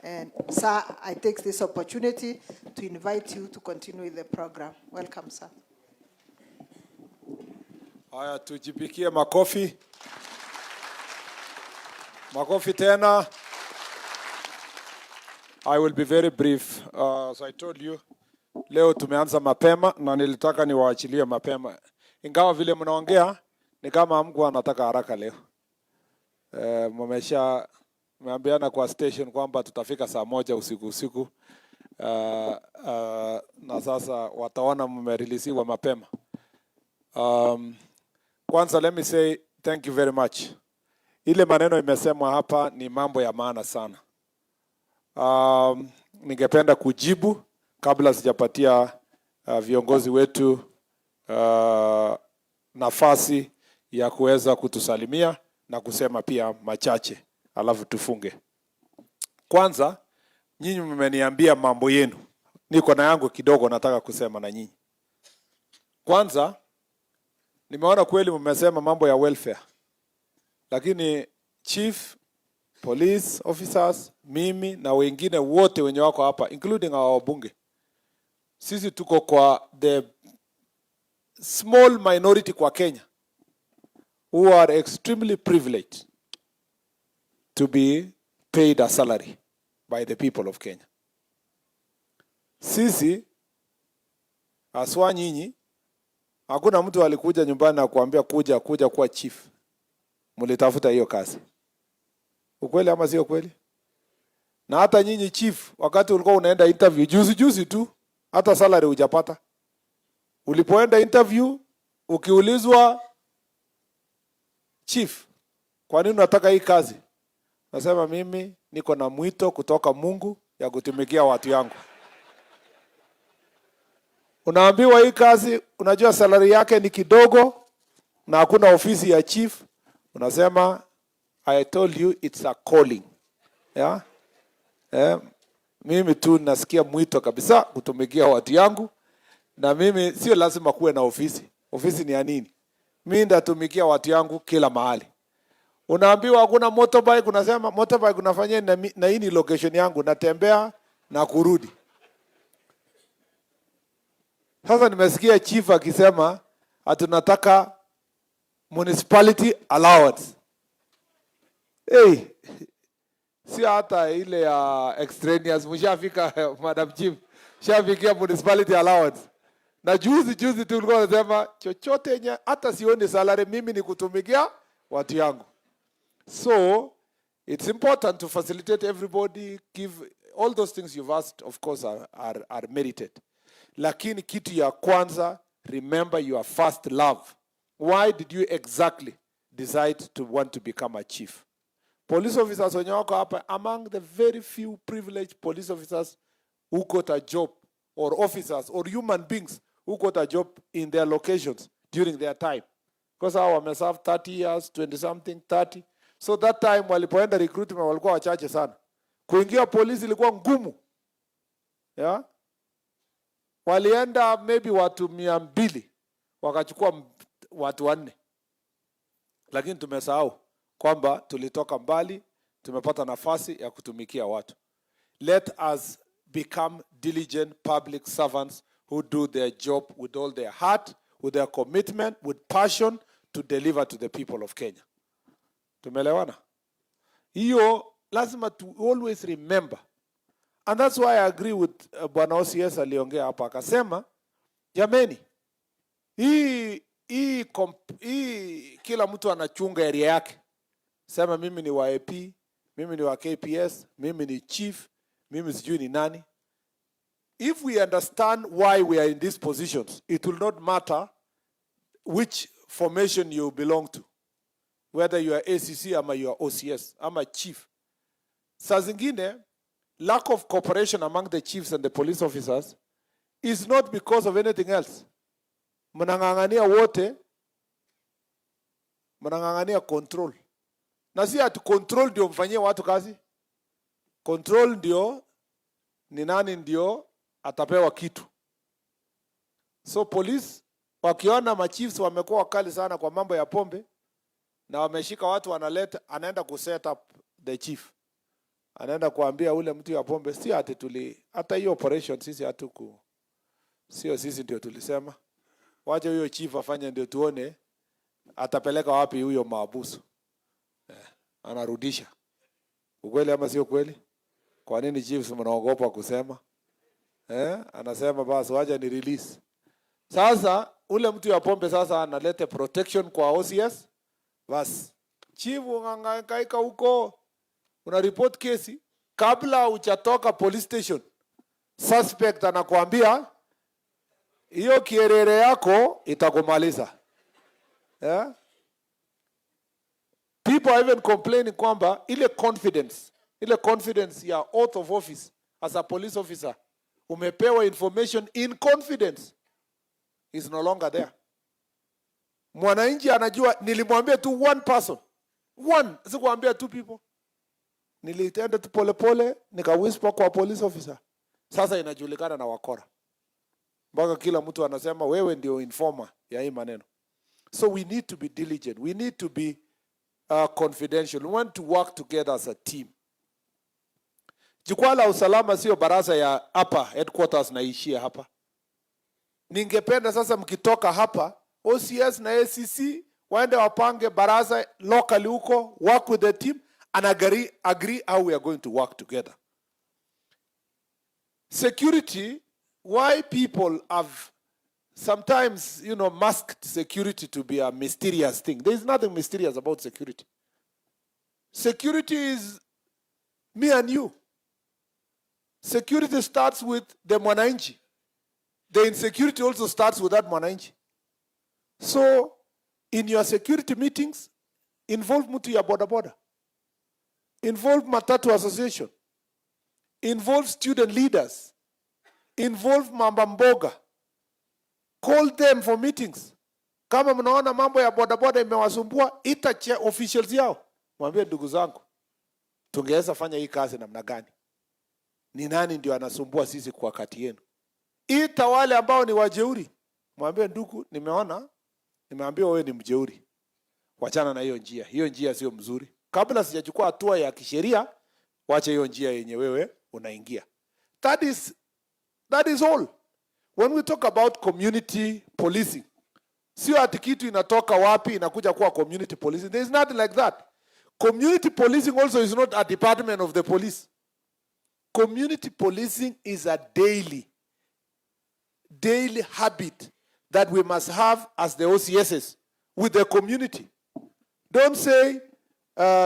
And sir, I take this opportunity to invite you to continue with the program. Welcome, sir. Haya, tujipikie makofi. Makofi tena. I will be very brief. As I told you, leo tumeanza mapema na nilitaka niwaachilie mapema. Ingawa vile mnaongea ni kama mtu anataka haraka leo. Mmeambiana kwa station kwamba tutafika saa 1 usiku. Na sasa wataona mmereleasiwa mapema. Kwanza let me say thank you very much. Ile maneno imesemwa hapa ni mambo ya maana sana. Ningependa kujibu kabla sijapatia viongozi wetu nafasi ya kuweza kutusalimia na kusema pia machache alafu tufunge. Kwanza, nyinyi mmeniambia mambo yenu. Niko na yangu kidogo nataka kusema na nyinyi. Kwanza, nimeona kweli mmesema mambo ya welfare. Lakini chief, police officers, mimi na wengine wote wenye wako hapa, including our wabunge, sisi tuko kwa the small minority kwa Kenya who are extremely privileged to be paid a salary by the people of Kenya. Sisi aswa nyinyi, hakuna mtu alikuja nyumbani na kuambia kuja kuwa chief. Mulitafuta hiyo kazi. Ukweli ama sio kweli? Na hata nyinyi chief, wakati ulikuwa unaenda interview juzi tu, hata salary hujapata. Ulipoenda interview, ukiulizwa chief, kwa nini unataka hii kazi? Nasema mimi niko na mwito kutoka Mungu ya kutumikia watu yangu. Unaambiwa hii kazi, unajua salary yake ni kidogo na hakuna ofisi ya chief. Unasema I told you it's a calling. Yeah? Mimi tu nasikia mwito kabisa kutumikia watu yangu, na mimi sio lazima kuwe na ofisi. Ofisi ni ya nini? Mimi ndatumikia watu yangu kila mahali. Unaambiwa hakuna motorbike, unasema motorbike unafanya na hii ni location yangu, natembea na kurudi. Sasa nimesikia chief akisema atunataka municipality allowance. Si hata ile ya extraneous mshafika Madam Chief, shafikia municipality allowance. Na juzi tu tulikuwa tunasema chochote yenye hata sioni salary, mimi ni kutumikia watu yangu. So it's important to facilitate everybody, give all those things you've asked, of course are merited. Lakini kitu ya kwanza, remember your first love Why did you exactly decide to want to become a chief? Police officers wenye wako hapa, among the very few privileged police officers who got a job, or officers, or human beings who got a job in their locations during their time. Because hao wameserve 30 years, 20 something, 30. So that time walipoenda recruitment walikuwa wachache sana. Kuingia polisi ilikuwa ngumu. Yeah? Walienda maybe watu 200, wakachukua watu 4. Lakini tumesahau kwamba tulitoka mbali, tumepata nafasi ya kutumikia watu. Let us become diligent public servants who do their job with all their heart, with their commitment, with passion to deliver to the people of Kenya. Tumeelewana? Hiyo lazima to always remember. And that's why I agree with Bwana OCS aliongea hapa akasema, jameni, hii kila mtu anachunga area yake. Sema mimi ni wa AP, mimi ni wa KPS, mimi ni chief, mimi sijui ni nani. If we understand why we are in these positions, it will not matter which formation you belong to. Whether you are ACC ama you are OCS, ama chief. Saa zingine, lack of cooperation among the chiefs and the police officers is not because of anything else. Mnang'ang'ania wote, mnang'ang'ania control. Na si ati control ndio mfanyie watu kazi. Control ndio ni nani ndio atapewa kitu. So police wakiona machiefs wamekuwa wakali sana kwa mambo ya pombe na wameshika watu wanaleta, anaenda kuset up the chief. Anaenda kuambia ule mtu ya pombe, si ati hata hiyo operation sisi hatuku, sio sisi ndio tulisema. Wacha huyo chief afanye ndio tuone atapeleka wapi huyo maabusu. Anarudisha. Ukweli ama sio kweli? Kwa nini chiefs mnaogopa kusema? Anasema basi wacha ni release. Sasa ule mtu ya pombe sasa analete protection kwa OCS. Basi chief ungangaika huko, una report kesi kabla hujatoka police station. Suspect anakuambia hiyo kierere yako itakumaliza. People are even complaining kwamba ile confidence ya oath of office as a police officer, umepewa information in confidence, is no longer there. Mwananchi anajua nilimwambia tu one person. Sikuambia two people. Nilitenda tu pole nikawhisper kwa police officer. Sasa inajulikana na wakora. Mpaka kila mtu anasema wewe ndio informer ya hii maneno. So we need to be diligent. We need to be confidential. We want to work together as a team. Jukwaa la usalama sio baraza ya hapa headquarters na ishia hapa. Ningependa sasa mkitoka hapa OCS na ACC waende wapange baraza locally huko, work with the team and agree how we are going to work together. Security, why people have sometimes, masked security to be a mysterious thing. There is nothing mysterious about security. Security is me and you. Security starts with the mwananchi. The insecurity also starts with that mwananchi. So, in your security meetings, involve mtu ya boda. Involve matatu association. Involve student leaders. Involve mamba mboga. Call them for meetings. Kama mnaona mambo ya boda imewasumbua, ita officials yao. Mwambie ndugu zangu, tungeweza fanya hii kazi namna gani? Ni nani ndio anasumbua sisi kwa kati yenu? Ita wale ambao ni wajeuri. Mwambie ndugu, nimeambiwa wewe ni mjeuri. Wachana na hiyo njia. Hiyo njia sio mzuri. Kabla sijachukua hatua ya kisheria, wacha hiyo njia yenye wewe unaingia. That is all. When we talk about community policing, sio ati kitu inatoka wapi inakuja kuwa community policing. There is nothing like that. Community policing also is not a department of the police. Community policing is a daily habit that we must have as the OCSs with the community. Don't say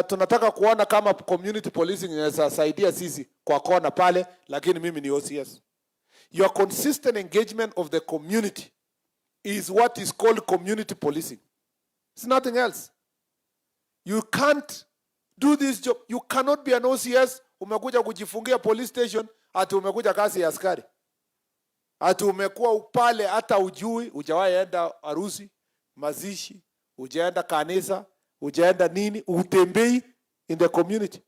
tunataka kuona kama community policing inasaidia sisi kwa kona pale, lakini mimi ni OCS. Your consistent engagement of the community is what is called community policing. It's nothing else. You can't do this job. You cannot be an OCS, umekuja kujifungia police station, ati umekuja kazi ya askari. Ati umekuwa pale hata ujui, hujawahi enda harusi, mazishi, hujaenda kanisa, hujaenda nini, utembei in the community.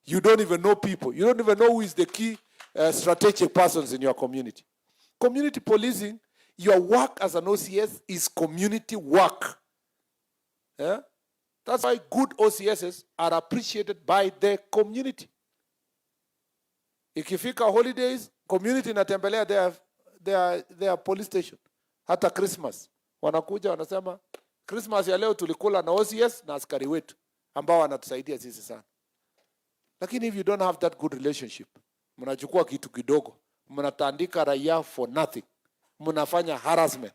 You don't even know people. You don't even know who is the key strategic persons in your community. Community policing, your work as an OCS is community work. Yeah? That's why good OCSs are appreciated by the community. Ikifika holidays, community inatembelea their police station. Hata Christmas. Wanakuja wanasema, Christmas ya leo tulikula na OCS na askari wetu ambao wanatusaidia sisi sana. Lakini if you don't have that good relationship, mnachukua kitu kidogo, mnatandika raia for nothing, mnafanya harassment.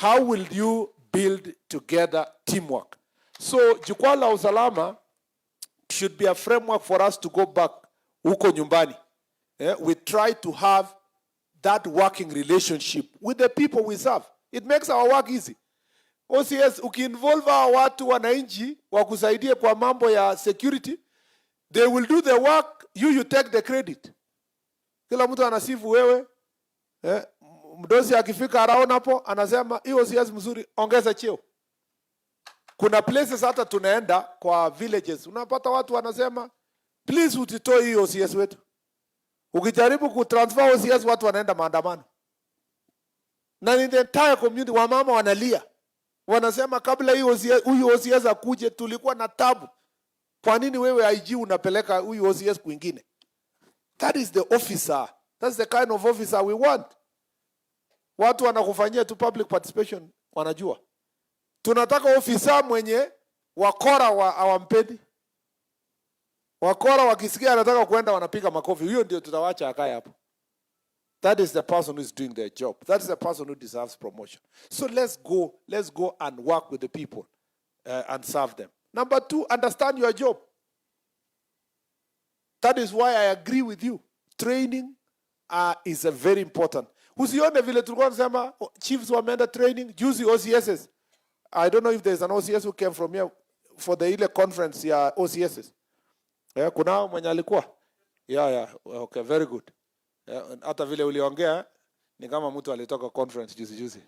How will you build together teamwork? So jukwaa la usalama should be a framework for us to go back huko nyumbani. We try to have that working relationship with the people we serve. It makes our work easy. OCS, ukiinvolve hawa watu wananchi wakusaidie kwa mambo ya security, they will do the work, you take the credit. Kila mtu anasifu wewe. Mdosi akifika around hapo, anasema, hii OCS mzuri, ongeza cheo. Kuna places hata tunaenda kwa villages, unapata watu wanasema, please utitoe hii OCS wetu. Ukijaribu kutransfer OCS, watu wanaenda maandamano. Na in the entire community, wamama wanalia. Wanasema kabla huyu OCS akuje, tulikuwa na tabu. Kwa nini wewe IG unapeleka huyu OCS kwingine? That is the officer. That's the kind of officer we want. Watu wanakufanyia tu public participation, wanajua. Tunataka ofisa mwenye wakora hawampendi. Wakora wakisikia anataka kuenda wanapiga makofi. Huyo ndio tutawacha akae hapo. That is the person who is doing their job. That is the person who deserves promotion. So let's go and work with the people and serve them. Number 2, understand your job. That is why I agree with you. Training is a very important. Usione vile tulikuwa tunasema chiefs wameenda training, juzi OCSs. I don't know if there's an OCS who came from here for the ile conference ya OCSs. Kuna mwenye alikuwa? Yeah, okay, very good. Hata vile uliongea ni kama mtu alitoka conference juzi.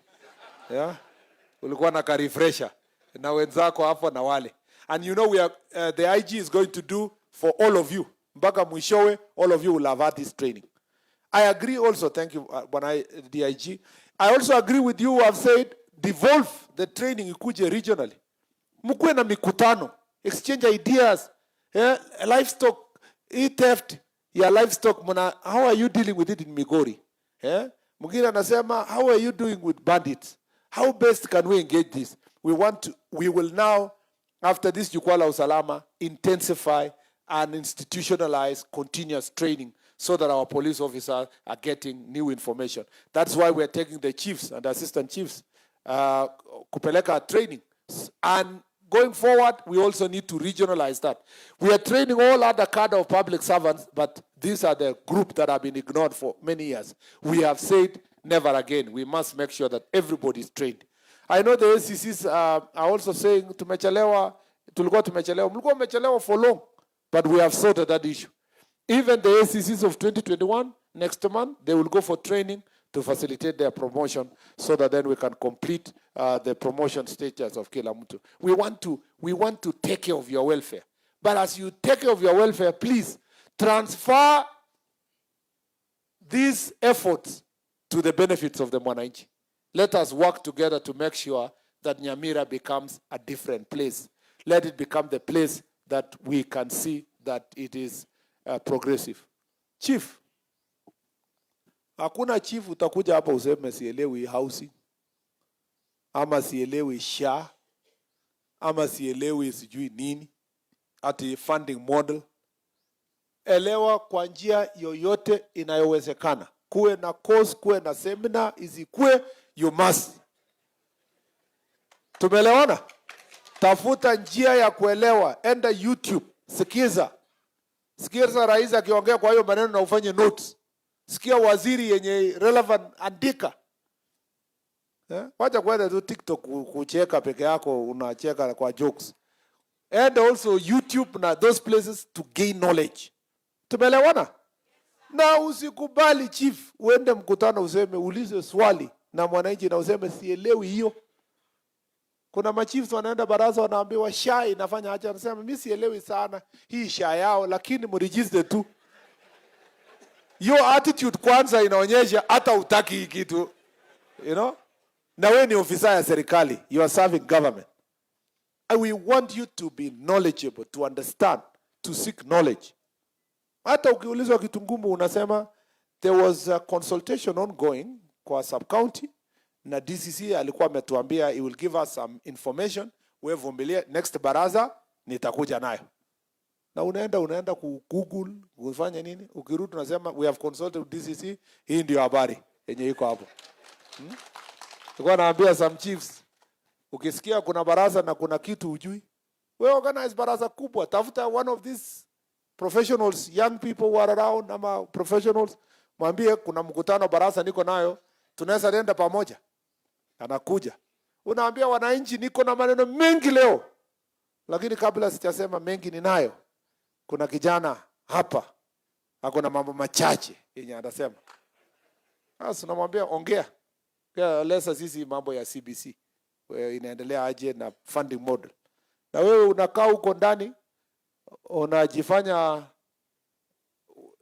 Ulikuwa na ka refresher na wenzako hapo na wale. And you know the IG is going to do for all of you. Mpaka mwishowe, all of you will have had this training. I agree also, thank you, DIG. I also agree with you who have said, devolve the training ikuje regionally. Mkuwe na mikutano, exchange ideas, livestock, theft, livestock, how are you dealing with it in Migori? Mwingine anasema, how are you doing with bandits? How best can we engage this? We will now, after this Jukwaa la Usalama, intensify and institutionalize continuous training so that our police officers are getting new information. That's why we're taking the chiefs and the assistant chiefs kupeleka training. And going forward, we also need to regionalize that. We are training all other cadre of public servants, but these are the group that have been ignored for many years. We have said never again. We must make sure that everybody is trained. I know the ACCs are also saying tulikuwa tumechelewa. Mlikuwa mmechelewa for long, but we have sorted that issue. Even the ACCs of 2021, next month, they will go for training to facilitate their promotion so that then we can complete the promotion stages of kila mtu. We want to take care of your welfare. But as you take care of your welfare, please transfer these efforts to the benefits of the mwananchi. Let us work together to make sure that Nyamira becomes a different place. Let it become the place that we can see that it is progressive. Chief, hakuna chief utakuja hapa useme sielewi housing, ama sielewi SHA, ama sielewi sijui nini, ati funding model. Elewa kwa njia yoyote inayowezekana. Kuwe na course, kuwe na seminar, isikue, you must. Tumeelewana? Tafuta njia ya kuelewa, enda YouTube, sikiza rais akiongea kwa hiyo maneno na ufanye notes. Sikia waziri yenye relevant, andika. Wacha kwenda tu TikTok kucheka peke yako, unacheka kwa jokes. And also YouTube na those places to gain knowledge. Tumeelewana? Na usikubali chief uende mkutano useme ulize swali na mwananchi na useme sielewi hiyo. Kuna machiefs wanaenda baraza wanaambiwa sha inafanya acha, anasema mimi sielewi sana hii sha yao, lakini mregister tu. Your attitude kwanza inaonyesha hata utaki hii kitu. You know? Na wewe ni ofisa ya serikali, you are serving government. And we want you to be knowledgeable, to understand, to seek knowledge. Hata ukiulizwa kitu ngumu unasema there was a consultation ongoing kwa sub-county na DCC alikuwa ametuambia he will give us some information, wewe vumilia, next baraza nitakuja nayo. Na unaenda ku Google, ufanye nini? Ukirudi unasema we have consulted with DCC, hii ndio habari yenye iko hapo. Tulikuwa naambia some chiefs, ukisikia kuna baraza na kuna kitu hujui, wewe organize baraza kubwa, tafuta one of these professionals, young people who are around, ama professionals, mwambie kuna mkutano baraza niko nayo, tunaweza nenda pamoja. Anakuja. Unaambia wananchi niko na maneno mengi leo. Lakini kabla sijasema mengi ninayo, kuna kijana hapa ako na mambo machache yenye anasema. Sasa unamwambia ongea. Lesa sisi mambo ya CBC inaendelea aje na funding model. Na wewe unakaa huko ndani unajifanya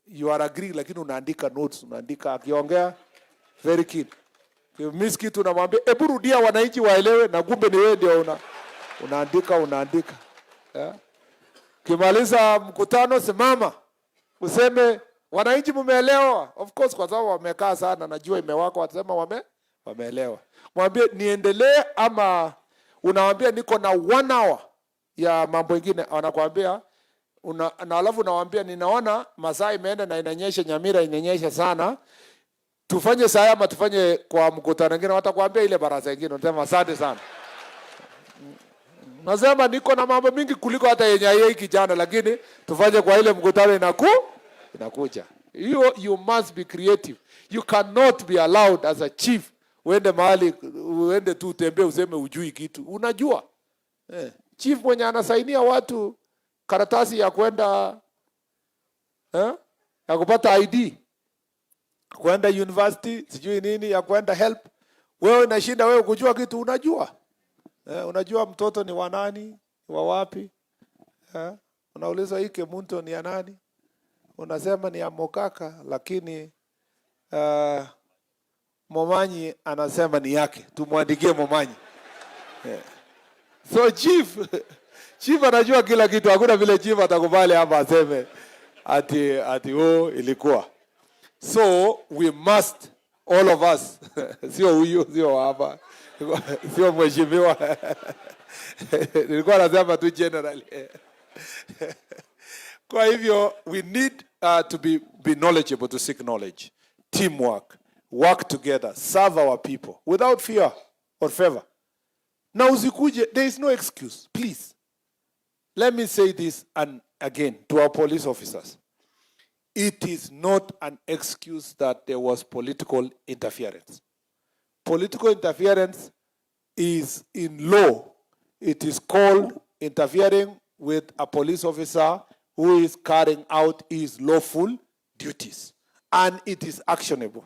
you are agree, lakini unaandika notes, unaandika akiongea very keen. Miss kitu unamwambia hebu rudia wananchi waelewe, na kumbe ni wewe ndio unaandika. Yeah. Kimaliza mkutano simama useme wananchi mumeelewa. Of course kwa sababu wamekaa sana, najua imewako, watasema wameelewa. Mwambie niendelee ama unawaambia niko na 1 hour ya mambo mengine, anakuambia na alafu unawaambia ninaona masaa imeenda na inanyesha, Nyamira inanyesha sana, tufanye saa ama tufanye kwa mkutano mwingine. Watakwambia ile baraza nyingine, unasema asante sana. Nasema niko na mambo mingi kuliko hata yenye yeye kijana, lakini tufanye kwa ile mkutano inakuja. You must be creative. You cannot be allowed as a chief uende mahali uende tu utembee useme ujui kitu. Unajua. Chief mwenye anasainia watu karatasi ya kwenda ya kupata ID, kwenda university, sijui nini, ya kwenda help. Wewe unashinda wewe kujua kitu unajua. Unajua mtoto ni wa nani, wa wapi? Unauliza hiki mtu ni ya nani? Unasema ni ya Mokaka, lakini Momanyi anasema ni yake. Tumwandikie Momanyi. So chief anajua kila kitu. Hakuna vile chief atakubali hapa aseme ati ilikuwa. So we must, all of us, sio huyu, sio hapa, sio mheshimiwa. Nilikuwa nasema tu generally. Kwa hivyo we need to be knowledgeable, to seek knowledge, teamwork, work together, serve our people without fear or favor. Now usikuje, there is no excuse, please. Let me say this and again to our police officers. It is not an excuse that there was political interference. Political interference is in law. It is called interfering with a police officer who is carrying out his lawful duties. And it is actionable.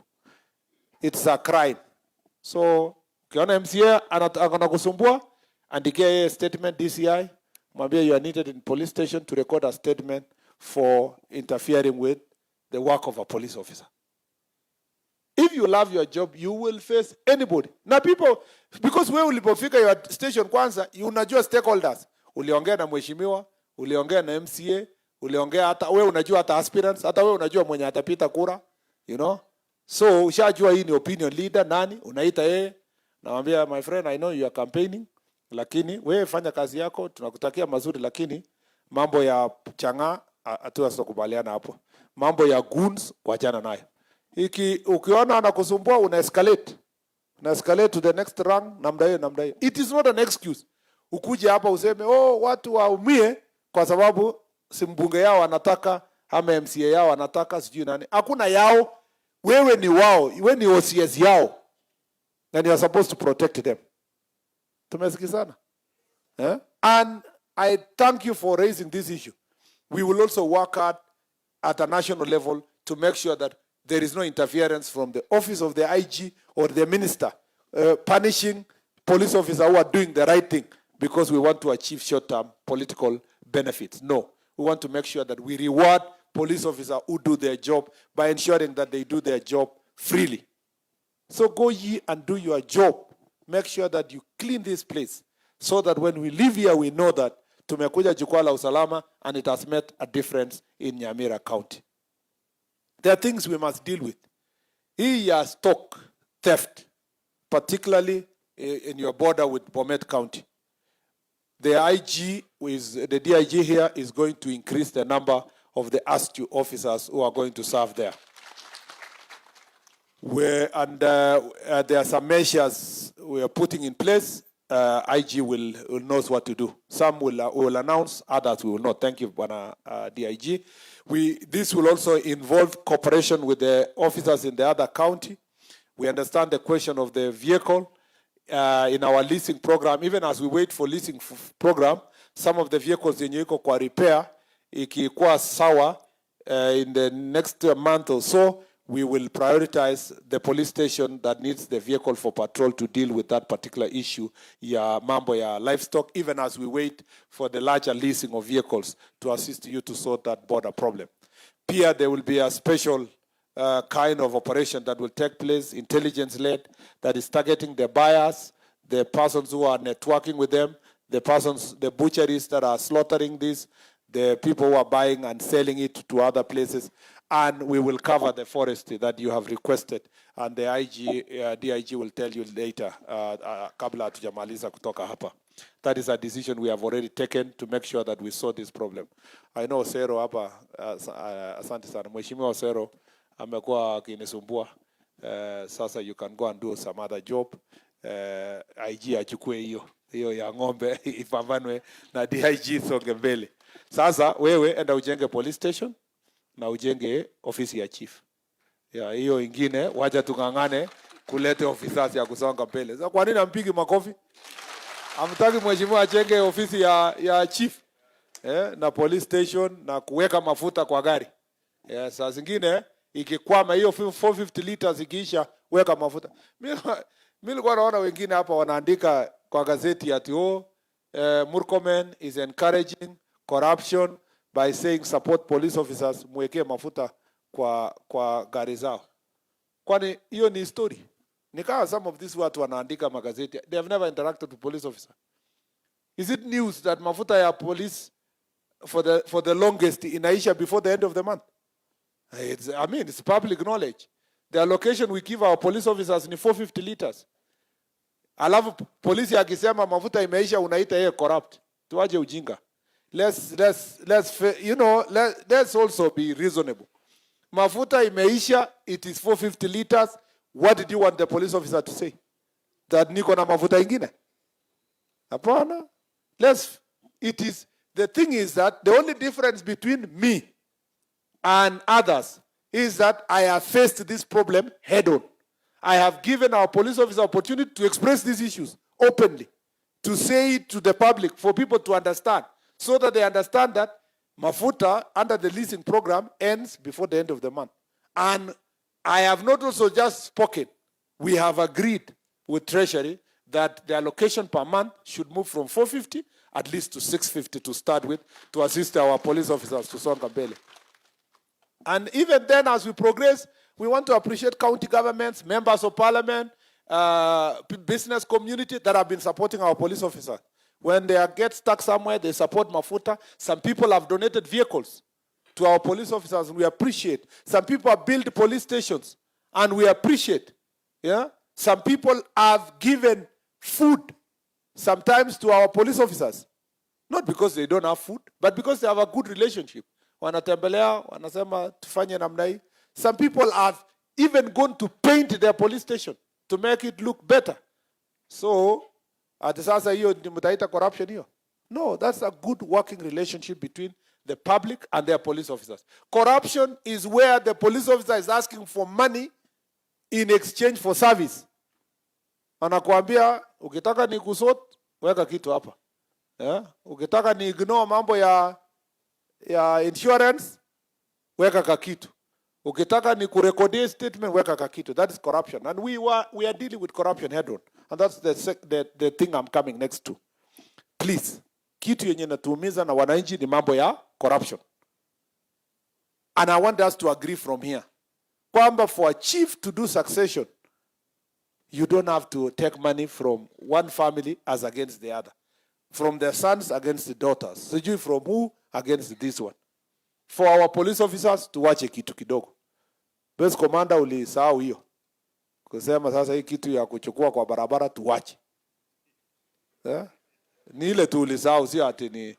It's a crime. So, ukiona MCA anakusumbua, andikia yeye statement DCI, mwambie you are needed in police station to record a statement for interfering with the work of a police officer. If you love your job, you will face anybody. Na people, because wewe ulipofika your station kwanza, unajua stakeholders. Uliongea na mheshimiwa, uliongea na MCA, uliongea hata wewe unajua hata aspirants, hata wewe unajua mwenye atapita kura, you know? So ushajua hii ni opinion leader nani, unaita yeye, namwambia my friend, I know you are campaigning, lakini wewe fanya kazi yako, tunakutakia mazuri, lakini mambo ya changa hatutakubaliana hapo. Mambo ya goons wachana nayo. Ukiona anakusumbua una escalate. Una escalate to the next rung, namna hiyo. It is not an excuse. Ukuje hapa useme watu waumie kwa sababu si mbunge yao anataka ama MCA yao anataka sijui nani. Hakuna yao. Wewe ni wao. Wewe ni OCS yao. And you are supposed to protect them. Tumesikizana? Eh? And I thank you for raising this issue. We will also work hard at a national level to make sure that there is no interference from the office of the IG or the minister punishing police officers who are doing the right thing because we want to achieve short-term political benefits. No, we want to make sure that we reward police officers who do their job by ensuring that they do their job freely. So go ye and do your job. Make sure that you clean this place so that when we leave here, we know that tumekuja Jukwaa la Usalama and it has made a difference in Nyamira County. There are things we must deal with. Here, stock theft, particularly in your border with Bomet County. The IG, the DIG here, is going to increase the number of the ASTU officers who are going to serve there. There are some measures we are putting in place. IG will knows what to do. Some will announce, others will not. Thank you, Bwana DIG. This will also involve cooperation with the officers in the other county. We understand the question of the vehicle in our leasing program. Even as we wait for leasing program, some of the vehicles yenye iko kwa repair, ikikuwa sawa in the next month or so, we will prioritize the police station that needs the vehicle for patrol to deal with that particular issue, ya mambo ya livestock, even as we wait for the larger leasing of vehicles to assist you to sort that border problem. Here, there will be a special kind of operation that will take place, intelligence-led, that is targeting the buyers, the persons who are networking with them, the butcheries that are slaughtering this, the people who are buying and selling it to other places, and we will cover the forestry that you have requested, and the DIG will tell you later, kabla hatujamaliza kutoka hapa. That is a decision we have already taken to make sure that we solve this problem. I know Osero hapa, asante sana. Mheshimiwa Osero amekuwa akinisumbua. Sasa you can go and do some other job. IG achukue hiyo ya ng'ombe ipambanwe na DIG songe mbele. Sasa wewe enda ujenge police station na ujenge ofisi ya chief. Ya hiyo ingine wacha tungangane kulete officers ya kusonga mbele. Sasa kwa nini ampigi makofi? Amtaki mheshimiwa ajenge ofisi ya chief na police station na kuweka mafuta kwa gari. Saa zingine ikikwama hiyo 450 liters ikiisha weka mafuta. Mimi nilikuwa naona wengine hapa wanaandika kwa gazeti ati Murkomen is encouraging corruption by saying support police officers mwekee mafuta kwa gari zao. Kwani hiyo ni story? Nikawa some of these watu wanaandika magazeti, they have never interacted with police officer. Is it news that mafuta ya police for the longest inaisha before the end of the month? It's public knowledge. The allocation we give our police officers ni 450 liters. Alafu polisi akisema mafuta imeisha unaita yeye corrupt. Tuaje ujinga. Let's also be reasonable. Mafuta imeisha, it is 450 liters. What did you want the police officer to say? That niko na mafuta ingine? Hapana. The thing is that the only difference between me and others is that I have faced this problem head on. I have given our police officer opportunity to express these issues openly, to say it to the public, for people to understand, so that they understand that mafuta under the leasing program ends before the end of the month. And I have not also just spoken. We have agreed with Treasury that the allocation per month should move from 450 at least to 650 to start with, to assist our police officers to songa mbele. And even then, as we progress, we want to appreciate county governments, members of parliament, business community that have been supporting our police officers. When they get stuck somewhere, they support mafuta. Some people have donated vehicles to our police officers, and we appreciate. Some people have built police stations, and we appreciate. Yeah? Some people have given food sometimes to our police officers. Not because they don't have food, but because they have a good relationship. Wanatembelea, wanasema tufanye namna hii. Some people have even gone to paint their police station to make it look better. So, ati sasa hiyo ni mtaita corruption hiyo? No, that's a good working relationship between the public and their police officers. Corruption is where the police officer is asking for money in exchange for service. Anakuambia ukitaka ni kusot, weka kitu hapa. Ukitaka ni ignore mambo ya insurance, weka kakitu. Ukitaka ni kurekodi statement, weka kakitu. That is corruption. And we are dealing with corruption head on. And that's the thing I'm coming next to. Please, kitu yenye natuumiza na wananchi ni mambo ya corruption. And I want us to agree from here. Kwamba for a chief to do succession, you don't have to take money from one family as against the other. From the sons against the daughters. Sijui from who against this one. For our police officers, tuwache kitu kidogo. Base commander ulisahau hiyo. Kusema sasa hii kitu ya kuchukua kwa barabara tuwache. Ni ile tu ulisahau, sio ati ni.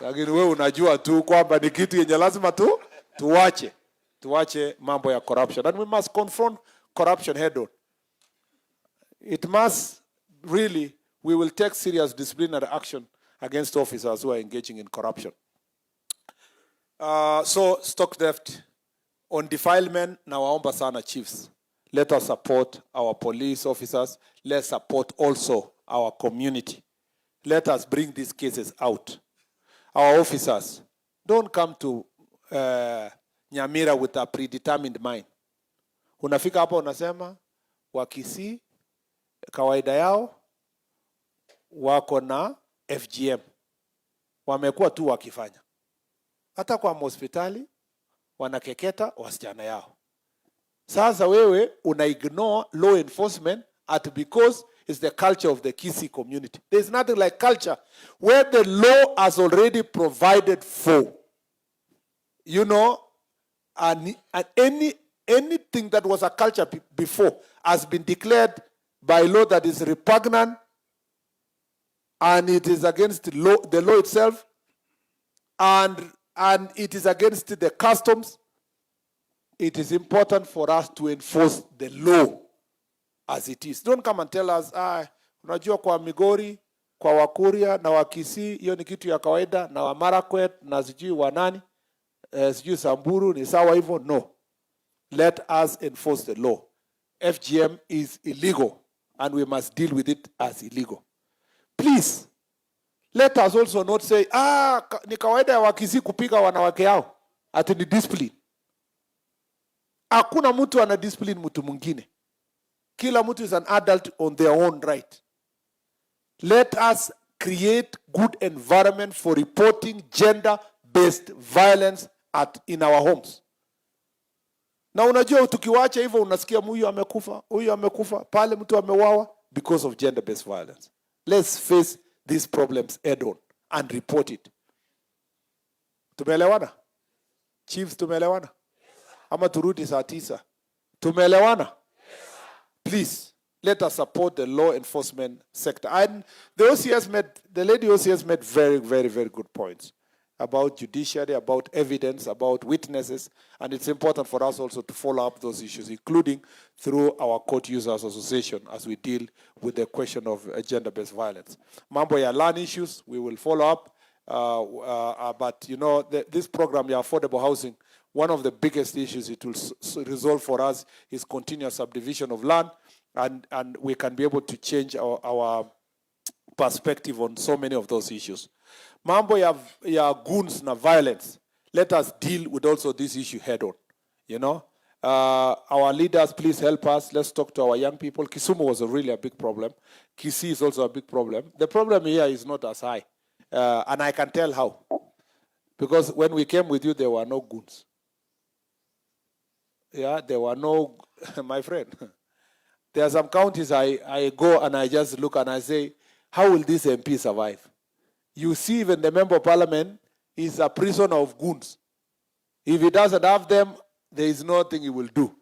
Lakini wewe unajua tu kwamba ni kitu yenye lazima tuwache mambo ya corruption. And we must confront corruption head on. It must really, we will take serious disciplinary action against officers who are engaging in corruption. So stock theft, on defilement, nawaomba sana chiefs. Let us support our police officers. Let's support also our community. Let us bring these cases out. Our officers, don't come to Nyamira with a predetermined mind. Unafika hapa unasema, Wakisii, kawaida yao, wako na FGM. Wamekuwa tu wakifanya. Hata kwa hospitali, wanakeketa wasichana yao. Sasa wewe una-ignore law enforcement because it's the culture of the Kisii community. There's nothing like culture where the law has already provided for. You know, and anything that was a culture before has been declared by law that is repugnant and it is against the law itself, and it is against the customs. It is important for us to enforce the law as it is. Don't come and tell us, unajua kwa Migori, kwa Wakuria na Wakisii, hiyo ni kitu ya kawaida, na Wamarakwet na sijui wanani, sijui Samburu ni sawa hivyo. No. Let us enforce the law. FGM is illegal and we must deal with it as illegal. Please, let us also not say, ni kawaida ya Wakisii kupiga wanawake yao. Ati ni discipline. Hakuna mtu ana discipline mtu mwingine. Kila mtu is an adult on their own right. Let us create good environment for reporting gender-based violence in our homes. Na unajua tukiwacha hivyo unasikia huyu amekufa, pale mtu ameuawa because of gender-based violence. Let's face these problems head on and report it. Tumeelewana? Chiefs, tumeelewana? Ama turudi saa 9. Tumeelewana? Please, let us support the law enforcement sector. And the lady OCS made very, very, very good points about judiciary, about evidence, about witnesses. And it's important for us also to follow up those issues, including through our Court Users Association as we deal with the question of gender-based violence. Mambo ya land issues, we will follow up. But you know, this program, your affordable housing, one of the biggest issues it will resolve for us is continuous subdivision of land, and we can be able to change our perspective on so many of those issues. Mambo ya goons na violence, let us deal with also this issue head on. You know, our leaders, please help us. Let's talk to our young people. Kisumu was really a big problem. Kisii is also a big problem. The problem here is not as high, and I can tell how, because when we came with you, there were no goons. Yeah, there were no, my friend. There are some counties I go and I just look and I say, how will this MP survive? You see, even the member of parliament is a prisoner of goons. If he doesn't have them, there is nothing he will do.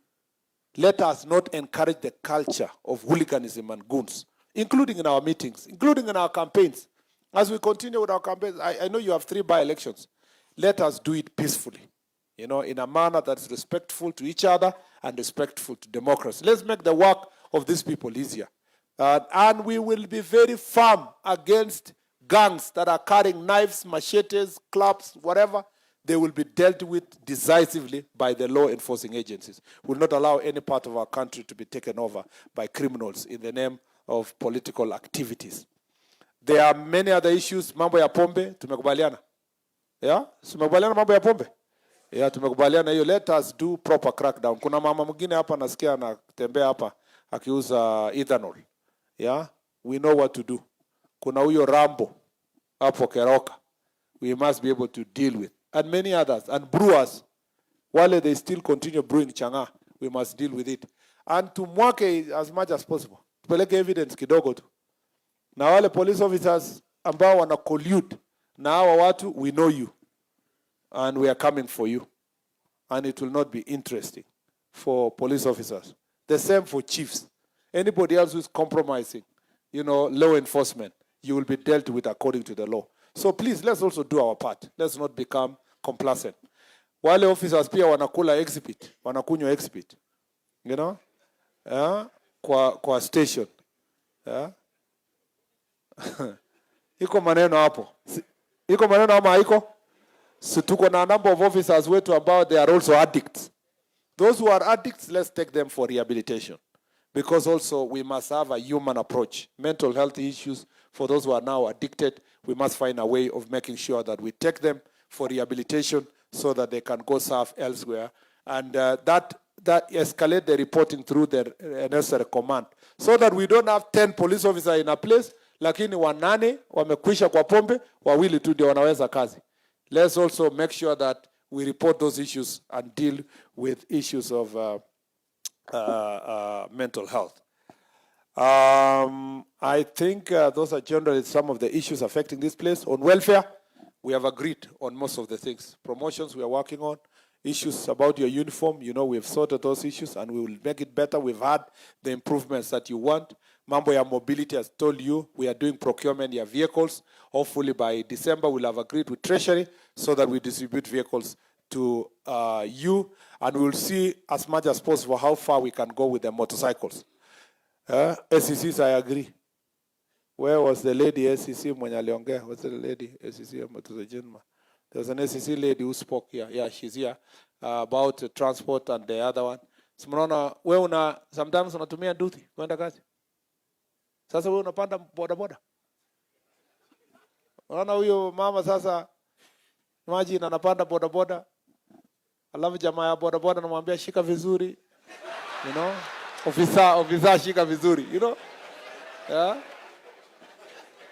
Let us not encourage the culture of hooliganism and goons, including in our meetings, including in our campaigns. As we continue with our campaigns, I know you have 3 by-elections. Let us do it peacefully, you know, in a manner that's respectful to each other and respectful to democracy. Let's make the work of these people easier. And we will be very firm against gangs that are carrying knives, machetes, clubs, whatever. they will be dealt with decisively by the law enforcing agencies. We will not allow any part of our country to be taken over by criminals in the name of political activities. There are many other issues. Mambo ya pombe, tumekubaliana. Yeah? Tumekubaliana mambo ya pombe? Yeah, tumekubaliana hiyo. Let us do proper crackdown. Kuna mama mwingine hapa nasikia anatembea hapa akiuza ethanol. Yeah? We know what to do. Kuna huyo Rambo hapo Keroka. We must be able to deal with. And many others. And brewers, while they still continue brewing changa, we must deal with it. And to mwake as much as possible. Tupeleke evidence kidogo tu. Na wale police officers ambao wana collude na hawa watu, we know you. And we are coming for you. And it will not be interesting for police officers. The same for chiefs. Anybody else who is compromising, law enforcement, you will be dealt with according to the law. So please, let's also do our part. Let's not become complacent. Wale officers pia wanakula exhibit, wanakunywa exhibit. Kwa station. Iko maneno hapo. Iko maneno ama haiko? So tuko na number of officers wetu ambao they are also addicts. Those who are addicts, let's take them for rehabilitation. Because also we must have a human approach. Mental health issues for those who are now addicted, we must find a way of making sure that we take them for rehabilitation so that they can go serve elsewhere. And that escalate the reporting through the necessary command. So that we don't have 10 police officers in a place, lakini 8 wamekwisha kwa pombe, 2 tu ndio wanaweza kazi. Let's also make sure that we report those issues and deal with issues of mental health. I think those are generally some of the issues affecting this place. On welfare, we have agreed on most of the things. Promotions we are working on. Issues about your uniform, we've sorted those issues and we will make it better. We've had the improvements that you want. Mambo ya mobility, as told you, we are doing procurement of vehicles. Hopefully by December, we'll have agreed with Treasury so that we distribute vehicles to you, and we'll see as much as possible how far we can go with the motorcycles. SECs, I agree. Where was the lady SEC mwenye aliongea? Was the lady SEC ama to the gentleman? There was an SEC lady who spoke here. Yeah, she's here. About transport and the other one. Simona, wewe sometimes unatumia nduthi kwenda kazi. Sasa wewe unapanda boda. Unaona huyo mama sasa, imagine anapanda boda. Alafu jamaa ya boda anamwambia shika vizuri. Officer shika vizuri, Yeah.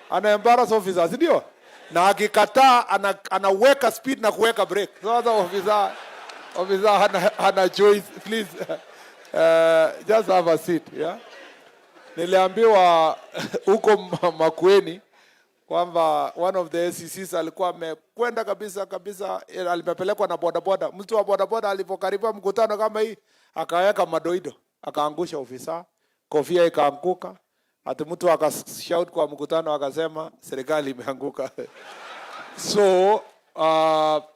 Ana embarrass officers, ndio? Na akikataa anaweka speed na kuweka brake. Sasa officer hana choice. Please just have a seat, yeah? Niliambiwa huko Makueni kwamba one of the SECs alikuwa amekwenda kabisa alimepelekwa na boda. Mtu wa boda alipokaribia mkutano kama hii akaweka madoido, akaangusha ofisa, kofia ikaanguka. Ati mtu akashout kwa mkutano akasema serikali imeanguka. So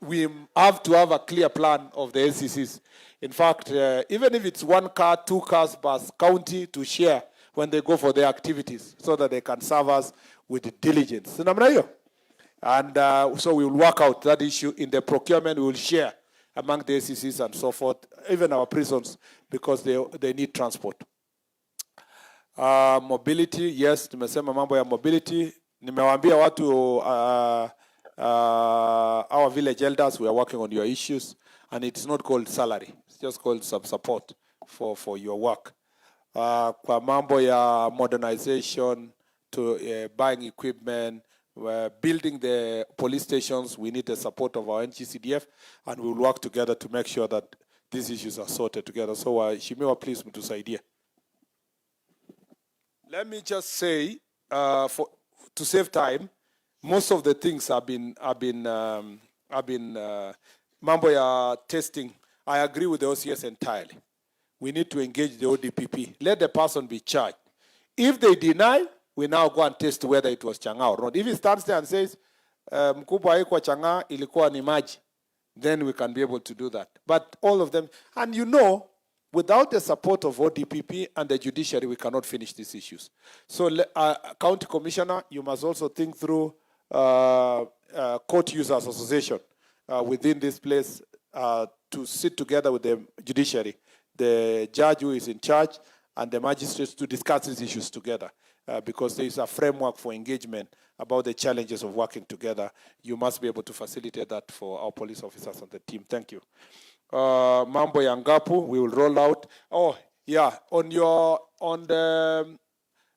we have to have a clear plan of the SECs. In fact, even if it's 1 car, 2 cars per county to share when they go for their activities so that they can serve us with diligence. And so we will work out that issue in the procurement. We will share among the SECs and so forth, even our prisons, because they need transport. Mobility, yes, tumesema mambo ya mobility. Nimewaambia watu our village elders, we are working on your issues, and it's not called salary. It's just called some support for your work. Kwa mambo ya modernization, to buying equipment, building the police stations, we need the support of our NGCDF, and we will work together to make sure that these issues are sorted together. So, Shimiwa, please, mtusaidia. Let me just say, to save time, most of the things have been mambo ya testing. I agree with the OCS entirely. We need to engage the ODPP. Let the person be charged. If they deny, we now go and test whether it was changa or not. If he stands there and says, mkubwa haikuwa changa, ilikuwa ni maji, then we can be able to do that. But all of them, and without the support of ODPP and the judiciary, we cannot finish these issues. So, County Commissioner, you must also think through Court Users Association. within this place to sit together with the judiciary, the judge who is in charge, and the magistrates to discuss these issues together. Because there is a framework for engagement about the challenges of working together. You must be able to facilitate that for our police officers and the team. Thank you. Mambo ya Ngapu, we will roll out. Oh, yeah, on the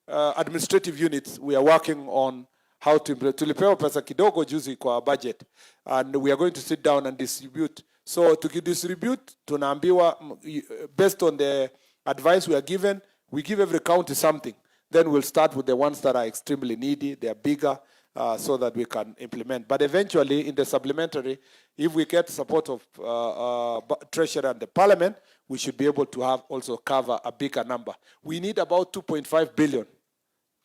administrative units, we are working on how to implement. Tulipewa pesa kidogo juzi kwa budget, and we are going to sit down and distribute. So to distribute, tunaambiwa, based on the advice we are given, we give every county something. Then we'll start with the ones that are extremely needy, they are bigger, so that we can implement. But eventually, in the supplementary, if we get support of Treasury and the Parliament, we should be able to have also cover a bigger number. We need about 2.5 billion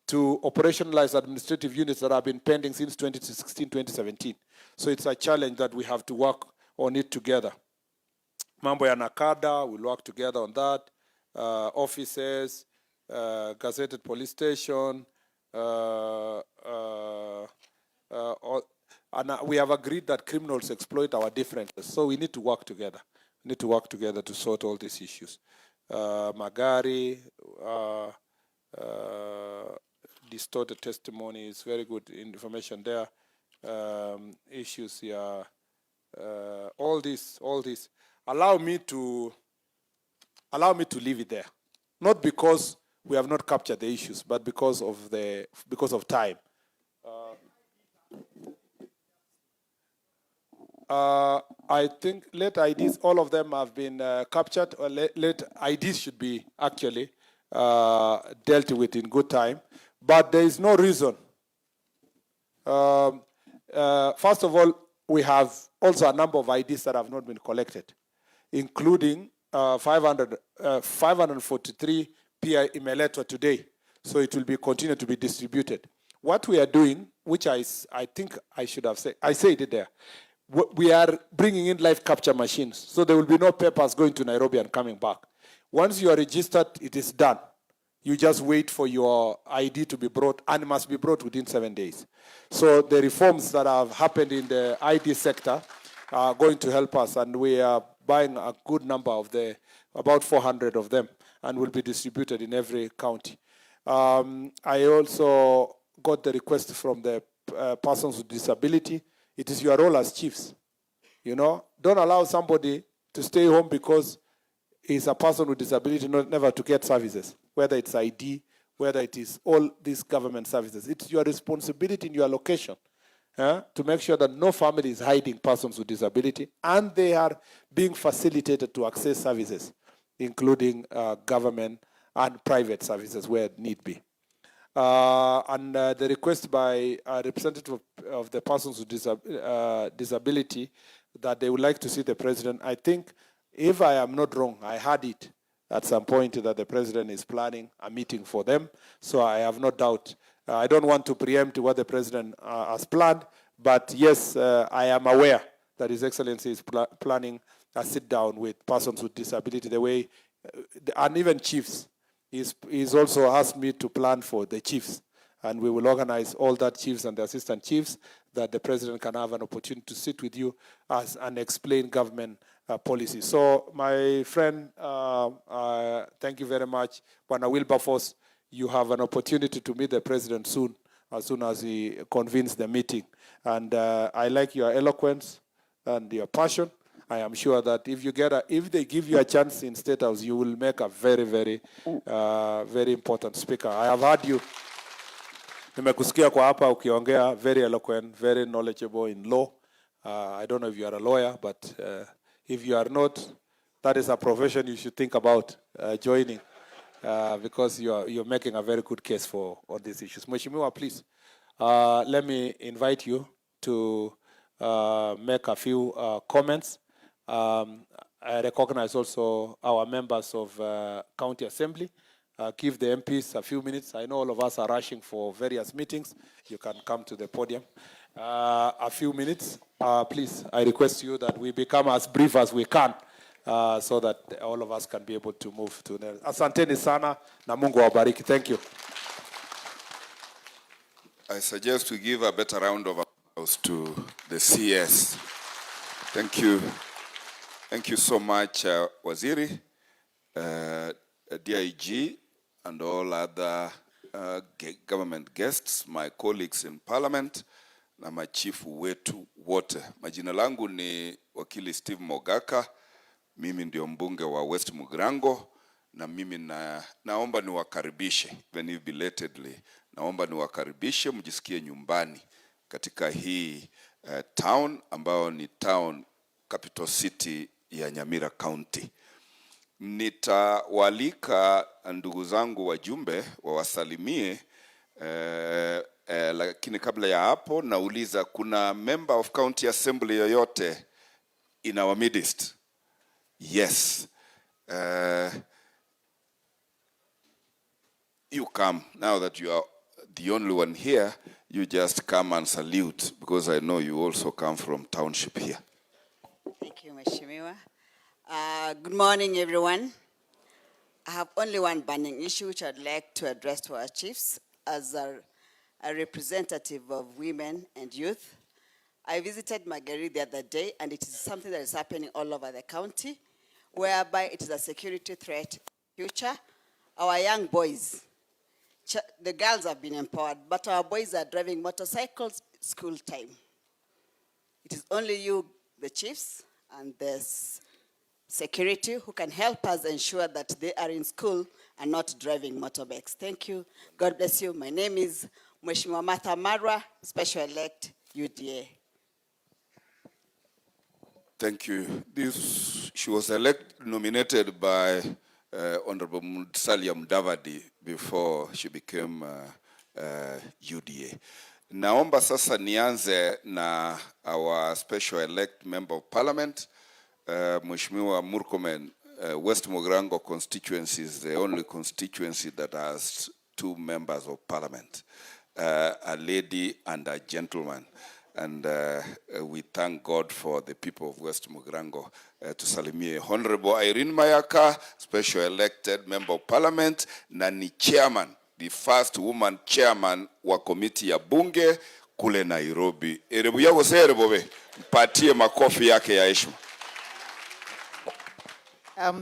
to operationalize administrative units that have been pending since 2016, 2017. So it's a challenge that we have to work on it together. Mambo ya Nakada, we'll work together on that. Offices, gazetted police station, and we have agreed that criminals exploit our differences. So we need to work together. We need to work together to sort all these issues. Magari, distorted testimonies, very good information there. Issues here, all this. Allow me to leave it there. Not because we have not captured the issues, but because of time. I think late IDs, all of them have been captured. Or late IDs should be actually dealt with in good time. But there is no reason. First of all, we have also a number of IDs that have not been collected, including 543 PI imeletwa today. So it will be continue to be distributed. What we are doing, which I think I should have said, I said it there. We are bringing in live capture machines. So there will be no papers going to Nairobi and coming back. Once you are registered, it is done. You just wait for your ID to be brought, and it must be brought within 7 days. So the reforms that have happened in the ID sector are going to help us, and we are buying a good number of about 400 of them, and will be distributed in every county. I also got the request from the persons with disability. It is your role as chiefs. Don't allow somebody to stay home because he's a person with disability, never to get services, whether it's ID, whether it is all these government services. It's your responsibility in your location to make sure that no family is hiding persons with disability, and they are being facilitated to access services, including government and private services where need be. And the request by a representative of the persons with disability that they would like to see the president. I think, if I am not wrong, I heard it at some point that the president is planning a meeting for them. So I have no doubt. I don't want to preempt what the president has planned, but yes, I am aware that His Excellency is planning a sit down with persons with disability, the way, and even chiefs. He's also asked me to plan for the chiefs, and we will organize all that chiefs and the assistant chiefs, that the president can have an opportunity to sit with you and explain government policy. So my friend, thank you very much. Bwana Wilberforce, you have an opportunity to meet the president soon as he convenes the meeting. And I like your eloquence and your passion. I am sure that if they give you a chance in State House, you will make a very, very, very important speaker. I have heard you. Nimekusikia kwa hapa ukiongea, very eloquent, very knowledgeable in law. I don't know if you are a lawyer, but if you are not, that is a profession you should think about joining, because you're making a very good case for all these issues. Mheshimiwa, please, let me invite you to make a few comments. I recognize also our members of County Assembly. Give the MPs a few minutes. I know all of us are rushing for various meetings. You can come to the podium. A few minutes. Please, I request you that we become as brief as we can, so that all of us can be able to move to the... Asanteni sana na Mungu awabariki. Thank you. I suggest we give a better round of applause to the CS. Thank you. Thank you so much, Waziri, DIG, and all other government guests, my colleagues in parliament, na machifu wetu wote. Majina langu ni wakili Steve Mogaka. Mimi ndio mbunge wa West Mugrango, na mimi naomba niwakaribishe, even if belatedly, naomba niwakaribishe mjisikie nyumbani katika hii town ambayo ni town capital city ya Nyamira County. Nitawalika ndugu zangu wajumbe wawasalimie, lakini kabla ya hapo nauliza, kuna member of county assembly yoyote in our midst? Yes. You come. Now that you are the only one here, you just come and salute, because I know you also come from township here. Thank you, Mheshimiwa. Good morning, everyone. I have only one burning issue which I'd like to address to our chiefs as a representative of women and youth. I visited Marguerite the other day, and it is something that is happening all over the county, whereby it is a security threat in the future. Our young boys, the girls have been empowered, but our boys are driving motorcycles school time. It is only you, the chiefs, and the security who can help us ensure that they are in school and not driving motorbikes. Thank you. God bless you. My name is Mheshimiwa Martha Marwa, Special Elect, UDA. Thank you. She was nominated by Honorable Musalia Mudavadi before she became UDA. Naomba sasa nianze na our special elect member of parliament, Mheshimiwa Murkomen. West Mugrango constituency is the only constituency that has 2 members of parliament, a lady and a gentleman. And we thank God for the people of West Mugrango. Tusalimie Honorable Irene Mayaka, special elected member of parliament, na ni chairman, the first woman chairman wa committee ya bunge kule Nairobi. Erebu yako se erebu we, mpatie makofi yake ya heshima.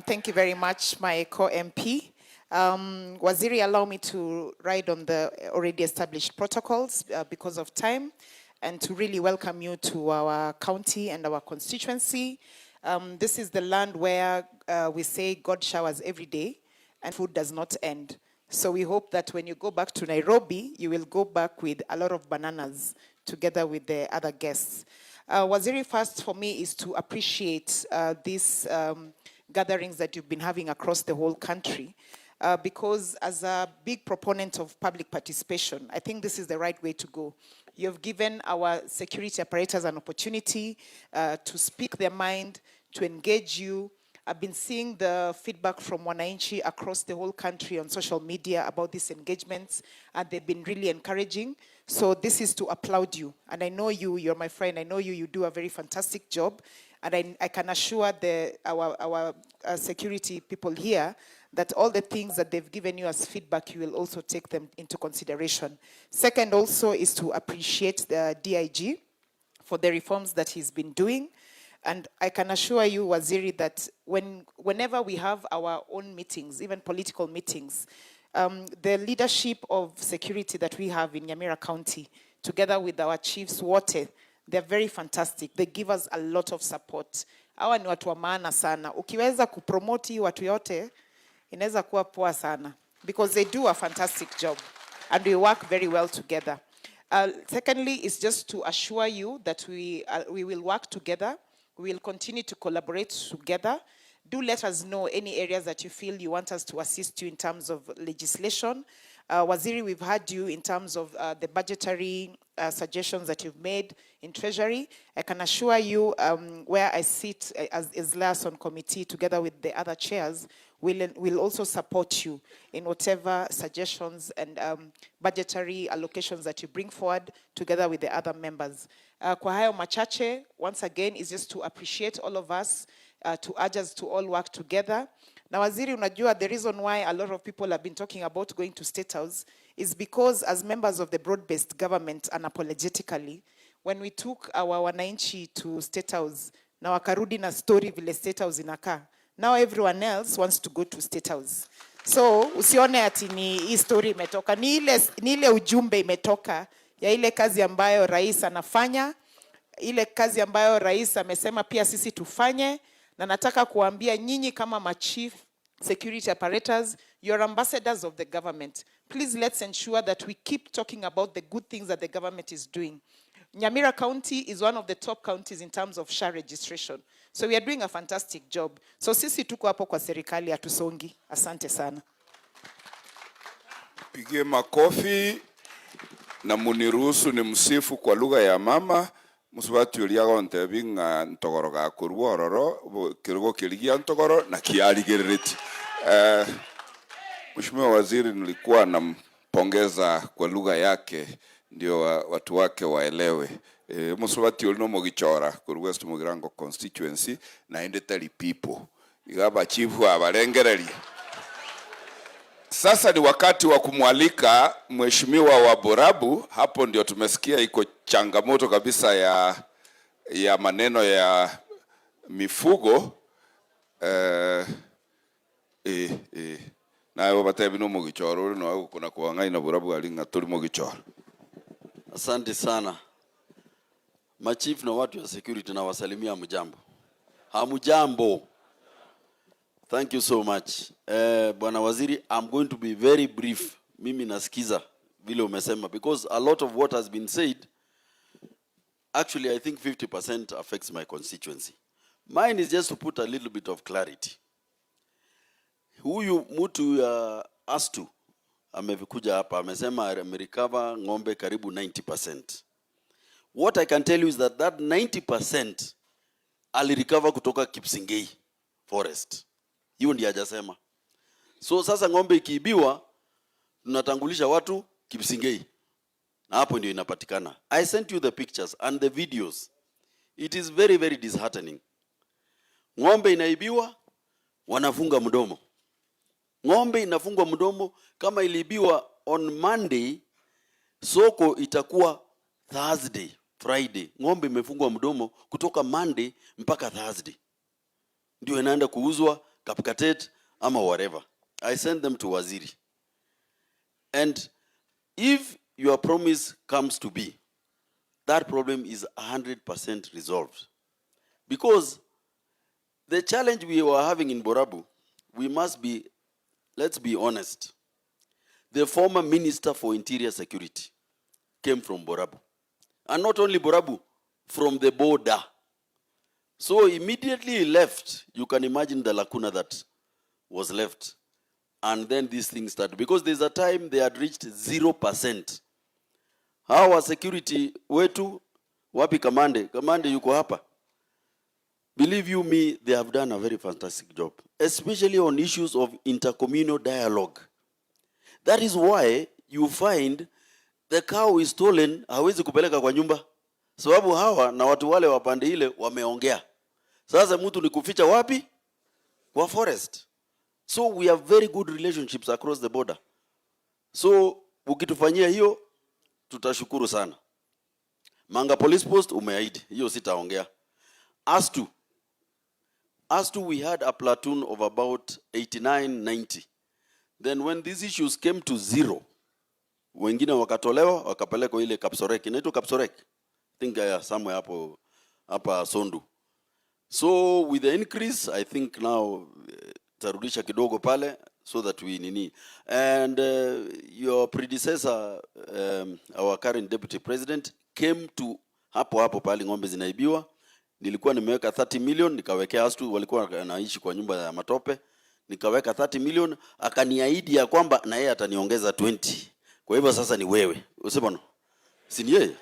Thank you very much, my co-MP. Waziri, allow me to ride on the already established protocols because of time, and to really welcome you to our county and our constituency. This is the land where we say God showers every day and food does not end. So we hope that when you go back to Nairobi, you will go back with a lot of bananas together with the other guests. Waziri, first for me is to appreciate these gatherings that you've been having across the whole country. Because as a big proponent of public participation, I think this is the right way to go. You've given our security operators an opportunity to speak their mind, to engage you. I've been seeing the feedback from wananchi across the whole country on social media about these engagements, and they've been really encouraging. So this is to applaud you. And I know you're my friend, I know you do a very fantastic job. And I can assure our security people here that all the things that they've given you as feedback, you will also take them into consideration. Second also is to appreciate the DIG for the reforms that he's been doing. And I can assure you, Waziri, that whenever we have our own meetings, even political meetings, the leadership of security that we have in Nyamira County, together with our chiefs, Wote, they're very fantastic. They give us a lot of support. Hawa ni watu wa maana sana. Ukiweza kupromote watu yote, inaweza kuwa poa sana. Because they do a fantastic job. And we work very well together. Secondly, is just to assure you that we will work together. We will continue to collaborate together. Do let us know any areas that you feel you want us to assist you in terms of legislation. Waziri, we've heard you in terms of the budgetary suggestions that you've made in Treasury. I can assure you where I sit as liaison committee together with the other chairs, we'll also support you in whatever suggestions and budgetary allocations that you bring forward together with the other members. Kwa hayo machache, once again, is just to appreciate all of us, to urge us to all work together. Now, Waziri, unajua, the reason why a lot of people have been talking about going to State House is because as members of the broad-based government, unapologetically, when we took our wananchi to State House, na wakarudi na story vile State House inakaa. Now everyone else wants to go to State House. So usione ati ni hii story imetoka, ni ile ujumbe imetoka ya ile kazi ambayo rais anafanya, ile kazi ambayo rais amesema pia sisi tufanye. Na nataka kuambia nyinyi kama ma-chief security apparatus, you're ambassadors of the government. Please let's ensure that we keep talking about the good things that the government is doing. Nyamira County is one of the top counties in terms of SHA registration. So we are doing a fantastic job. So sisi tuko hapo kwa serikali hatusongi. Asante sana. Pigie makofi na muniruhusu ni msifu kwa lugha ya mama. Musubati uliaga ntebinga ntogoro ga kurwa ororo kirugo kiligia ntogoro na kiali gereti. Mheshimiwa Waziri, nilikuwa nampongeza kwa lugha yake ndio watu wake waelewe. Musubati ulino mogichora ku West Mugirango constituency na endetali people. Igaba chifu abalengereri. Sasa ni wakati wa kumwalika Mheshimiwa wa Borabu. Hapo ndio tumesikia iko changamoto kabisa ya maneno ya mifugo. Na hayo bataye bino mugichoro no kuna kuangai na Borabu alinga tuli mugichoro. Asante sana. Machief na watu wa security na wasalimia mjambo. Hamujambo. Thank you so much. Bwana Waziri, I'm going to be very brief. Mimi nasikiza vile umesema because a lot of what has been said, actually I think 50% affects my constituency. Mine is just to put a little bit of clarity. Huyu mtu Astu amekuja hapa amesema amerecover ng'ombe karibu 90%. What I can tell you is that 90% alirecover kutoka Kipsingei forest. Hiyo ndiyo hajasema. So sasa ng'ombe ikiibiwa tunatangulisha watu Kipsingei. Na hapo ndio inapatikana. I sent you the pictures and the videos. It is very very disheartening. Ng'ombe inaibiwa wanafunga mdomo. Ng'ombe inafungwa mdomo kama iliibiwa on Monday, soko itakuwa Thursday, Friday. Ng'ombe imefungwa mdomo kutoka Monday mpaka Thursday. Ndio inaenda kuuzwa Kapkatet ama whatever. I send them to Waziri. And if your promise comes to be, that problem is 100% resolved. Because the challenge we were having in Borabu, we must be, let's be honest. The former Minister for Interior Security came from Borabu. And not only Borabu, from the border. So immediately he left, you can imagine the lacuna that was left. And then these things started. Because there's a time they had reached 0%. Our security wetu, wapi kamande? Kamande yuko hapa. Believe you me, they have done a very fantastic job. Especially on issues of intercommunal dialogue. That is why you find the cow is stolen, hawezi kupeleka kwa nyumba. Sababu hawa na watu wale wapande ile wameongea. Sasa mtu ni kuficha wapi? Kwa forest. So we have very good relationships across the border. So ukitufanyia hiyo tutashukuru sana. Manga police post umeahidi, hiyo sitaongea. Astu we had a platoon of about 89-90. Then when these issues came to zero, wengine wakatolewa wakapelekwa ile Kapsorek. Inaitwa Kapsorek. I think somewhere hapa Sondu. So with the increase, I think now tarudisha kidogo pale so that we nini. And your predecessor, our current deputy president, came to hapo pale ng'ombe zinaibiwa. Nilikuwa nimeweka 30 million, nikawekea Astu, walikuwa wanaishi kwa nyumba ya matope. Nikaweka 30 million, akaniahidi ya kwamba na yeye ataniongeza 20. Kwa hivyo sasa ni wewe. Usema no? Si ni yeye?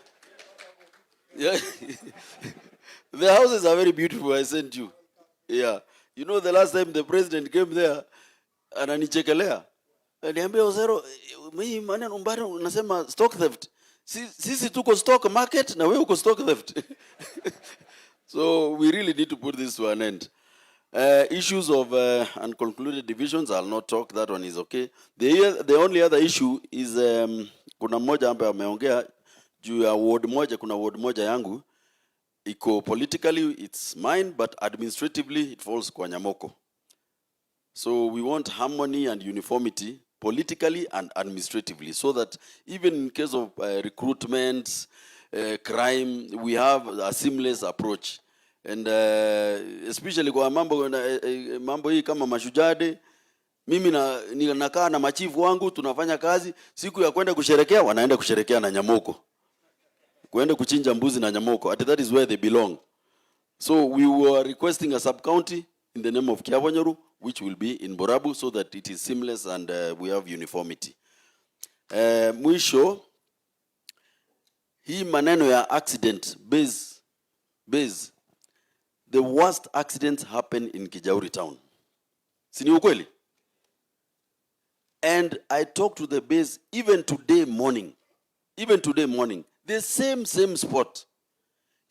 Yeah. The houses are very beautiful, I sent you. Yeah. You know the last time the president came there, ananichekelea. Niambia Ozero, mimi maneno mbaya unasema stock theft. Sisi tuko stock market na wewe uko stock theft. So we really need to put this to an end. Issues of unconcluded divisions, I'll not talk, that one is okay. The only other issue is kuna mmoja ambaye ameongea juu ya ward moja, kuna ward moja yangu Politically, it's mine, but administratively, it falls kwa Nyamoko. So we want harmony and uniformity politically and administratively, so that even in case of recruitment, crime, we have a seamless approach. And especially kwa mambo hii kama Mashujade, mimi nakaa na machifu wangu, tunafanya kazi, siku ya kwenda kusherekea, wanaenda kusherekea na Nyamoko. Kwenda kuchinja mbuzi na Nyamoko. That is where they belong. So we were requesting a sub-county in the name of Kiabonyoru, which will be in Borabu, so that it is seamless and we have uniformity. Mwisho, hii maneno ya accident, base. The worst accidents happen in Kijauri town. Sini ukweli? And I talked to the base even today morning, the same spot.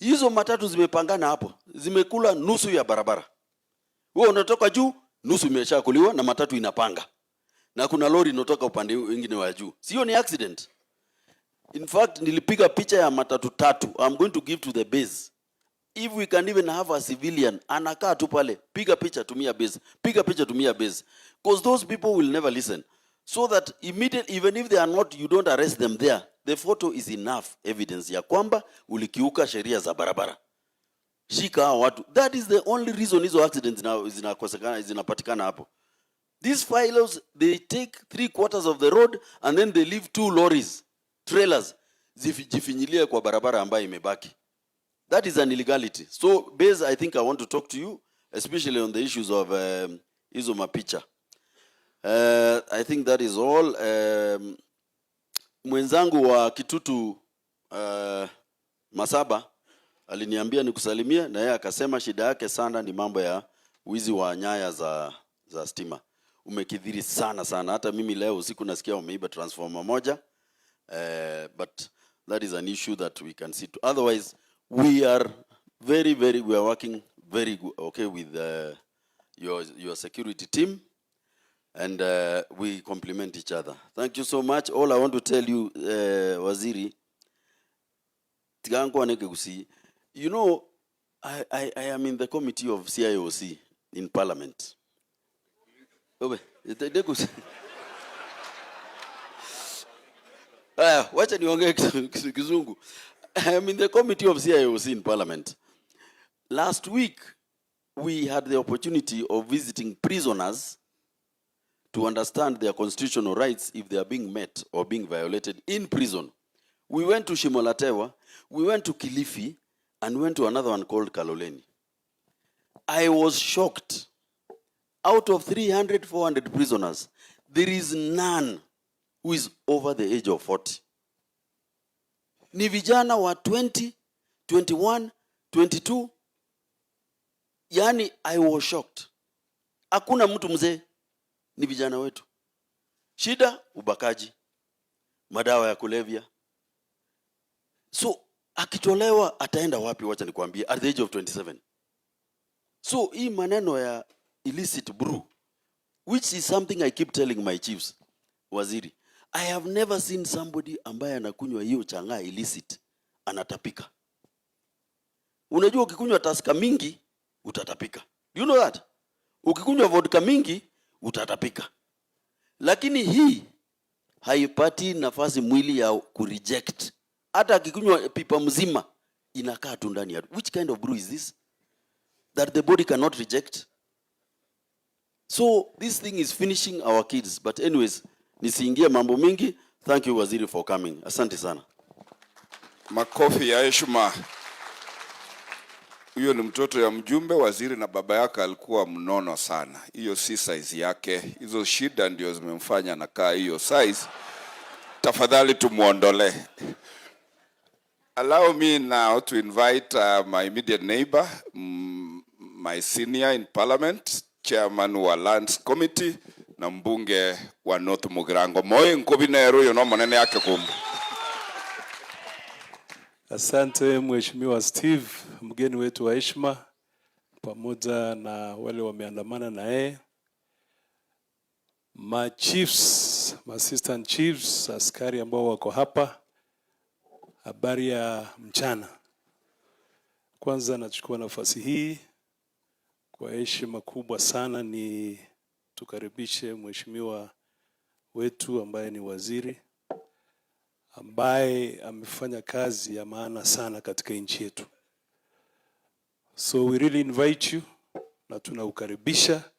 Hizo matatu zimepangana hapo, zimekula nusu ya barabara. Wewe unatoka juu, nusu imeshakuliwa na matatu inapanga. Na kuna lori inatoka upande mwingine wa juu. Sio ni accident. In fact, nilipiga picha ya matatu tatu. I'm going to give to the base. If we can even have a civilian, anakaa tu pale, piga picha tumia base. Piga picha tumia base. Because those people will never listen. So that immediately, even if they are not, you don't arrest them there. The photo is enough evidence ya kwamba ulikiuka sheria za barabara. Shika watu. That is the only reason hizo accidents zinapatikana hapo. These fellows, they take 3/4 of the road and then they leave 2 lorries, trailers, jifinyilie kwa barabara ambayo imebaki. That is an illegality. So, base, I think I want to talk to you, especially on the issues of hizo mapicha. I think that is all. Mwenzangu wa Kitutu Masaba aliniambia nikusalimie, na yeye akasema shida yake sana ni mambo ya wizi wa nyaya za stima. Umekidhiri sana. Hata mimi leo usiku nasikia wameiba transformer moja. But that is an issue that we can see to. Otherwise, we are we are working very good, okay, with your security team. And we complement each other. Thank you so much. All I want to tell you, Waziri, you know, I am in the committee of CIOC in Parliament. Wacha niongee Kizungu. I am in the committee of CIOC in Parliament. Last week, we had the opportunity of visiting prisoners to understand their constitutional rights if they are being met or being violated in prison. We went to Shimolatewa, we went to Kilifi, and went to another one called Kaloleni. I was shocked. Out of 300, 400 prisoners, there is none who is over the age of 40. Ni vijana wa 20, 21, 22. Yani, I was shocked. Hakuna mtu mzee. Ni vijana wetu. Shida, ubakaji, madawa ya kulevya. So, akitolewa ataenda wapi, wacha nikwambie, at the age of 27. So, hii maneno ya illicit brew, which is something I keep telling my chiefs, Waziri, I have never seen somebody ambaye anakunywa hiyo chang'aa illicit, anatapika. Unajua ukikunywa taska mingi, utatapika. Do you know that? Ukikunywa vodka mingi, utatapika. Lakini hii haipati nafasi mwili ya kureject. Hata akikunywa pipa mzima inakaa tu ndani ya. Which kind of brew is this that the body cannot reject? So this thing is finishing our kids. But anyways, nisiingie mambo mingi. Thank you Waziri for coming. Asante sana. Makofi ya heshima. Huyo ni mtoto ya mjumbe. Waziri na baba yake alikuwa mnono sana. Hiyo si size yake. Hizo shida ndio zimemfanya anakaa hiyo size. Tafadhali tumuondole. Allow me now to invite my immediate neighbor, my senior in Parliament, chairman wa Lands Committee, na mbunge wa North Mugirango. Moi Nkobinero yono manene yake kumbu. Asante Mheshimiwa Steve, mgeni wetu wa heshima, pamoja na wale wameandamana na yeye, ma chiefs, ma assistant chiefs, askari ambao wako hapa. Habari ya mchana. Kwanza nachukua nafasi hii kwa heshima kubwa sana ni tukaribishe mheshimiwa wetu ambaye ni waziri ambaye amefanya kazi ya maana sana katika nchi yetu. So we really invite you na tunaukaribisha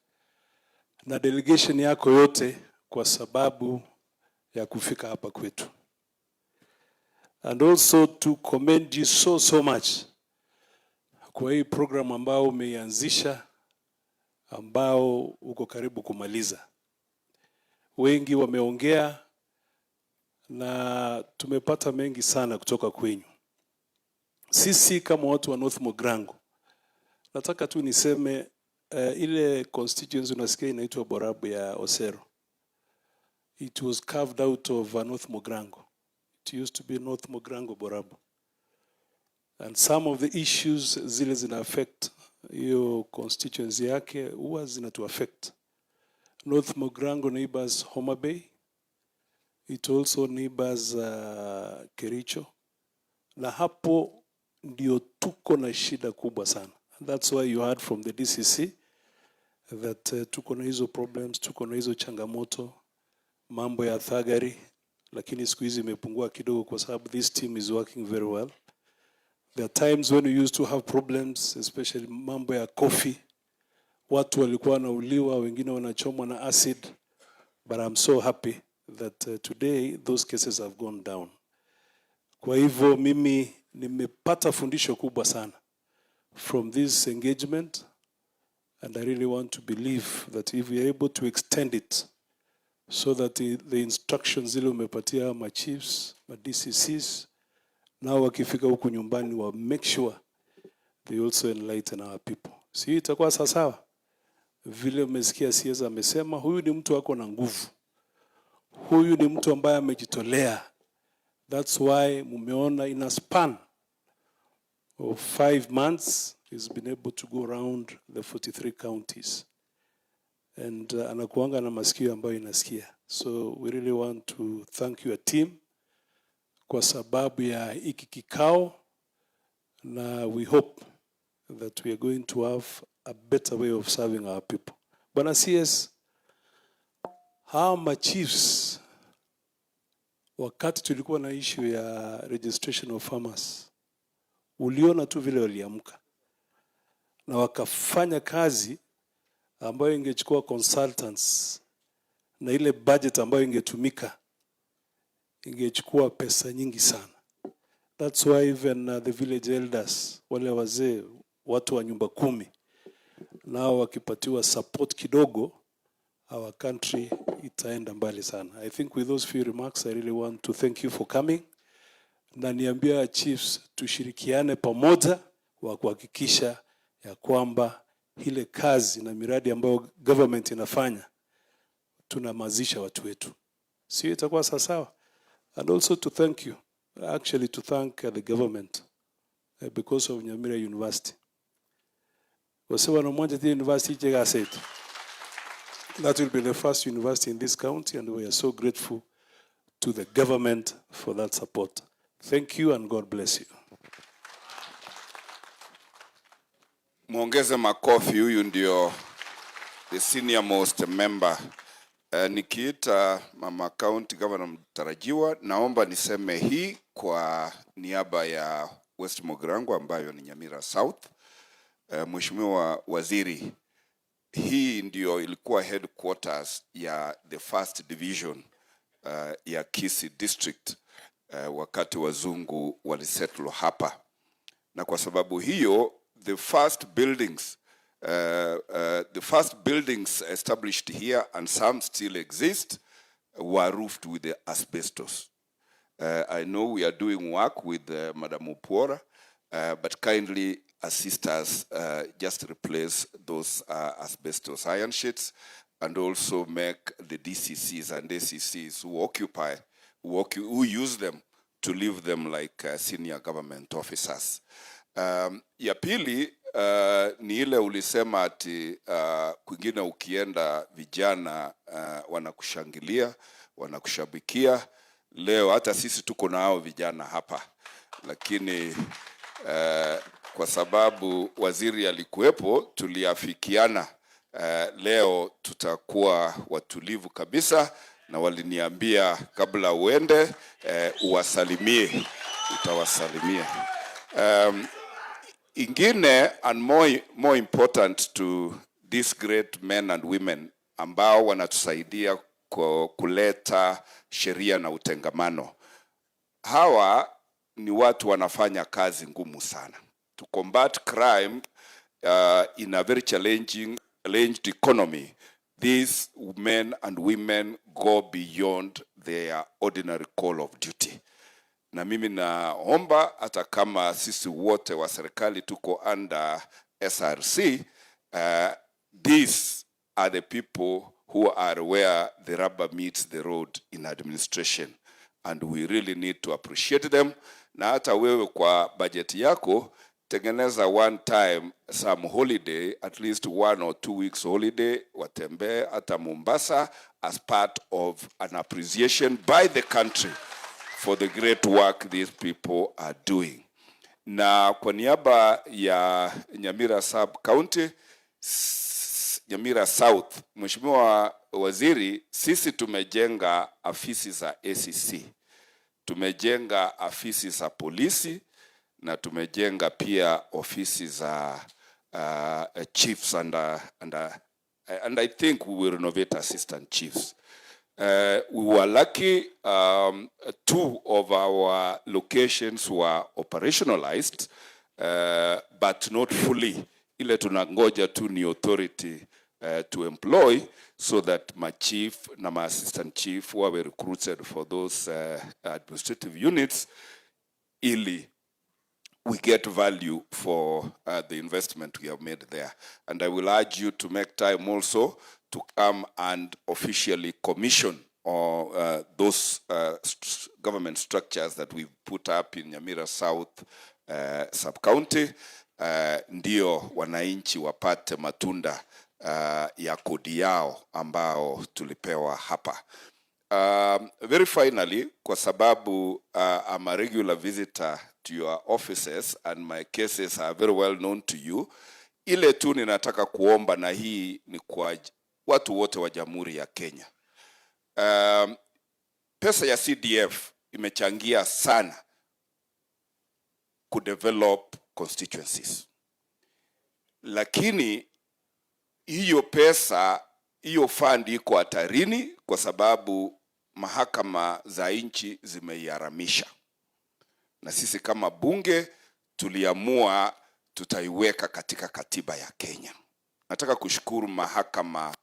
na delegation yako yote kwa sababu ya kufika hapa kwetu. And also to commend you so much kwa hii program ambao umeianzisha ambao uko karibu kumaliza. Wengi wameongea na tumepata mengi sana kutoka kwenyu. Sisi kama watu wa North Mogrango, nataka tu niseme ile constituency unasikia inaitwa Borabu ya Osero. It was carved out of North Mogrango. It used to be North Mogrango Borabu. And some of the issues zile zina affect hiyo constituency yake huwa zinatu affect. North Mogrango neighbors Homa Bay. It also neighbors Kericho. Na hapo ndio tuko na shida kubwa sana. And that's why you heard from the DCC that tuko na hizo problems, tuko na hizo changamoto, mambo ya thagari, lakini siku hizi imepungua kidogo kwa sababu this team is working very well. There are times when we used to have problems, especially mambo ya coffee. Watu walikuwa wanauliwa, wengine wanachomwa na acid. But I'm so happy that today those cases have gone down. Kwa hivyo mimi nimepata fundisho kubwa sana from this engagement, and I really want to believe that if we are able to extend it so that the instructions zile umepatia ma chiefs, ma DCCs, now wakifika huku nyumbani wa make sure they also enlighten our people. Si itakuwa sawa? Vile umesikia CS amesema huyu ni mtu wako na nguvu. Huyu ni mtu ambaye amejitolea. That's why mumeona in a span of 5 months he's been able to go around the 43 counties. And anakuanga na masikio ambayo inasikia. So we really want to thank your team kwa sababu ya hiki kikao, na we hope that we are going to have a better way of serving our people. Bwana CS, hawa machiefs wakati tulikuwa na issue ya registration of farmers, uliona tu vile waliamka na wakafanya kazi ambayo ingechukua consultants na ile budget ambayo ingetumika ingechukua pesa nyingi sana. That's why even the village elders, wale wazee, watu wa nyumba 10, nao wakipatiwa support kidogo, our country itaenda mbali sana. I think with those few remarks, I really want to thank you for coming. Na niambia chiefs tushirikiane pamoja wa kuhakikisha ya kwamba ile kazi na miradi ambayo government inafanya tunamazisha watu wetu. Sio itakuwa sawa? And also to thank you, actually to thank the government because of Nyamira University. Wasewa na mwanje the university chega said. That will be the first university in this county, and we are so grateful to the government for that support. Thank you and God bless you. Muongeze makofi, huyu ndio the senior most member. Nikiita mama county governor mtarajiwa, naomba niseme hii kwa niaba ya West Mogrango ambayo ni Nyamira South. Mheshimiwa Waziri, hii ndio ilikuwa headquarters ya the first division ya Kisii district wakati wazungu walisettle hapa. Na kwa sababu hiyo the first buildings established here, and some still exist, were roofed with the asbestos. I know we are doing work with Madam Upora, but kindly assist us just replace those asbestos iron sheets, and also make the DCCs and ACCs who use them to leave them like senior government officers. Ya pili, ni ile ulisema ati kwingine ukienda vijana wanakushangilia, wanakushabikia. Leo hata sisi tuko na hao vijana hapa, lakini kwa sababu waziri alikuwepo, tuliafikiana leo tutakuwa watulivu kabisa, na waliniambia kabla uende uwasalimie, utawasalimia. Ingine and more important to these great men and women ambao wanatusaidia kuleta sheria na utengamano. Hawa ni watu wanafanya kazi ngumu sana to combat crime in a very challenged economy. These men and women go beyond their ordinary call of duty. Na mimi naomba hata kama sisi wote wa serikali tuko under SRC, these are the people who are where the rubber meets the road in administration, and we really need to appreciate them. Na hata wewe kwa budget yako tengeneza one time some holiday, at least 1 or 2 weeks holiday, watembe hata Mombasa as part of an appreciation by the country for the great work these people are doing. Na kwa niaba ya Nyamira Sub County, Nyamira South, Mheshimiwa Waziri, sisi tumejenga afisi za ACC, tumejenga afisi za polisi, na tumejenga pia ofisi za chiefs and I think we will renovate assistant chiefs. We were lucky, 2 of our locations were operationalized, but not fully. Ile tunangoja tu ni authority to employ, so that my chief na my assistant chief were recruited for those administrative units, ili we get value for the investment we have made there. And I will urge you to make time also to come and officially commission those government structures that we've put up in Nyamira South Sub-County, ndio wananchi wapate matunda ya kodi yao ambao tulipewa hapa. Very finally, kwa sababu I'm a regular visitor to your offices and my cases are very well known to you, ile tu ninataka kuomba, na hii ni kwa watu wote wa Jamhuri ya Kenya. Pesa ya CDF imechangia sana kudevelop constituencies. Lakini hiyo pesa, hiyo fund iko hatarini kwa sababu mahakama za nchi zimeiharamisha. Na sisi kama bunge tuliamua tutaiweka katika katiba ya Kenya. Nataka kushukuru mahakama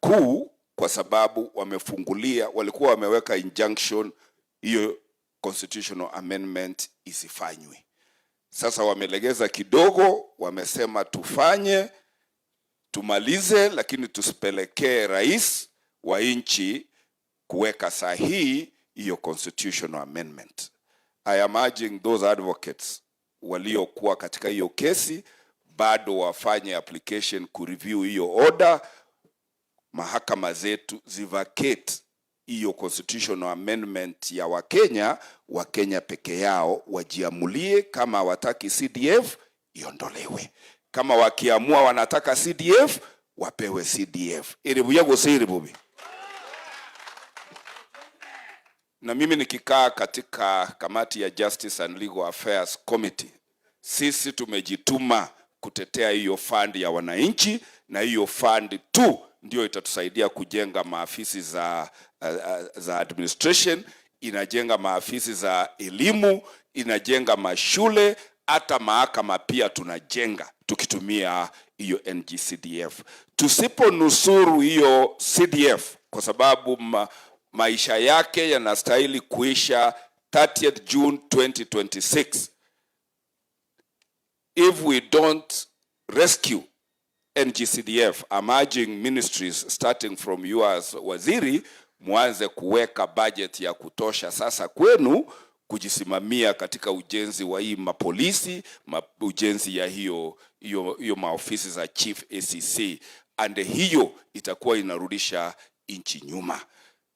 kuu kwa sababu wamefungulia, walikuwa wameweka injunction hiyo constitutional amendment isifanywe. Sasa wamelegeza kidogo, wamesema tufanye, tumalize, lakini tusipelekee rais wa nchi kuweka sahihi hiyo constitutional amendment. I am urging those advocates waliokuwa katika hiyo kesi bado wafanye application kureview hiyo order, mahakama zetu zivacate hiyo constitutional amendment ya Wakenya peke yao wajiamulie. Kama wataki CDF iondolewe, kama wakiamua wanataka CDF wapewe CDF. Na mimi nikikaa katika kamati ya Justice and Legal Affairs Committee, sisi tumejituma kutetea hiyo fund ya wananchi, na hiyo fund tu ndio itatusaidia kujenga maafisi za administration, inajenga maafisi za elimu, inajenga mashule, hata mahakama pia tunajenga tukitumia hiyo NGCDF. Tusiponusuru hiyo CDF, kwa sababu maisha yake yanastahili kuisha 30th June 2026. If we don't rescue NGCDF, I'm urging ministries starting from you as waziri, muanze kuweka budget ya kutosha sasa kwenu kujisimamia katika ujenzi wa hii mapolisi, ujenzi ya hiyo maofisi za chief ACC, and hiyo itakuwa inarudisha nchi nyuma.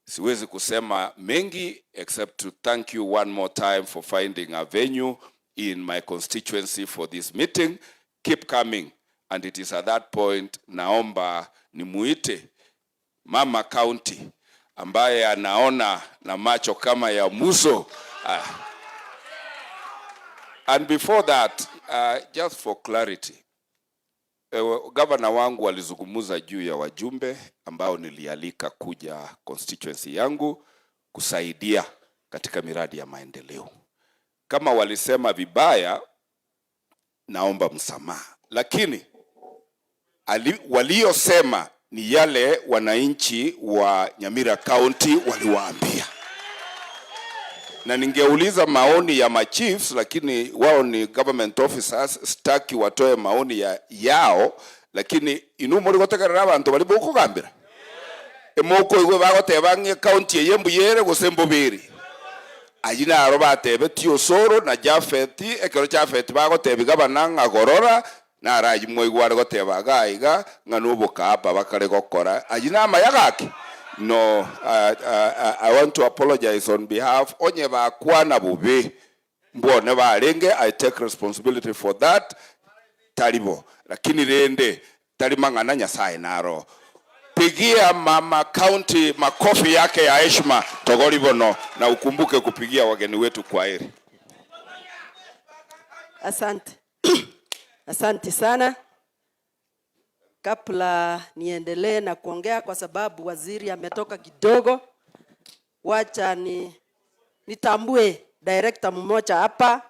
Siwezi kusema mengi except to thank you one more time for finding a venue in my constituency for this meeting. Keep coming. And it is at that point naomba nimuite Mama County ambaye anaona na macho kama ya Muso. And before that, just for clarity, governor wangu walizungumuza juu ya wajumbe ambao nilialika kuja constituency yangu kusaidia katika miradi ya maendeleo. Kama walisema vibaya, naomba msamaha. Lakini waliosema ni yale wananchi wa Nyamira County waliwaambia. Na ningeuliza maoni ya machiefs, lakini wao ni government officers, sitaki watoe maoni yao, lakini inumuri gotegerera abantu bali bukugambira. Emoko igwe bagotebanye county yembu yere gosembobiri. Ajina aro batebe tiosoro na Jafeti ekero Jafeti bagotebe gabana ngagorora na araji moigware goteba gaiga nganubuka apa bakare gokora ajina amayagaki. No, I want to apologize on behalf onye bakwana bubi mbone barenge. I take responsibility for that. Taribo lakini rende tarimangana Nyasaye naro. Pigia Mama County makofi yake ya heshima togoribono, na ukumbuke kupigia wageni wetu kwa heri. Asante. Asante sana. Kabla niendelee na kuongea, kwa sababu waziri ametoka kidogo, wacha nitambue director mmoja hapa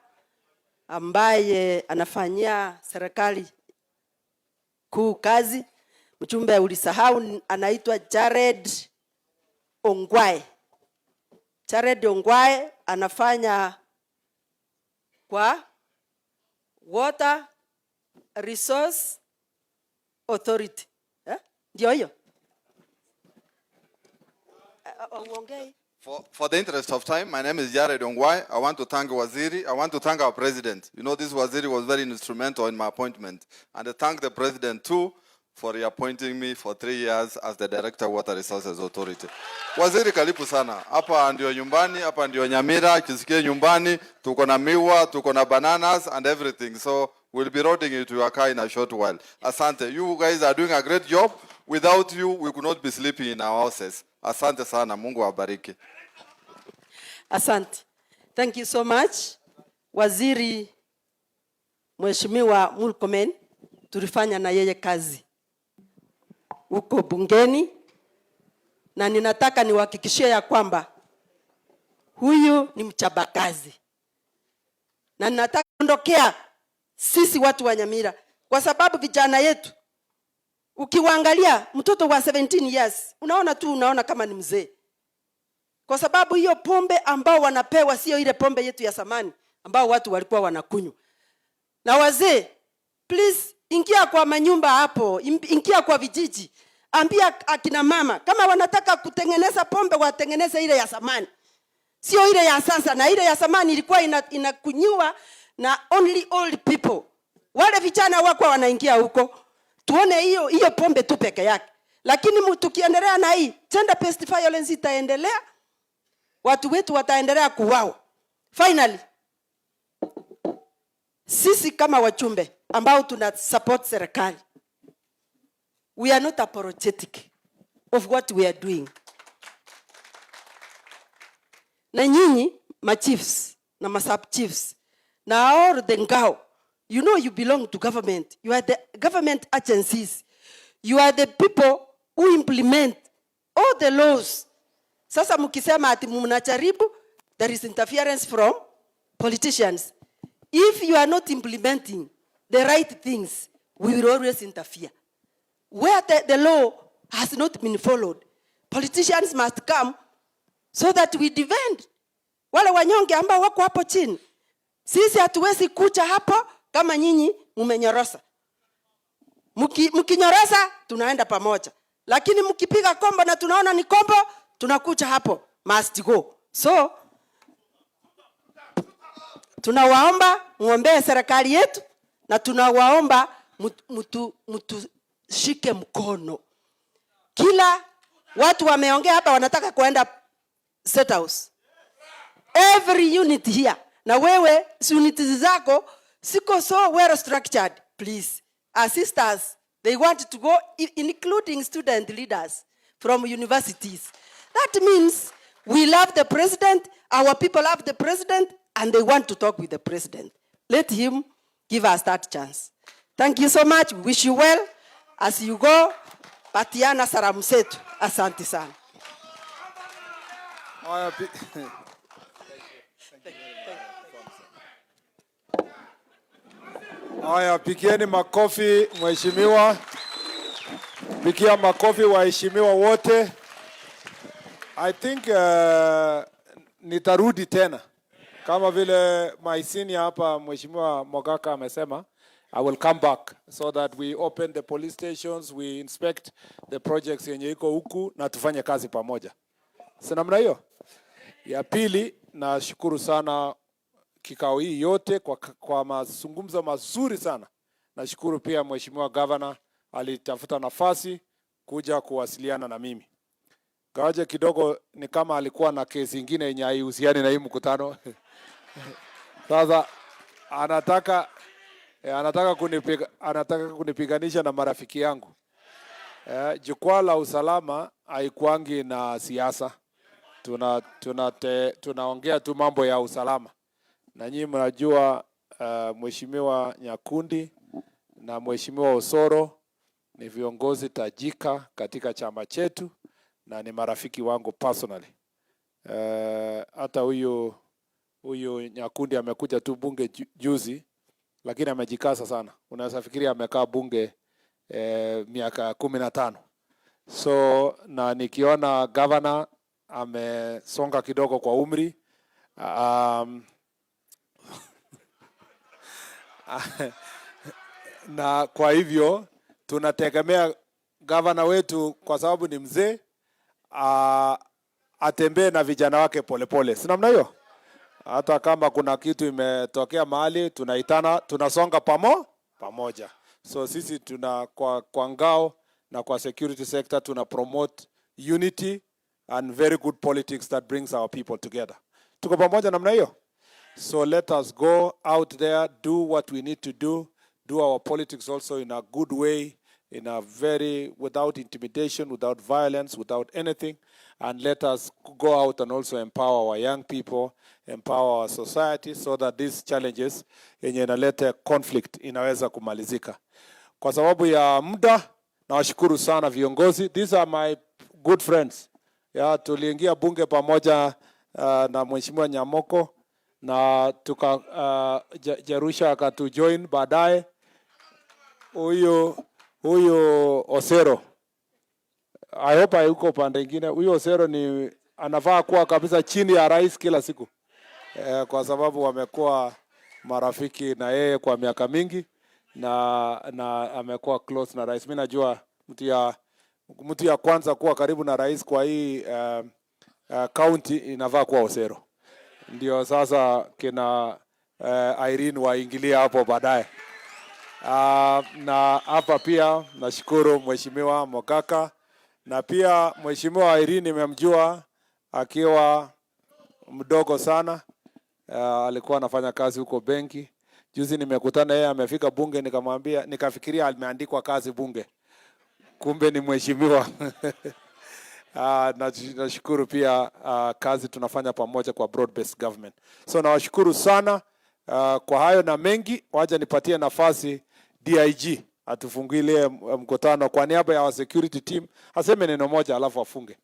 ambaye anafanyia serikali kuu kazi. Mchumbe ulisahau, anaitwa Jared Ongwae. Jared Ongwae anafanya kwa Water Resource Authority. Ndio hiyo. For the interest of time, my name is Jared Ongwae. I want to thank Waziri. I want to thank our president. You know, this Waziri was very instrumental in my appointment. And I thank the president too for reappointing me for 3 years as the Director of Water Resources Authority. Waziri karibu sana. Hapa ndio nyumbani, hapa ndio Nyamira, kisikie nyumbani, tuko na miwa, tuko na bananas and everything. So we'll be routing you to your car in a short while. Asante. You guys are doing a great job. Without you, we could not be sleeping in our houses. Asante sana. Mungu awabariki. Asante. Thank you so much. Waziri Mheshimiwa Murkomen, tulifanya na yeye kazi uko bungeni, na ninataka niwahakikishie ya kwamba huyu ni mchapakazi, na ninataka kuondokea sisi watu wa Nyamira, kwa sababu vijana yetu ukiwaangalia mtoto wa 17 years unaona kama ni mzee, kwa sababu hiyo pombe ambao wanapewa sio ile pombe yetu ya zamani ambao watu walikuwa wanakunywa. Na wazee, please ingia kwa manyumba hapo, ingia kwa vijiji, ambia akina mama kama wanataka kutengeneza pombe watengeneze ile ya zamani, sio ile ya sasa. Na ile ya zamani ilikuwa inakunywa na only old people. Wale vijana wako wanaingia huko, tuone hiyo pombe tu peke yake. Lakini tukiendelea na hii gender based violence itaendelea, watu wetu wataendelea kuuawa. Finally, sisi kama wachumbe ambao tuna support serikali, we are not apologetic of what we are doing. Na nyinyi ma chiefs na ma sub chiefs na all the ngao, you know you belong to government. You are the government agencies. You are the people who implement all the laws. Sasa mkisema ati mnajaribu, there is interference from politicians. If you are not implementing the right things, we will always interfere. Where the law has not been followed, politicians must come so that we defend wale wanyonge ambao wako hapo chini. Sisi hatuwezi kucha hapo kama nyinyi mmenyorosa. Mkinyorosa tunaenda pamoja, lakini mkipiga kombo na tunaona ni kombo, tunakucha hapo, must go. So tunawaomba muombee serikali yetu, na tunawaomba mtu shike mkono. Kila watu wameongea hapa wanataka kuenda State House. Every unit here na wewe units zako siko so well structured, please assist us. They want to go, including student leaders from universities. That means we love the president, our people love the president, and they want to talk with the president. Let him give us that chance. Thank you so much. We wish you well as you go. Patiana salamu zetu. Asante sana. Haya, pigieni makofi mheshimiwa. Pigia makofi waheshimiwa wote. I think nitarudi tena kama vile my senior hapa mheshimiwa Mogaka amesema. I will come back so that we open the police stations, we inspect the projects yenye iko huku na tufanye kazi pamoja. Si namna hiyo? Ya pili, nashukuru sana kikao hii yote kwa mazungumzo mazuri sana. Nashukuru pia mheshimiwa governor alitafuta nafasi kuja kuwasiliana na mimi. Gawaje kidogo ni kama alikuwa na kesi nyingine yenye haihusiani na hii mkutano. Sasa anataka kunipiganisha na marafiki yangu. Jukwaa la usalama haikuangi na siasa. Tunaongea tu mambo ya usalama. Na nyinyi mnajua mheshimiwa Nyakundi na mheshimiwa Osoro ni viongozi tajika katika chama chetu na ni marafiki wangu personally. Hata huyu Nyakundi amekuja tu bunge juzi, lakini amejikasa sana. Unaweza fikiria amekaa bunge miaka 15. So na nikiona governor amesonga kidogo kwa umri, na kwa hivyo tunategemea governor wetu kwa sababu ni mzee atembee na vijana wake polepole. Si namna hiyo? Hata kama kuna kitu imetokea mahali tunaitana, tunasonga pamoja. So sisi tuna kwa ngao na kwa security sector tuna promote unity and very good politics that brings our people together. Tuko pamoja namna hiyo? So let us go out there, do what we need to do our politics also in a good way, without intimidation, without violence, without anything. And let us go out and also empower our young people, empower our society so that these challenges yenye inaleta conflict inaweza kumalizika. Kwa sababu ya muda, nawashukuru sana viongozi. These are my good friends. Tuliingia bunge pamoja na mheshimiwa Nyamoko na Jerusha akatujoin baadaye. Huyo Osero, I hope hayuko pande ingine. Huyo Osero ni anafaa kuwa kabisa chini ya rais kila siku, kwa sababu wamekuwa marafiki na yeye kwa miaka mingi na amekuwa close na rais. Mimi najua mtu ya kwanza kuwa karibu na rais kwa hii county inafaa kuwa Osero. Ndio sasa kina Irene waingilia hapo baadaye. Na hapa pia nashukuru mheshimiwa Mogaka na pia mheshimiwa Irene nimemjua akiwa mdogo sana. Alikuwa anafanya kazi huko benki. Juzi nimekutana yeye amefika bunge, nikamwambia, nikafikiria ameandikwa kazi bunge, kumbe ni mheshimiwa. Nashukuru pia kazi tunafanya pamoja kwa broad based government. So nawashukuru sana kwa hayo na mengi. Wacha nipatie nafasi DIG atufungulie mkutano kwa niaba ya security team, aseme neno moja alafu afunge.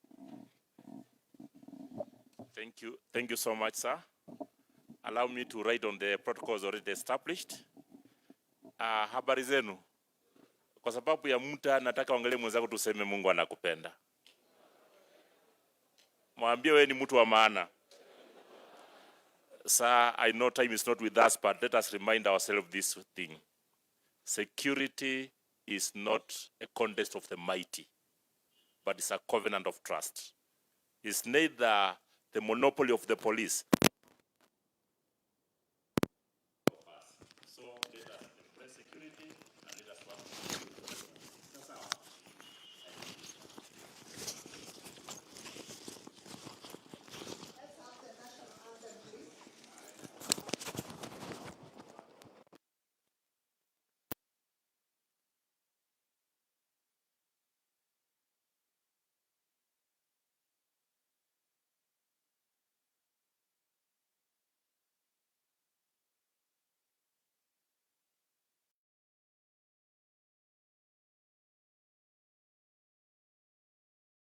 Thank you so much, sir. Allow me to write on the protocols already established. Habari zenu. Kwa sababu ya muda nataka angalie mwenzako tuseme Mungu anakupenda. Mwambie wewe ni mtu wa maana. Sir, I know time is not with us, but let us remind ourselves this thing. Security is not a contest of the mighty, but it's a covenant of trust. It's neither the monopoly of the police,